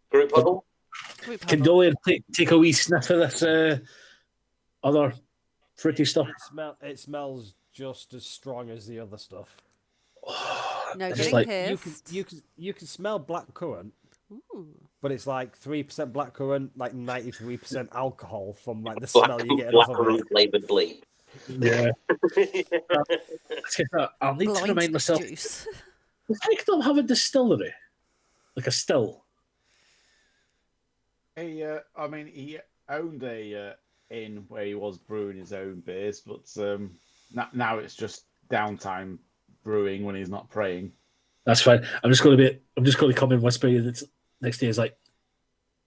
Group huddle? Can Dolian take a wee sniff of this other fruity stuff? It smells just as strong as the other stuff. No It's getting like- pissed. You can smell black currant, Ooh. but it's like 3% black currant, like 93% alcohol from like the smell you get off of it. Flavored bleep. Yeah. I'll need to remind Blind myself. juice. Does Heknom have a distillery? Like a still? He owned a inn where he was brewing his own beers, but now it's just downtime brewing when he's not praying. That's fine. I'm just going to come and whisper you this next day is like,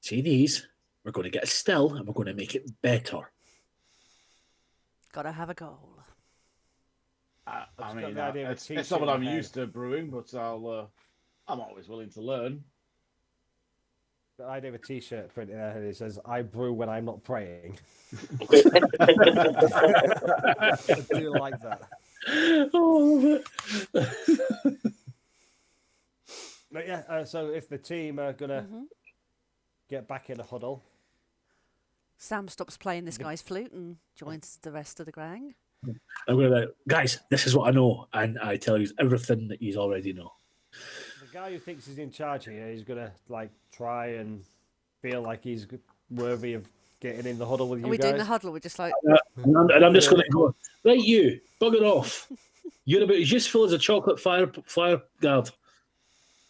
see these? We're going to get a still and we're going to make it better. Gotta have a goal. I got mean, the idea of a it's t-shirt not what in I'm my head. used to brewing, but I'm always willing to learn. I have a T-shirt printed out and it says, "I brew when I'm not praying." I do like that. Oh, I love it. But yeah, so if the team are gonna get back in a huddle, Sam stops playing this guy's flute and joins the rest of the gang. I'm going to be like, guys, this is what I know. And I tell you everything that you already know. the guy who thinks he's in charge here is gonna like try and feel like he's worthy of getting in the huddle with you Are we guys. doing the huddle? We're just like, And I'm just going to go, right, you, bugger off. You're about as useful as a chocolate fire guard.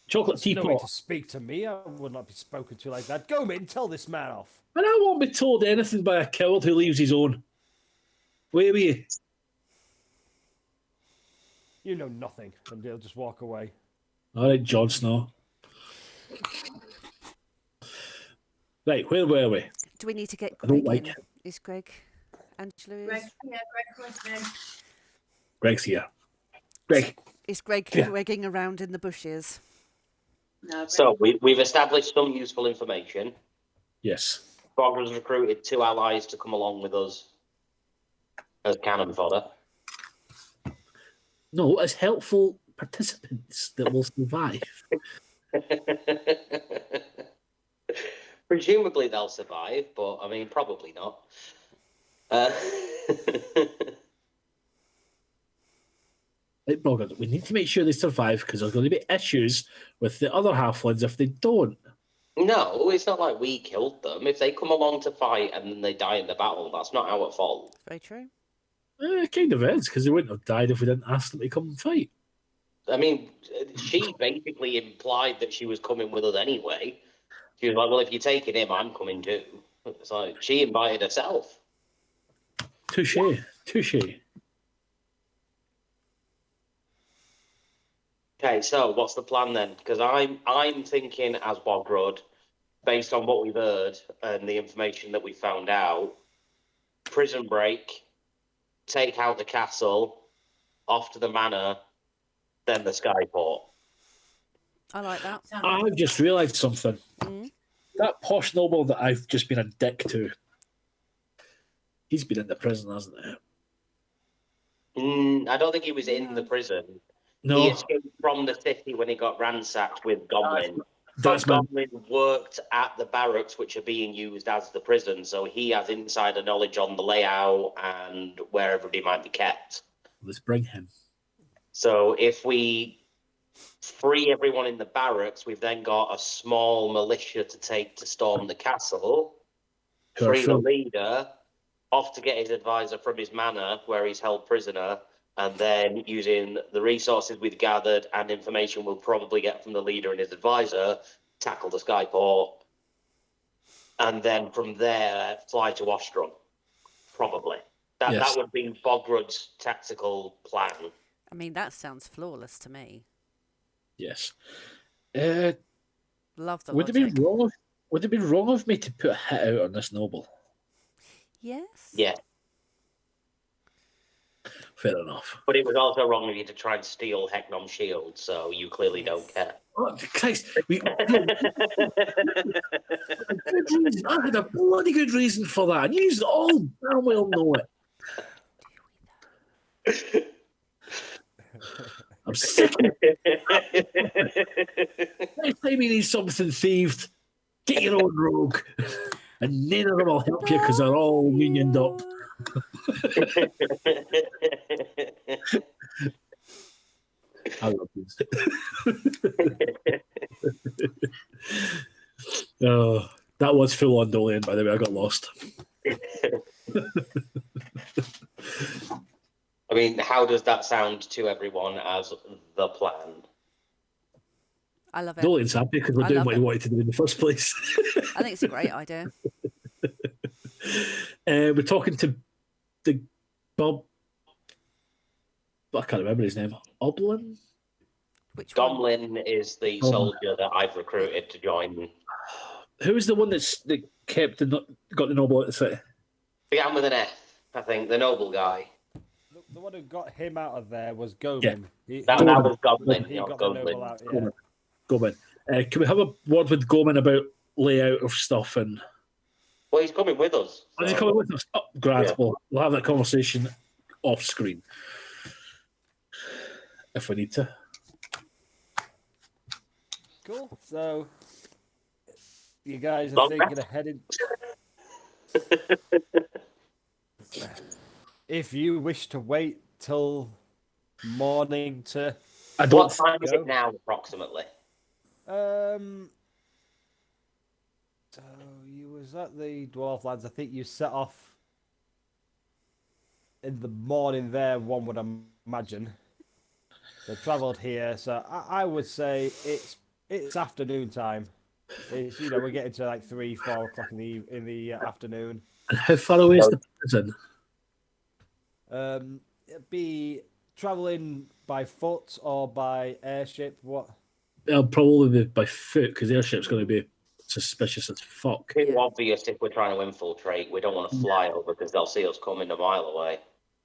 Chocolate There's no way teapot. to speak to me. I would not be spoken to like that. Go, Min, tell this man off. And I won't be told anything by a coward who leaves his own. Where are you? You know nothing, and he'll just walk away. All right, Jon Snow. Right, where were we? do we need to get I don't Greg like in? Is Greg Angela? Greg's listening. Greg's here. Greg. Is Greg Yeah. Gregging around in the bushes? No, So we've established some useful information. Yes. Bog has recruited 2 allies to come along with us as cannon fodder. No, as helpful participants that will survive. Presumably they'll survive, but I mean, probably not. Right, Bogger, we need to make sure they survive because there's going to be issues with the other halflings if they don't. No, it's not like we killed them. If they come along to fight and then they die in the battle, that's not our fault. Very true. It kind of is because they wouldn't have died if we didn't ask them to come and fight. I mean, she basically implied that she was coming with us anyway. She was like, well, if you're taking him, I'm coming too. It's like, she invited herself. Touche. Okay, so what's the plan then? Because I'm thinking as Bogrod, based on what we've heard and the information that we found out, prison break, take out the castle, off to the manor, then the skyport. I like that. I've just realised something. Mm. That posh noble that I've just been a dick to, he's been in the prison, hasn't he? I don't think he was in the prison. No, He escaped from the city when he got ransacked with Gomlin. that's my... Gomlin worked at the barracks, which are being used as the prison, so he has insider knowledge on the layout and where everybody might be kept. Let's bring him. So if we free everyone in the barracks, we've then got a small militia to take to storm the castle, free the leader, off to get his advisor from his manor where he's held prisoner, and then using the resources we've gathered and information we'll probably get from the leader and his advisor, tackle the skyport, and then from there fly to Ostrom. Probably. That would be Bogrud's tactical plan. I mean, that sounds flawless to me. Yes. Love the Would it logic. be wrong? Would it be wrong of me to put a hit out on this noble? Yes. Yeah, Fair enough. but it was also wrong of you to try and steal Heknom's shield, so you clearly don't Yes. care. Oh, Christ, I had a bloody good reason for that, and you all damn well know it. I'm sick of it. Next time you need something thieved, get your own rogue, and neither of them will help you because they're all unioned up. I love this. Oh, that was full on Dolian, by the way. I got lost. I mean, how does that sound to everyone as the plan? I love it. Dolian's happy because we're I doing love what it. he wanted to do in the first place. I think it's a great idea. We're talking to the Bob. I can't remember his name. Oblin? Which one? Gomlin is the soldier that I've recruited to join. Who was the one that kept got the noble out of the city? Began with an F, I think, the noble guy. The one who got him out of there was Goman. Yeah. That was Goblin, He not got the noble Goblin. out. Yeah. Goman. Can we have a word with Goman about layout of stuff? And Well, he's coming with us. oh, he's so- coming with us. Oh, grand. Yeah. We'll have that conversation off screen if we need to. Cool. So you guys are Long thinking rest. of heading. If you wish to wait till morning to, I What don't. time is Go. it now, approximately? so you was at the Dwarflands. I think you set off in the morning there. One would imagine. They travelled here, so I would say it's afternoon time. It's we're getting to like 3-4 o'clock in the afternoon. And how far away is the prison? It'd be travelling by foot or by airship. What? It'll probably be by foot because the airship's going to be suspicious as fuck. Too obvious if we're trying to infiltrate. We don't want to fly over because they'll see us coming a mile away.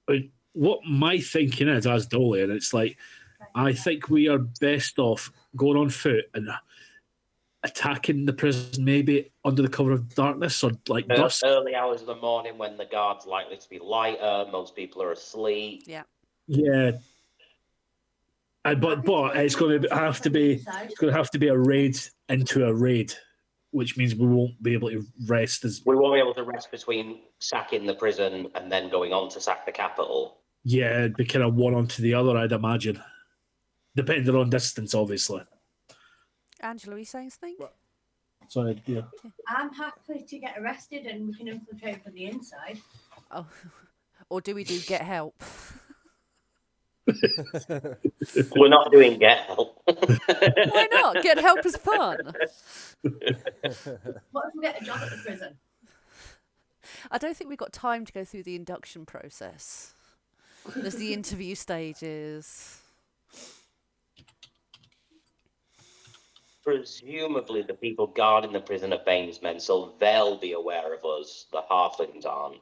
But what my thinking is, as Dolian, it's like I think we are best off going on foot and attacking the prison maybe under the cover of darkness or like dusk. Early hours of the morning when the guard's likely to be lighter, most people are asleep. Yeah. Yeah. But it's going to have to be a raid into a raid, which means we won't be able to rest as We won't be able to rest between sacking the prison and then going on to sack the capital. yeah, it'd be kind of one onto the other, I'd imagine, depending on distance, obviously. Angela, are you saying something? Sorry, yeah. I'm happy to get arrested and we can infiltrate from the inside. Oh, or do we do get help? We're not doing get help. Why not? Get help is fun. What if we get a job at the prison? I don't think we've got time to go through the induction process. There's the interview stages. Presumably, the people guarding the prison are Bane's men, so they'll be aware of us. The halflings aren't.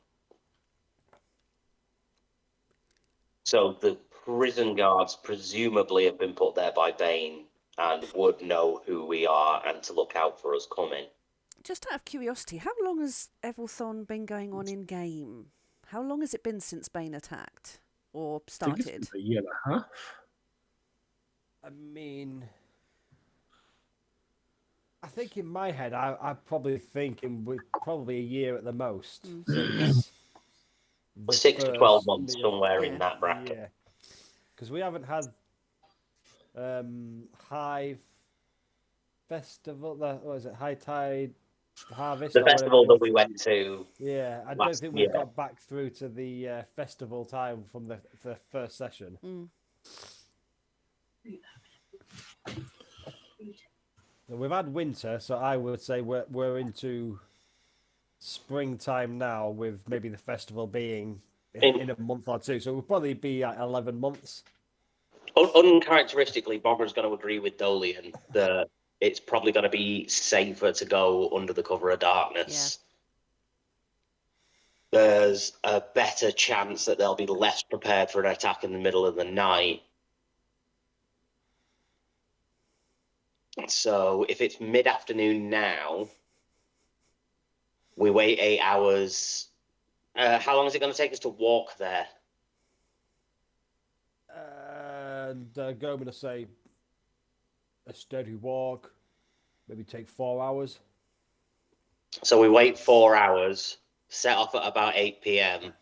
So the prison guards presumably have been put there by Bane and would know who we are and to look out for us coming. Just out of curiosity, how long has Evalthon been going on in game? How long has it been since Bane attacked or I think it's started? been a year and a half. I mean, I think in my head, I'm probably thinking we're probably a year at the most. Since the 6 to 12 months, yeah, somewhere Yeah. in that bracket. Yeah, because we haven't had Hive Festival. What is it? High Tide Harvest. The or whatever festival it that is. we went to, Yeah, I don't last think we've year. got back through to the festival time from the first session. Mm. So we've had winter, so I would say we're into springtime now, with maybe the festival being in a month or two. So it will probably be at 11 months. Uncharacteristically, Bobber's going to agree with Dolian that it's probably going to be safer to go under the cover of darkness. Yeah. There's a better chance that they'll be less prepared for an attack in the middle of the night. So if it's mid-afternoon now, we wait 8 hours. How long is it going to take us to walk there? And I'm going to say a steady walk, maybe take 4 hours. So we wait 4 hours, set off at about 8 p.m.,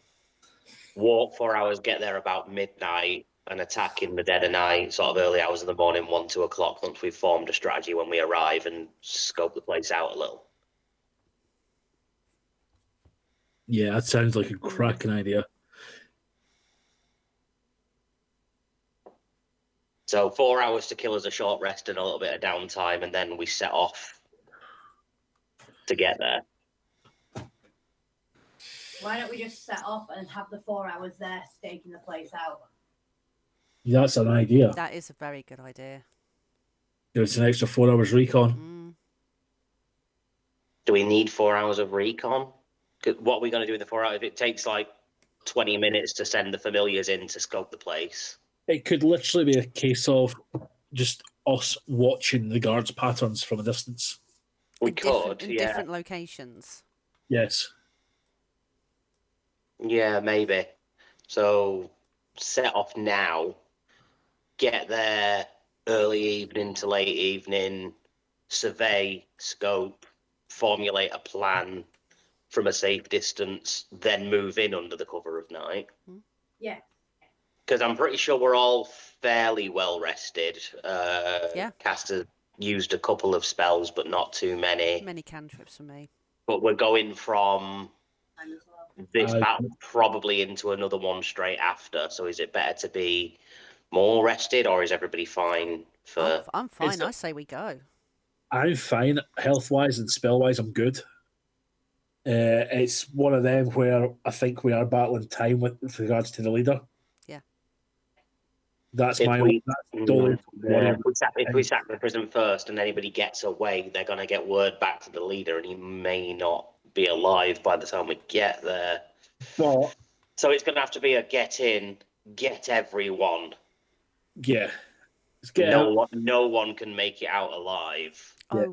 walk 4 hours, get there about midnight, and attack in the dead of night, sort of early hours of the morning, 1, 2 o'clock, once we've formed a strategy when we arrive and scope the place out a little. Yeah, that sounds like a cracking idea. So 4 hours to kill us a short rest and a little bit of downtime, and then we set off to get there. Why don't we just set off and have the 4 hours there staking the place out? That's an idea. That is a very good idea. It's an extra 4 hours recon. Do we need 4 hours of recon? What are we going to do in the 4 hours? If it takes like 20 minutes to send the familiars in to scope the place. It could literally be a case of just us watching the guards' patterns from a distance. We could, in different locations. Yes. Yeah, maybe. So set off now, get there early evening to late evening, survey, scope, formulate a plan from a safe distance, then move in under the cover of night. Yeah. Because I'm pretty sure we're all fairly well rested. Caster used a couple of spells, but not too many. Many cantrips for me. But we're going from this battle probably into another one straight after. So is it better to be more rested, or is everybody fine for... I'm fine. I say we go. I'm fine. Health-wise and spell-wise, I'm good. It's one of them where I think we are battling time with regards to the leader. Yeah. That's If my we, worry. if we sack the prison first and anybody gets away, they're going to get word back to the leader and he may not be alive by the time we get there. But, so it's going to have to be a get in, get everyone. Yeah. No one can make it out alive. Yeah.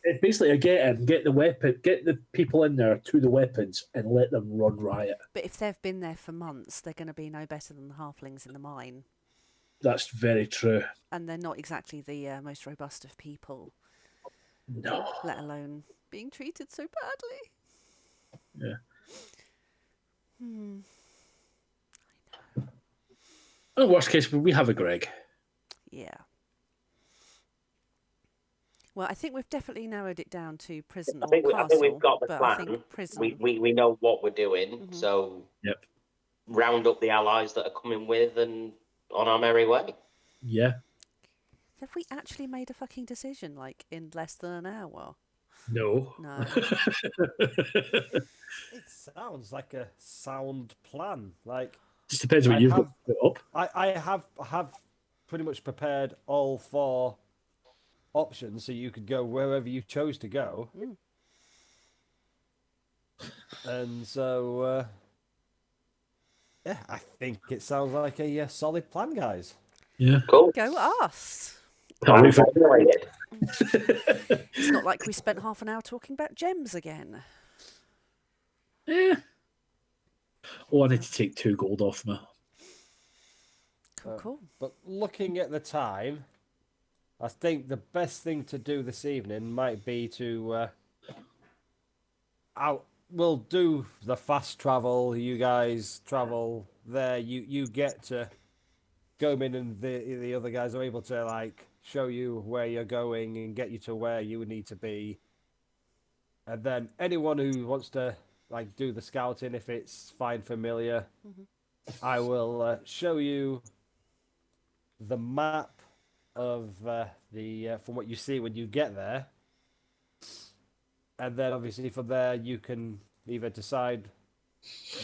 It's basically a get in, get the weapon, get the people in there to the weapons and let them run riot. But if they've been there for months, they're going to be no better than the halflings in the mine. That's very true. And they're not exactly the most robust of people. No. Let alone being treated so badly. Yeah. In the worst case, we have a Greg. Yeah. Well, I think we've definitely narrowed it down to prison or castle. I think we've got the plan. I think prison. We know what we're doing. So round up the allies that are coming with and on our merry way. Yeah. Have we actually made a fucking decision, like, in less than an hour? No. No. It sounds like a sound plan. Like, just depends what you've got up. I have pretty much prepared all 4 options, so you could go wherever you chose to go. And so, yeah, I think it sounds like a solid plan, guys. Yeah. Cool. Go us. It's not like we spent half an hour talking about gems again. Yeah. Oh, I need to take 2 gold off me. Cool. But looking at the time, I think the best thing to do this evening might be to we'll do the fast travel. You guys travel there. You get to go in, and the other guys are able to like show you where you're going and get you to where you would need to be. And then anyone who wants to like do the scouting, if it's fine familiar, I will show you the map of from what you see when you get there, and then obviously from there you can either decide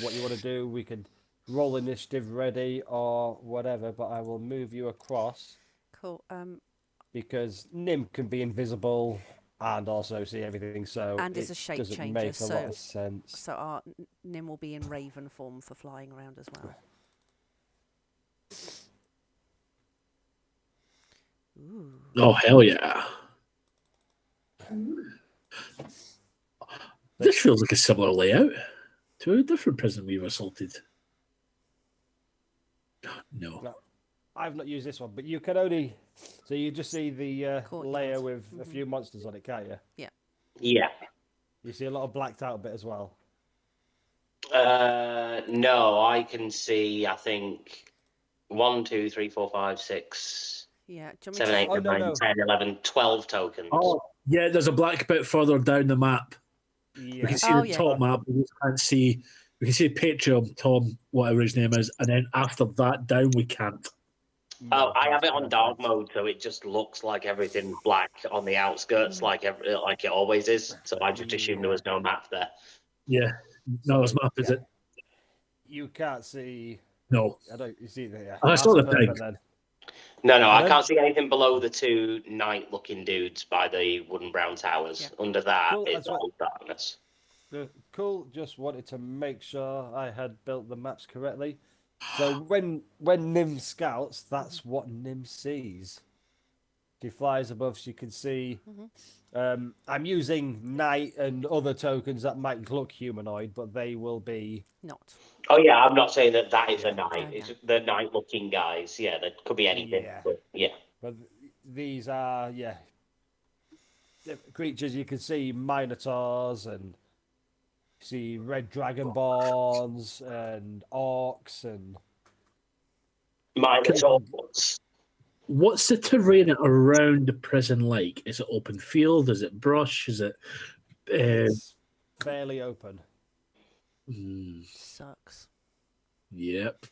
what you want to do. We could roll initiative ready or whatever, but I will move you across Cool. because Nim can be invisible and also see everything, so And is it a shape doesn't changer, make a lot of sense. So our Nim will be in Raven form for flying around as well. Ooh. Oh, hell yeah. This feels like a similar layout to a different prison we've assaulted. No. I've not used this one, but you can only... So you just see the Courtyard. layer with a few monsters on it, can't you? Yeah. You see a lot of blacked out bit as well. No, I can see, I think, 1, 2, 3, 4, 5, 6, Yeah. Do you want me 7, to... 8, Oh, no, 9, no. 10, 11, 12 tokens. Oh, yeah, there's a black bit further down the map. Yeah. We can see Oh, the yeah. top map, but we can't see. We can see Patreon, Tom, whatever his name is, and then after that down, we can't. Oh, I have that's it on dark perfect. mode, so it just looks like everything's black on the outskirts, like it always is. So I just assumed there was no map there. Yeah. No, So, there's map, is yeah. it? You can't see... No. I don't... You see there? Oh, that's That's not the perfect thing. then. No, I Pardon? can't see anything below the two knight-looking dudes by the wooden brown towers. Yeah. Under that, Cool, it's that's what- all darkness. Cool. Just wanted to make sure I had built the maps correctly. So when Nim scouts, that's what Nim sees. She flies above. She can see. I'm using night and other tokens that might look humanoid, but they will be. Not. Oh yeah, I'm not saying that is a Yeah. knight. No, It's no. the knight-looking guys. Yeah, that could be anything. Yeah. But yeah. But these are creatures you can see minotaurs and see red dragonborns and orcs and Minotaurs. What's the terrain around the prison like? Is it open field? Is it brush? Is it? it's fairly open. Sucks. Yep.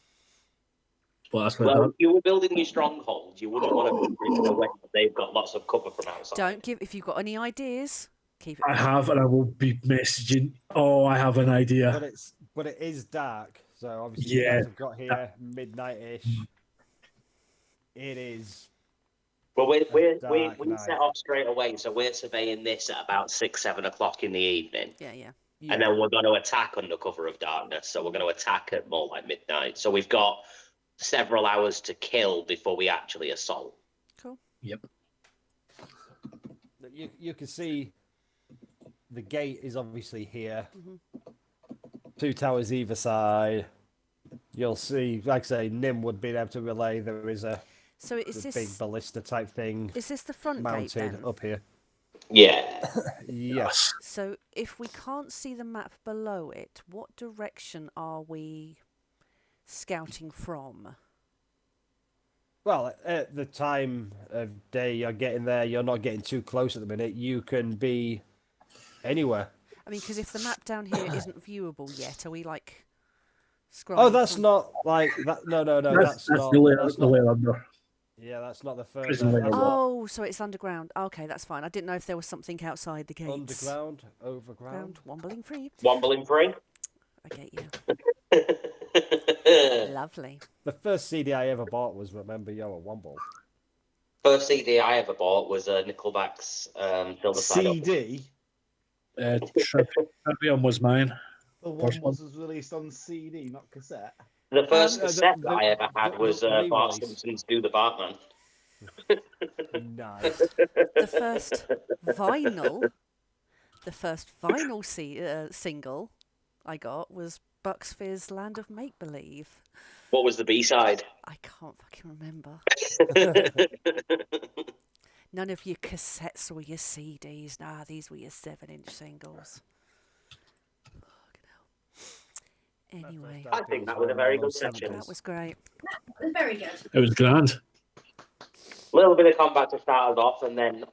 Well, that's what Well, if you were building your stronghold, you wouldn't want to build it in a way that they've got lots of cover from outside. Don't give... If you've got any ideas, keep it... I have, and I will be messaging. Oh, I have an idea. But it is dark. So obviously you Yeah. guys have got here midnight-ish. It is. Well, we dark set night. off straight away, so we're surveying this at about 6, 7 o'clock in the evening. Yeah. And then we're going to attack under cover of darkness. So we're going to attack at more like midnight. So we've got several hours to kill before we actually assault. Cool. Yep. You can see the gate is obviously here. 2 towers either side. You'll see, like I say, Nim would be able to relay there is a So is big this... ballista type thing Is this the front gate mounted then? up here. Yeah. Yes. So if we can't see the map below it, what direction are we scouting from? Well, at the time of day you're getting there, you're not getting too close at the minute. You can be anywhere. I mean, because if the map down here isn't viewable yet, are we like scrolling? Oh, that's from... not like that. No, that's not. the way under. Yeah, that's not the further. Prison layer. That's not Oh, so it's underground. Okay, that's fine. I didn't know if there was something outside the gates. underground, overground. Wombling free. Wombling free. I get you. Lovely. The first CD I ever bought was Remember You're a Womble. First CD I ever bought was Nickelback's Silver Side Up. CD. Trivium was mine. The one was released on CD, not cassette. The first the- cassette the- that I ever had the was re-release. Bart Simpson's Do the Bartman. Nice. The first vinyl single I got was Bucks Fizz Land of Make Believe. What was the B-side? I can't fucking remember. None of your cassettes or your CDs. Nah, these were your 7-inch singles. Fucking hell. Anyway, I think that was a very good section. that was great. It was very good. It was grand. A little bit of combat to start us off, and then